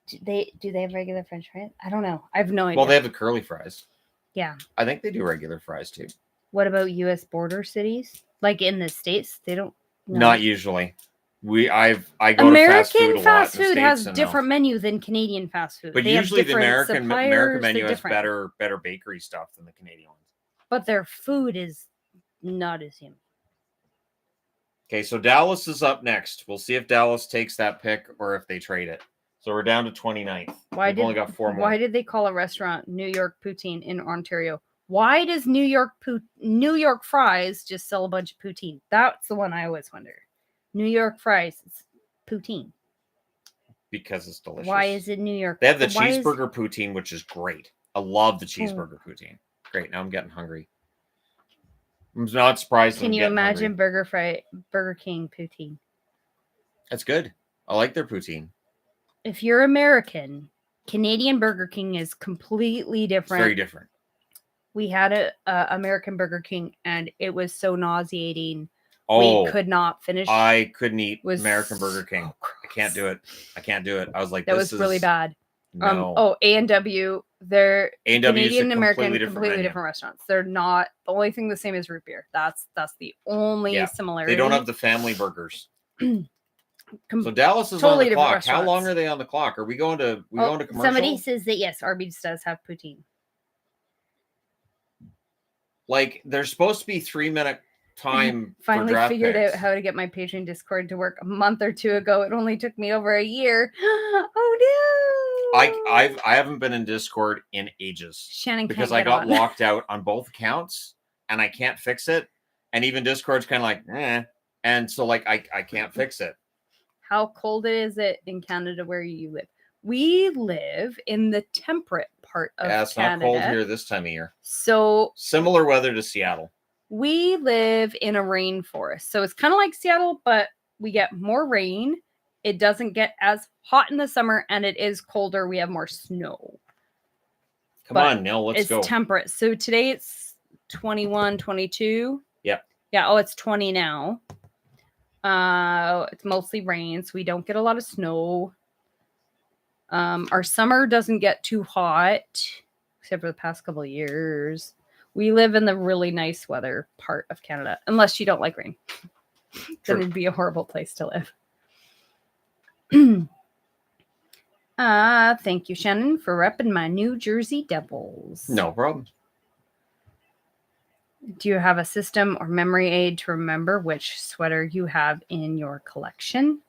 Do they have regular French fries? I don't know. I have no idea. Well, they have the curly fries. Yeah. I think they do regular fries too. What about U.S. border cities? Like in the States, they don't. No. Not usually. I go American to fast food has different menu than Canadian fast food. But they usually have the American menu has different. better bakery stuff than the Canadian ones. But their food is not as yummy. Okay, so Dallas is up next. We'll see if Dallas takes that pick or if they trade it. So we're down to 29th. We've only got 4 more. Why did they call a restaurant New York Poutine in Ontario? Why does New York Fries just sell a bunch of poutine? That's the one I always wonder. New York Fries, it's poutine. Because it's delicious. Why is it New York? They have the cheeseburger poutine, which is great. I love the cheeseburger poutine. Great. Now I'm getting hungry. I'm not surprised. Can you imagine Burger King poutine? That's good. I like their poutine. If you're American, Canadian Burger King is completely different. It's very different. We had a American Burger King, and it was so nauseating. Oh, we could not finish. I couldn't eat American Burger King. I can't do it. I was like, that was really bad. No. A&W, they're Canadian American, completely different restaurants. They're not the only thing the same is root beer. That's the only similarity. They don't have the family burgers. So Dallas is on the clock. How long are they on the clock? Are we going to commercial? Somebody says that yes, Arby's does have poutine. Like there's supposed to be 3-minute time. Finally for figured picks. out how to get my Patreon Discord to work a month or 2 ago. It only took me over a year. Oh no! I haven't been in Discord in ages. Shannon because I got locked out on both accounts and I can't fix it. And even Discord's kind of like, and so like I can't fix it. How cold is it in Canada where you live? We live in the temperate part of Canada. Yeah, it's not cold here this time of year. So similar weather to Seattle. We live in a rainforest. So it's kind of like Seattle, but we get more rain. It doesn't get as hot in the summer, and it is colder. We have more snow. Come on, Neil, let's go. It's temperate. So today it's 21, 22. Yep. Yeah, it's 20 now. It's mostly rain, so we don't get a lot of snow. Our summer doesn't get too hot, except for the past couple of years. We live in the really nice weather part of Canada, unless you don't like rain. Then it'd be a horrible place to live. Thank you, Shannon, for repping my New Jersey Devils. No problem. Do you have a system or memory aid to remember which sweater you have in your collection?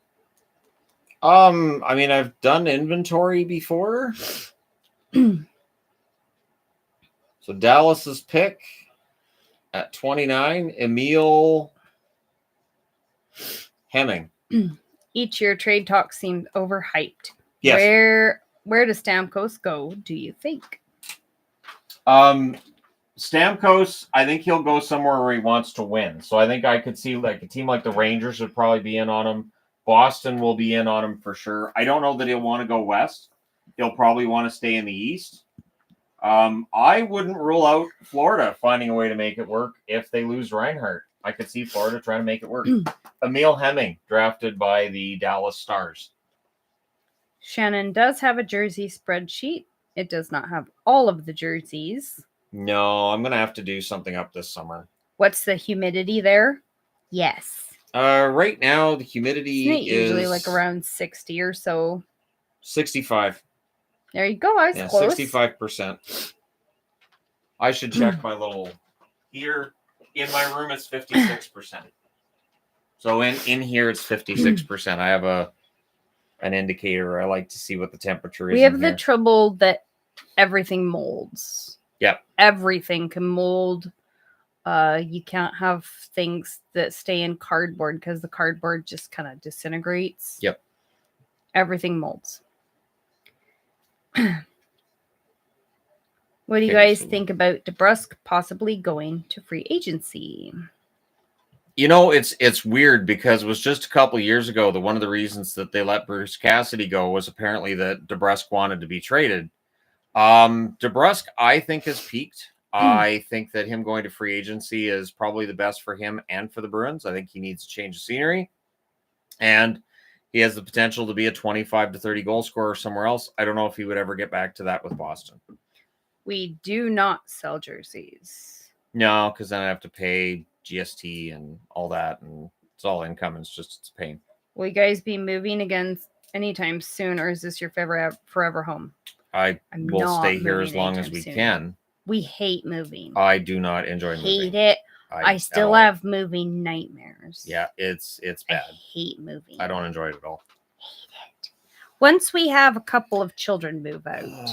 I mean, I've done inventory before. So Dallas's pick at 29, Emil Hemming. Each year, trade talk seems overhyped. Yes. Where does Stamkos go, do you think? Stamkos, I think he'll go somewhere where he wants to win. So I think I could see like a team like the Rangers would probably be in on him. Boston will be in on him for sure. I don't know that he'll want to go west. He'll probably want to stay in the east. I wouldn't rule out Florida finding a way to make it work if they lose Reinhart. I could see Florida trying to make it work. Emil Hemming, drafted by the Dallas Stars. Shannon does have a jersey spreadsheet. It does not have all of the jerseys. No, I'm going to have to do something up this summer. What's the humidity there? Yes. Right now, the humidity Isn't it usually is like around 60 or so? 65. There you go. I was close. 65%. I should check my little here. In my room, it's 56%. So in here, it's 56%. I have an indicator. I like to see what the temperature is. We have the trouble that everything molds. Yep. Everything can mold. You can't have things that stay in cardboard because the cardboard just kind of disintegrates. Yep. Everything molds. What do you guys think about DeBrusk possibly going to free agency? You know, it's weird because it was just a couple of years ago that one of the reasons that they let Bruce Cassidy go was apparently that DeBrusk wanted to be traded. DeBrusk, I think, has peaked. I think that him going to free agency is probably the best for him and for the Bruins. I think he needs to change the scenery. And he has the potential to be a 25 to 30 goal scorer somewhere else. I don't know if he would ever get back to that with Boston. We do not sell jerseys. No, because then I have to pay GST and all that, and it's all income. And it's a pain. Will you guys be moving again anytime soon, or is this your forever home? I will stay here as long as we can. We hate moving. I do not enjoy moving. Hate it. I still have moving nightmares. Yeah, it's bad. I hate moving. I don't enjoy it at all. Hate it. Once we have a couple of children move out.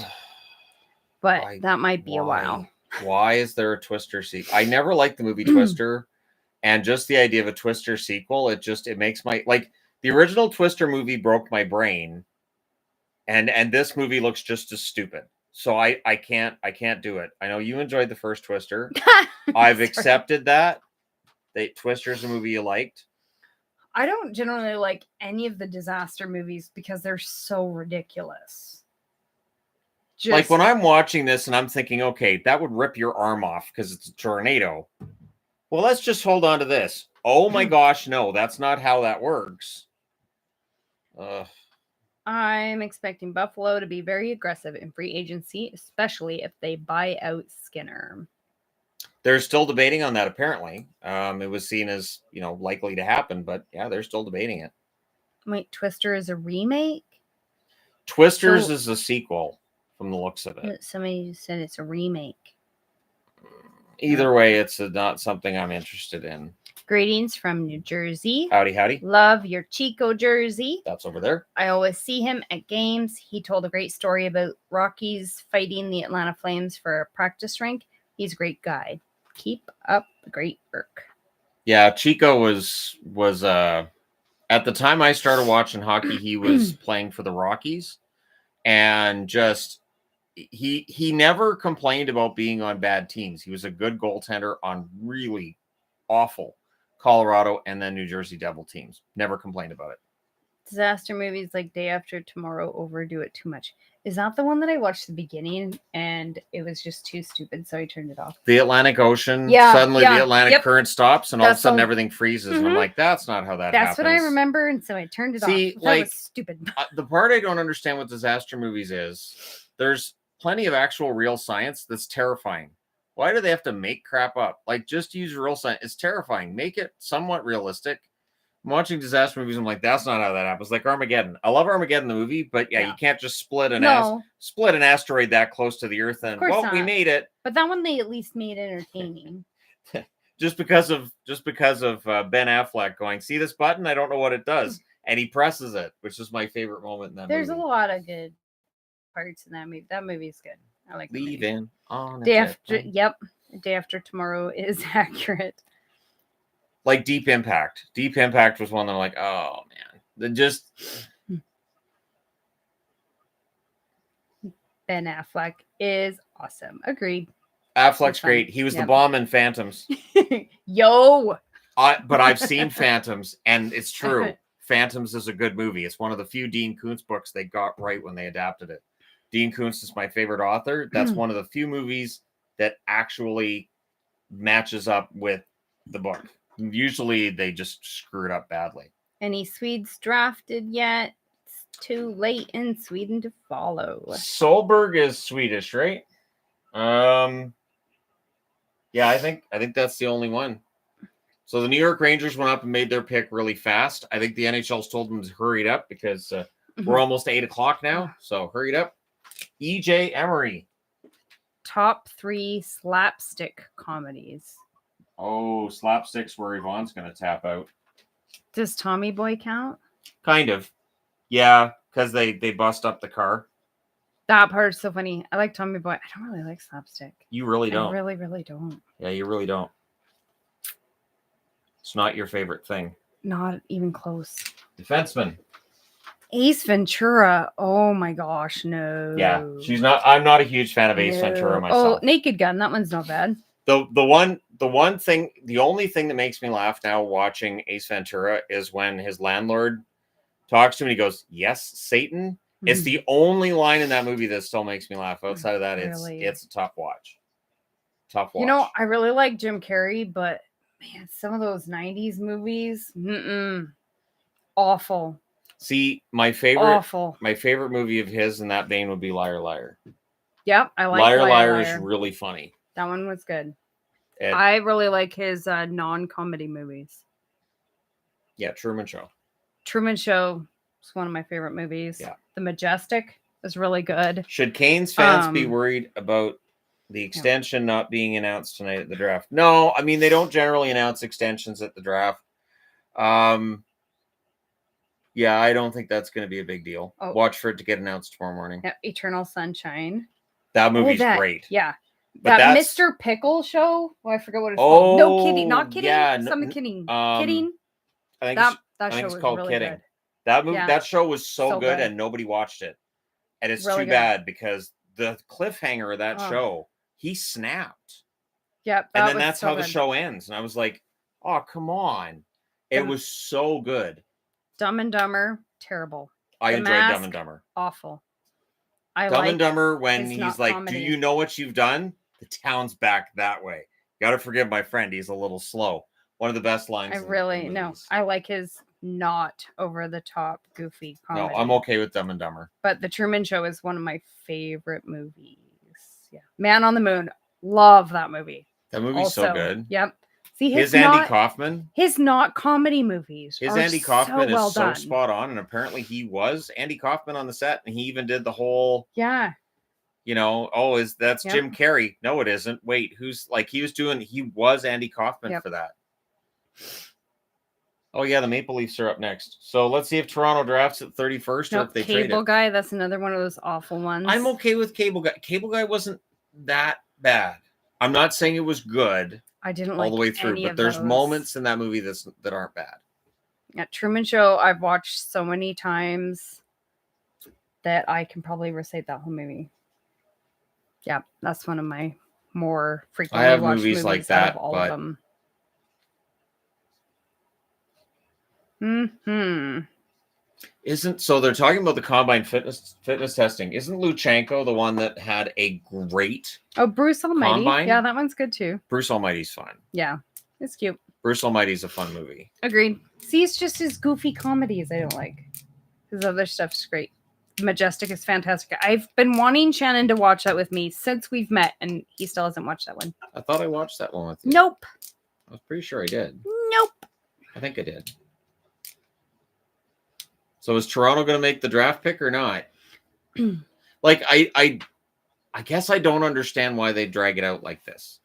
But that might be a while. Why is there a Twister sequel? I never liked the movie Twister. And just the idea of a Twister sequel, it makes my, like, the original Twister movie broke my brain. And this movie looks just as stupid. So I can't do it. I know you enjoyed the first Twister. I've accepted that. Twister's a movie you liked. I don't generally like any of the disaster movies because they're so ridiculous. Like when I'm watching this and I'm thinking, okay, that would rip your arm off because it's a tornado. Well, let's just hold on to this. Oh my gosh, no, that's not how that works. I'm expecting Buffalo to be very aggressive in free agency, especially if they buy out Skinner. They're still debating on that, apparently. It was seen as, likely to happen, but yeah, they're still debating it. Wait, Twister is a remake? Twisters is a sequel from the looks of it. Somebody said it's a remake. Either way, it's not something I'm interested in. Greetings from New Jersey. Howdy, howdy. Love your Chico jersey. That's over there. I always see him at games. He told a great story about Rockies fighting the Atlanta Flames for a practice rink. He's a great guy. Keep up the great work. Yeah, Chico was at the time I started watching hockey, he was playing for the Rockies, and just he never complained about being on bad teams. He was a good goaltender on really awful Colorado and then New Jersey Devil teams. Never complained about it. Disaster movies like Day After Tomorrow overdo it too much. Is that the one that I watched the beginning and it was just too stupid, so I turned it off? The Atlantic Ocean. Yeah, Suddenly yeah, the Atlantic yep. current stops, and all of a That's sudden all- everything freezes. And I'm Mhm. like, that's not how that That's happens. what I remember, and so I turned it See, off. That like, was stupid. The part I don't understand with disaster movies is there's plenty of actual real science that's terrifying. Why do they have to make crap up? Like, just use real science. It's terrifying. Make it somewhat realistic. I'm watching disaster movies. I'm like, that's not how that happens. Like Armageddon. I love Armageddon the movie, but yeah. You can't just split an asteroid that close to the Earth and we made it. But that one they at least made entertaining. just because of Ben Affleck going, see this button? I don't know what it does, and he presses it, which is my favorite moment in that There's movie. a lot of good parts in that movie. That movie's good. I like Leaving on Day After. Yep, Day After Tomorrow is accurate. Like Deep Impact. Deep Impact was one that I'm like, oh man, then just Ben Affleck is awesome. Agreed. Affleck's great. He was the bomb in Phantoms. Yo. But I've seen Phantoms, and it's true. Phantoms is a good movie. It's one of the few Dean Koontz books they got right when they adapted it. Dean Koontz is my favorite author. That's one of the few movies that actually matches up with the book. Usually they just screw it up badly. Any Swedes drafted yet? It's too late in Sweden to follow. Solberg is Swedish, right? Yeah, I think that's the only one. So the New York Rangers went up and made their pick really fast. I think the NHL's told them to hurry it up because we're almost 8:00 now. So hurry it up. EJ Emery. Top 3 slapstick comedies. Oh, slapstick's where Yvonne's going to tap out. Does Tommy Boy count? Kind of. Yeah, because they bust up the car. That part's so funny. I like Tommy Boy. I don't really like slapstick. You really don't. I really, really don't. Yeah, you really don't. It's not your favorite thing. Not even close. Defenseman. Ace Ventura. Oh my gosh, no. Yeah, I'm not a huge fan of Ace Ventura myself. Oh, Naked Gun. That one's not bad. The only thing that makes me laugh now watching Ace Ventura is when his landlord talks to him and he goes, "Yes, Satan." Mm-hmm. It's the only line in that movie that still makes me laugh. Outside of that, it's a tough watch. Tough watch. You know, I really like Jim Carrey, but man, some of those 90s movies, awful. See, my favorite movie of his in that vein would be Liar Liar. Yep, I like Liar Liar is really funny. That one was good. I really like his non-comedy movies. Yeah, Truman Show. Truman Show is one of my favorite movies. Yeah. The Majestic is really good. Should Canes fans be worried about the extension not being announced tonight at the draft? No, I mean, they don't generally announce extensions at the draft. Yeah, I don't think that's going to be a big deal. Oh. Watch for it to get announced tomorrow morning. Yeah, Eternal Sunshine. That movie's great. Yeah. But that Mr. Pickle show. Oh, I forgot what it's called. No, kidding. Not kidding. Yeah, something kidding. Kidding. I think that show it's was called really Kidding. Good. That movie, that show was so good, and nobody watched it. And it's really too bad because the cliffhanger of that show, he snapped. Yep. And then that's how the show ends. And I was like, oh, come on. It was so good. Dumb and Dumber, terrible. I enjoyed Dumb and Dumber. Awful. Dumb and Dumber, when he's like, comedy. Do you know what you've done? The town's back that way. Gotta forgive my friend. He's a little slow. One of the best lines. I really know. I like his not over the top, goofy comedy. No, I'm okay with Dumb and Dumber. But The Truman Show is one of my favorite movies. Yeah. Man on the Moon. Love that movie. That movie's so good. Yep. See, Andy Kaufman. His not comedy movies. His Andy Kaufman is so spot on, and apparently he was Andy Kaufman on the set, and he even did the whole. Yeah. You know, that's Jim Carrey? No, it isn't. Wait, who's like he was Andy Kaufman for that. Oh yeah, the Maple Leafs are up next. So let's see if Toronto drafts at 31st or if they trade it. Cable Guy, that's another one of those awful ones. I'm okay with Cable Guy. Cable Guy wasn't that bad. I'm not saying it was good. I didn't all the way through, but there's moments in that movie that aren't bad. Yeah, Truman Show, I've watched so many times that I can probably recite that whole movie. Yeah, that's one of my more frequently watched movies like that, of all of them. So they're talking about the combine fitness testing. Isn't Luchenko the one that had a great Bruce Almighty? combine? Yeah, that one's good too. Bruce Almighty's fun. Yeah, it's cute. Bruce Almighty's a fun movie. Agreed. See, it's just his goofy comedies I don't like. His other stuff's great. Majestic is fantastic. I've been wanting Shannon to watch that with me since we've met, and he still hasn't watched that one. I thought I watched that one with you. Nope. I was pretty sure I did. Nope. I think I did. So is Toronto going to make the draft pick or not? Like, I guess I don't understand why they drag it out like this.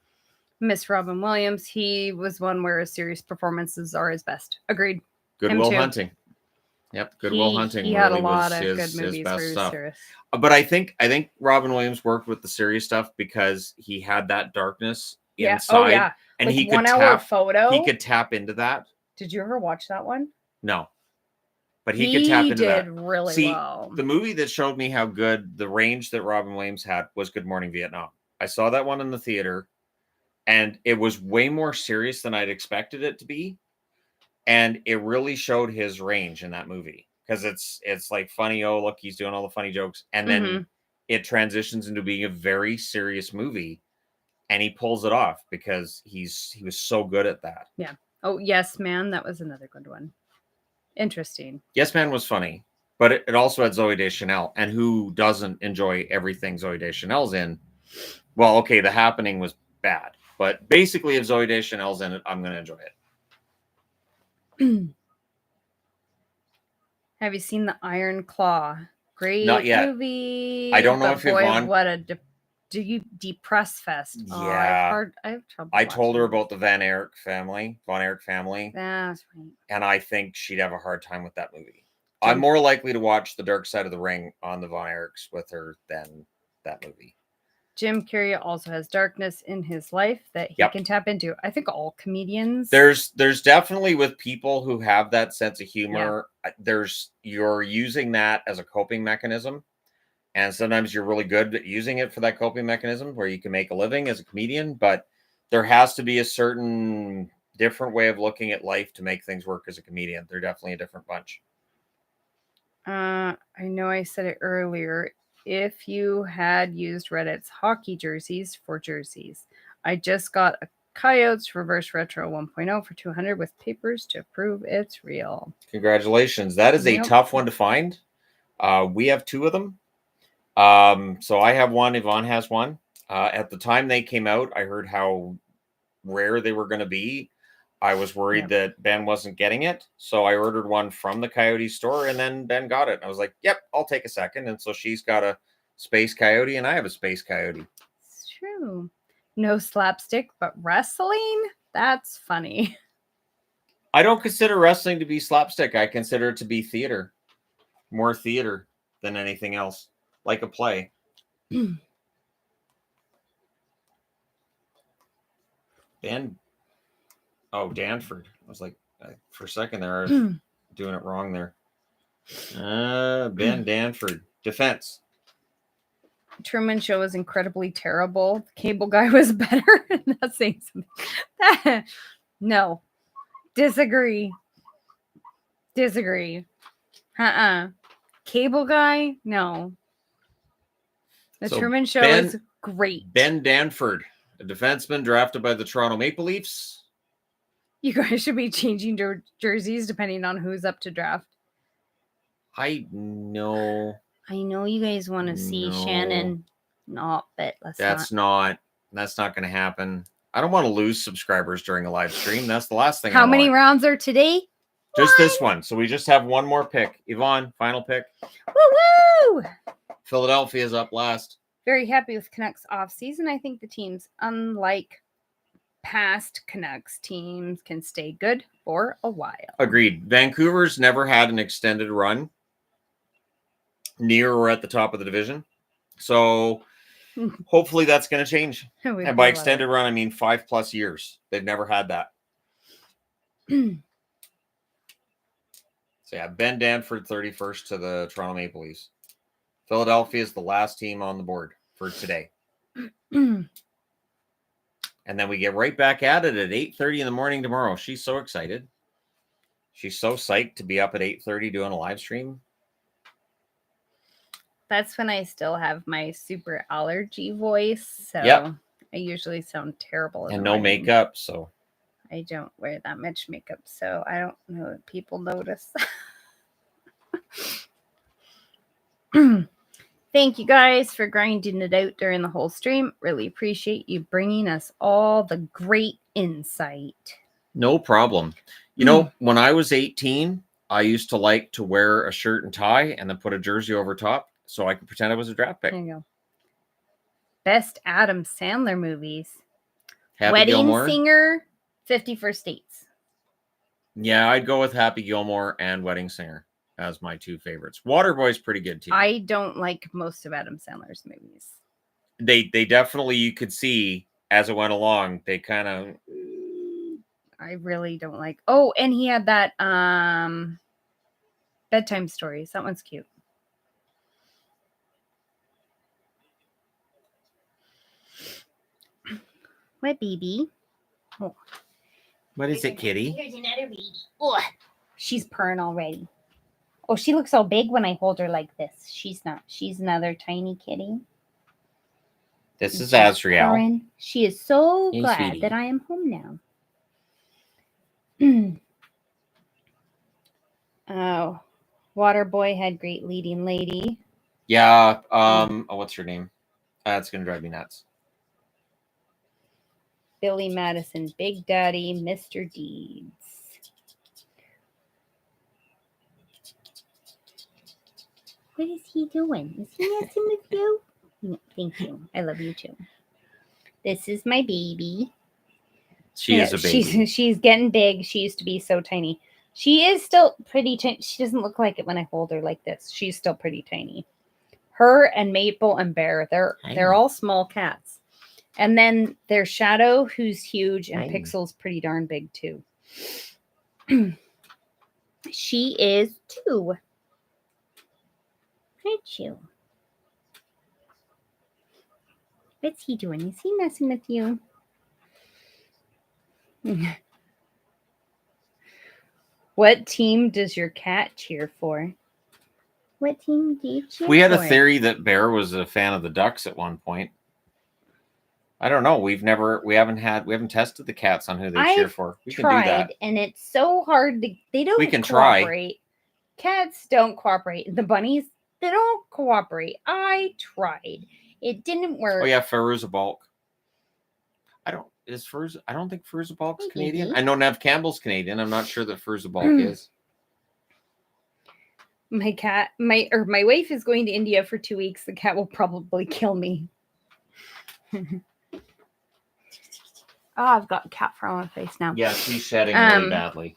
Miss Robin Williams, he was one where his serious performances are his best. Agreed. Good Will Hunting. Yep, Good Will Hunting. He had a lot of good movies where he was serious. But I think Robin Williams worked with the serious stuff because he had that darkness inside. Oh, yeah. And like he could 1 hour photo. He could tap into that. Did you ever watch that one? No. But he could tap into that. He did really well. The movie that showed me how good the range that Robin Williams had was Good Morning Vietnam. I saw that one in the theater, and it was way more serious than I'd expected it to be. And it really showed his range in that movie because it's like funny. Oh, look, he's doing all the funny jokes. And then it transitions into being a very serious movie, and he pulls it off because he was so good at that. Yeah. Oh, Yes Man. That was another good one. Interesting. Yes Man was funny, but it also had Zooey Deschanel, and who doesn't enjoy everything Zooey Deschanel's in? Well, okay, The Happening was bad, but basically if Zooey Deschanel's in it, I'm going to enjoy it. Have you seen The Iron Claw? Great Not yet. movie. I don't know if Yvonne... What a depress fest. Yeah. I have trouble. I told her about the Von Erich family. That's right. And I think she'd have a hard time with that movie. I'm more likely to watch The Dark Side of the Ring on the Von Erichs with her than that movie. Jim Carrey also has darkness in his life that he can tap into. I think all comedians. There's definitely with people who have that sense of humor. Yeah. You're using that as a coping mechanism. And sometimes you're really good at using it for that coping mechanism where you can make a living as a comedian, but there has to be a certain different way of looking at life to make things work as a comedian. They're definitely a different bunch. I know I said it earlier. If you had used Reddit's hockey jerseys for jerseys, I just got a Coyotes Reverse Retro 1.0 for $200 with papers to prove it's real. Congratulations. That is a tough one to find. We have 2 of them. So I have one, Yvonne has one. At the time they came out, I heard how rare they were going to be. I was worried that Ben wasn't getting it. So I ordered one from the Coyote store, and then Ben got it. I was like, yep, I'll take a second. And so she's got a Space Coyote and I have a Space Coyote. It's true. No slapstick, but wrestling? That's funny. I don't consider wrestling to be slapstick. I consider it to be theater. More theater than anything else. Like a play. Danford. I was like, for a second there, I was doing it wrong there. Ben Danford. Defense. Truman Show was incredibly terrible. The Cable Guy was better. Not saying something. No. Disagree. Cable Guy? No. The Truman Show is great. Ben Danford, a defenseman drafted by the Toronto Maple Leafs. You guys should be changing jerseys depending on who's up to draft. I know you guys want to see Shannon. But that's not going to happen. I don't want to lose subscribers during a live stream. That's the last thing. How many rounds are today? Just this one. So we just have one more pick. Yvonne, final pick. Woo-woo! Philadelphia's up last. Very happy with Canucks off season. I think the teams, unlike past Canucks teams, can stay good for a while. Agreed. Vancouver's never had an extended run near or at the top of the division. So hopefully that's going to change. And by extended run, I mean 5+ years. They've never had that. So yeah, Ben Danford 31st to the Toronto Maple Leafs. Philadelphia is the last team on the board for today. And then we get right back at it at 8:30 in the morning tomorrow. She's so excited. She's so psyched to be up at 8:30 doing a live stream. That's when I still have my super allergy voice. So Yep. I usually sound terrible. in And the no morning. makeup, so I don't wear that much makeup, so I don't know if people notice. Thank you guys for grinding it out during the whole stream. Really appreciate you bringing us all the great insight. no problem. You know, when I was 18, I used to like to wear a shirt and tie and then put a jersey over top so I could pretend I was a draft pick. There you go. Best Adam Sandler movies. Happy Wedding Gilmore. Singer, 51st Dates. Yeah, I'd go with Happy Gilmore and Wedding Singer as my two favorites. Waterboy's pretty good too. I don't like most of Adam Sandler's movies. They definitely, you could see as it went along, they kind of. I really don't like. Oh, and he had that Bedtime Stories. That one's cute. What baby? Oh. What is it, kitty? Here's another baby. Oh, she's purring already. Oh, she looks so big when I hold her like this. She's not. She's another tiny kitty. This is She's Azriel. purring. She is so Hey, glad sweetie. that I am home now. Oh, Waterboy had great leading lady. Yeah. Oh, what's her name? That's gonna drive me nuts. Billy Madison, Big Daddy, Mr. Deeds. What is he doing? Is he messing with you? No, thank you. I love you too. This is my baby. She is a baby. She's getting big. She used to be so tiny. She is still pretty tiny. She doesn't look like it when I hold her like this. She's still pretty tiny. Her and Maple and Bear, they're all small cats. And then there's Shadow, who's huge, and Pixel's pretty darn big too. She is 2. Aren't you? What's he doing? Is he messing with you? What team does your cat cheer for? What team do you cheer for? We had a theory that Bear was a fan of the Ducks at one point. I don't know. We haven't tested the cats on who they cheer for. We can do that. And it's so hard to. They don't. We can cooperate. Cats don't cooperate. The bunnies, they don't cooperate. I tried. It didn't work. Oh yeah, Firuza Balk. I don't think Firuza Balk's Canadian. Baby. I know Nev Campbell's Canadian. I'm not sure that Firuza Balk is. My wife is going to India for 2 weeks. The cat will probably kill me. I've got cat fur on my face now. Yeah, she's shedding really badly.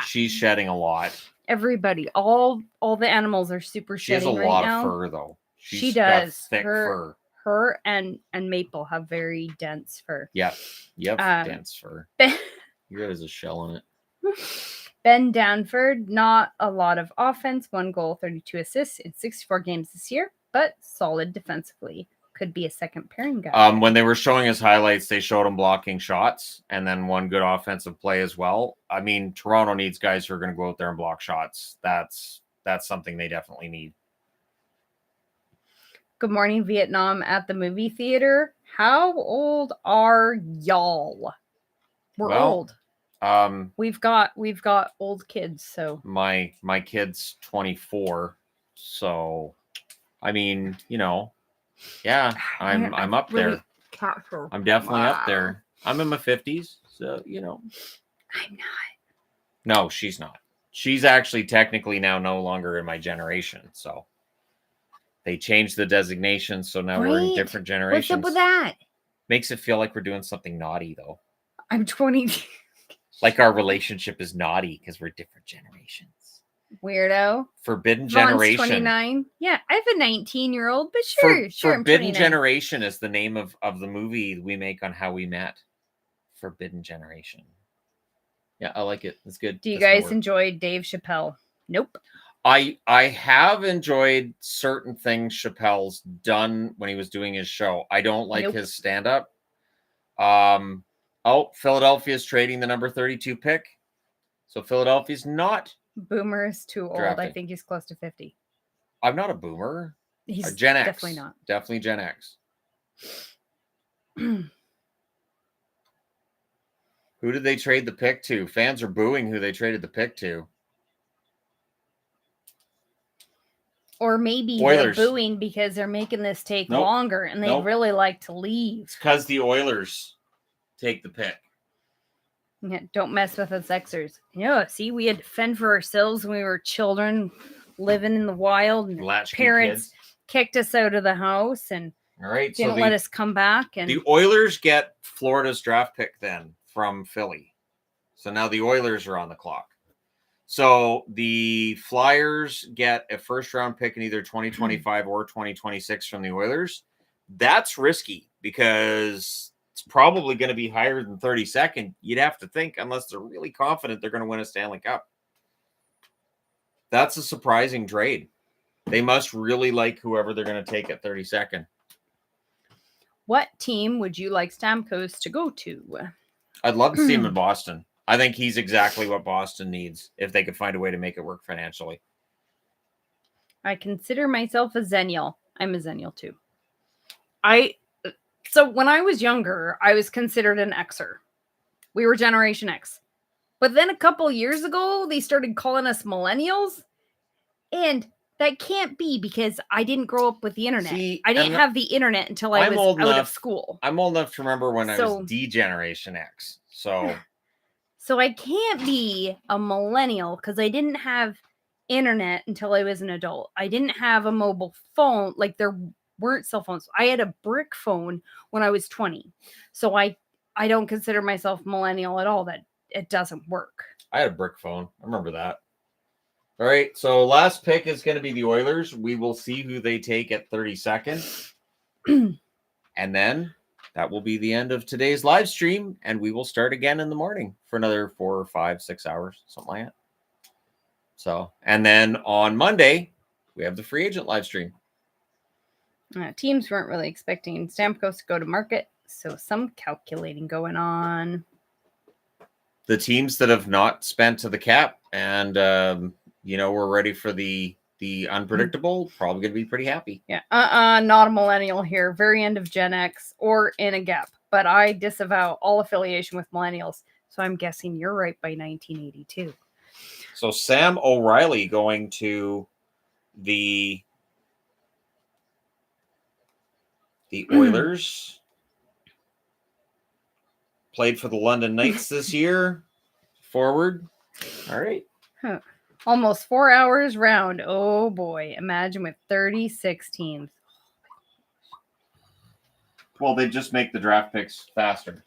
She's shedding a lot. Everybody, all the animals are super shedding right now. She has a lot of fur though. She does. Thick fur. Her and Maple have very dense fur. Yep, dense fur. Yours has a shell in it. Ben Danford, not a lot of offense, 1 goal, 32 assists in 64 games this year, but solid defensively. Could be a second pairing guy. When they were showing his highlights, they showed him blocking shots and then one good offensive play as well. I mean, Toronto needs guys who are going to go out there and block shots. That's something they definitely need. Good morning, Vietnam at the movie theater. How old are y'all? We're old. We've got old kids, so my kid's 24. So I mean, yeah, I'm up there. I'm definitely up there. I'm in my 50s, so I'm not. No, she's not. She's actually technically now no longer in my generation, so they changed the designation, so now we're in different generations. What's up with that? Makes it feel like we're doing something naughty, though. I'm 20. Like our relationship is naughty because we're different generations. Weirdo. Forbidden Vaughn's Generation. 29. Yeah, I have a 19-year-old, but sure. Forbidden Generation is the name of the movie we make on how we met. Forbidden Generation. Yeah, I like it. It's good. Do you guys enjoy Dave Chappelle? Nope. I have enjoyed certain things Chappelle's done when he was doing his show. I don't like his stand-up. Philadelphia's trading the number 32 pick. So Philadelphia's not. Boomer is too old. Drafting. I think he's close to 50. I'm not a boomer. He's Gen X. definitely not. Definitely Gen X. Who did they trade the pick to? Fans are booing who they traded the pick to. Or maybe Oilers. they're booing because they're making this take Nope. longer and they'd Nope. really like to leave. It's because the Oilers take the pick. Yeah, don't mess with us Xers. Yeah, see, we had to fend for ourselves when we were children, living in the wild, and Latchkey parents kids. kicked us out of the house and All right, didn't let us come back. And the Oilers get Florida's draft pick then from Philly. So now the Oilers are on the clock. So the Flyers get a first-round pick in either 2025 or 2026 from the Oilers. That's risky because it's probably going to be higher than 32nd. You'd have to think, unless they're really confident they're going to win a Stanley Cup. That's a surprising trade. They must really like whoever they're going to take at 32nd. what team would you like Stamkos to go to? I'd love to see him in Boston. I think he's exactly what Boston needs if they could find a way to make it work financially. I consider myself a Zennial. I'm a Zennial too. So when I was younger, I was considered an Xer. We were Generation X. But then a couple years ago, they started calling us millennials. And that can't be because I didn't grow up with the internet. See, I didn't have the internet until I was out of school. I'm old enough to remember when I was D-Generation X. So I can't be a millennial because I didn't have internet until I was an adult. I didn't have a mobile phone. Like, there weren't cell phones. I had a brick phone when I was 20. So I don't consider myself millennial at all. That it doesn't work. I had a brick phone. I remember that. All right. So last pick is going to be the Oilers. We will see who they take at 32nd. And then that will be the end of today's live stream. And we will start again in the morning for another 4 or 5, 6 hours, something like that. So, and then on Monday, we have the free agent live stream. Teams weren't really expecting Stamkos to go to market, so some calculating going on. The teams that have not spent to the cap and, we're ready for the unpredictable, probably going to be pretty happy. Yeah, not a millennial here. Very end of Gen X or in a gap. But I disavow all affiliation with millennials, so I'm guessing you're right by 1982. So Sam O'Reilly going to the Oilers. Played for the London Knights this year. Forward. All right. Huh. Almost 4 hours round. Oh, boy. Imagine with 36 teams. Well, they just make the draft picks faster.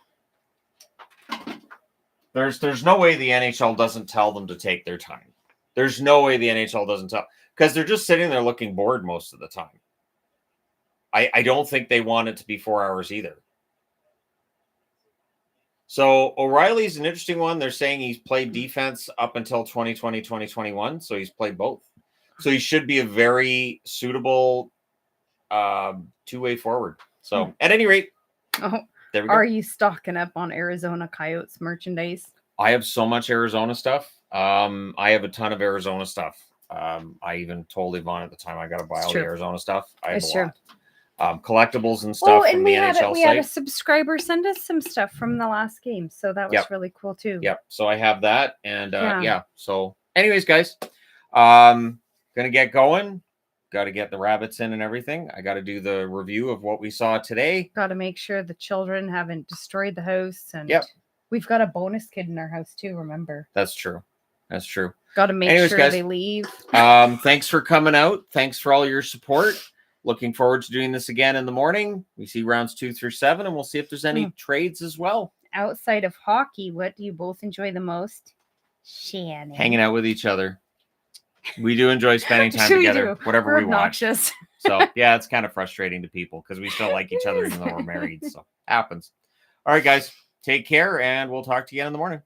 There's no way the NHL doesn't tell them to take their time. There's no way the NHL doesn't tell. Because they're just sitting there looking bored most of the time. I don't think they want it to be 4 hours either. So O'Reilly's an interesting one. They're saying he's played defense up until 2020, 2021. So he's played both. So he should be a very suitable two-way forward. So at any rate, there we go. Are you stocking up on Arizona Coyotes merchandise? I have so much Arizona stuff. I have a ton of Arizona stuff. I even told Yvonne at the time I got to buy all the Arizona stuff. I have a lot. Collectibles and stuff from the NHL site. We had a subscriber send us some stuff from the last game, so that was really cool too. Yep. So I have that, and So, anyways, guys, gonna get going. Got to get the rabbits in and everything. I got to do the review of what we saw today. Got to make sure the children haven't destroyed the house, and we've got a bonus kid in our house too. Remember? That's true. That's true. Got to make sure they leave. Thanks for coming out. Thanks for all your support. Looking forward to doing this again in the morning. We see rounds 2 through 7, and we'll see if there's any trades as well. Outside of hockey, what do you both enjoy the most? Shannon. Hanging out with each other. We do enjoy spending time together, whatever we're we obnoxious. Want. So, yeah, it's kind of frustrating to people because we still like each other even though we're married. So, happens. All right, guys. Take care, and we'll talk to you again in the morning.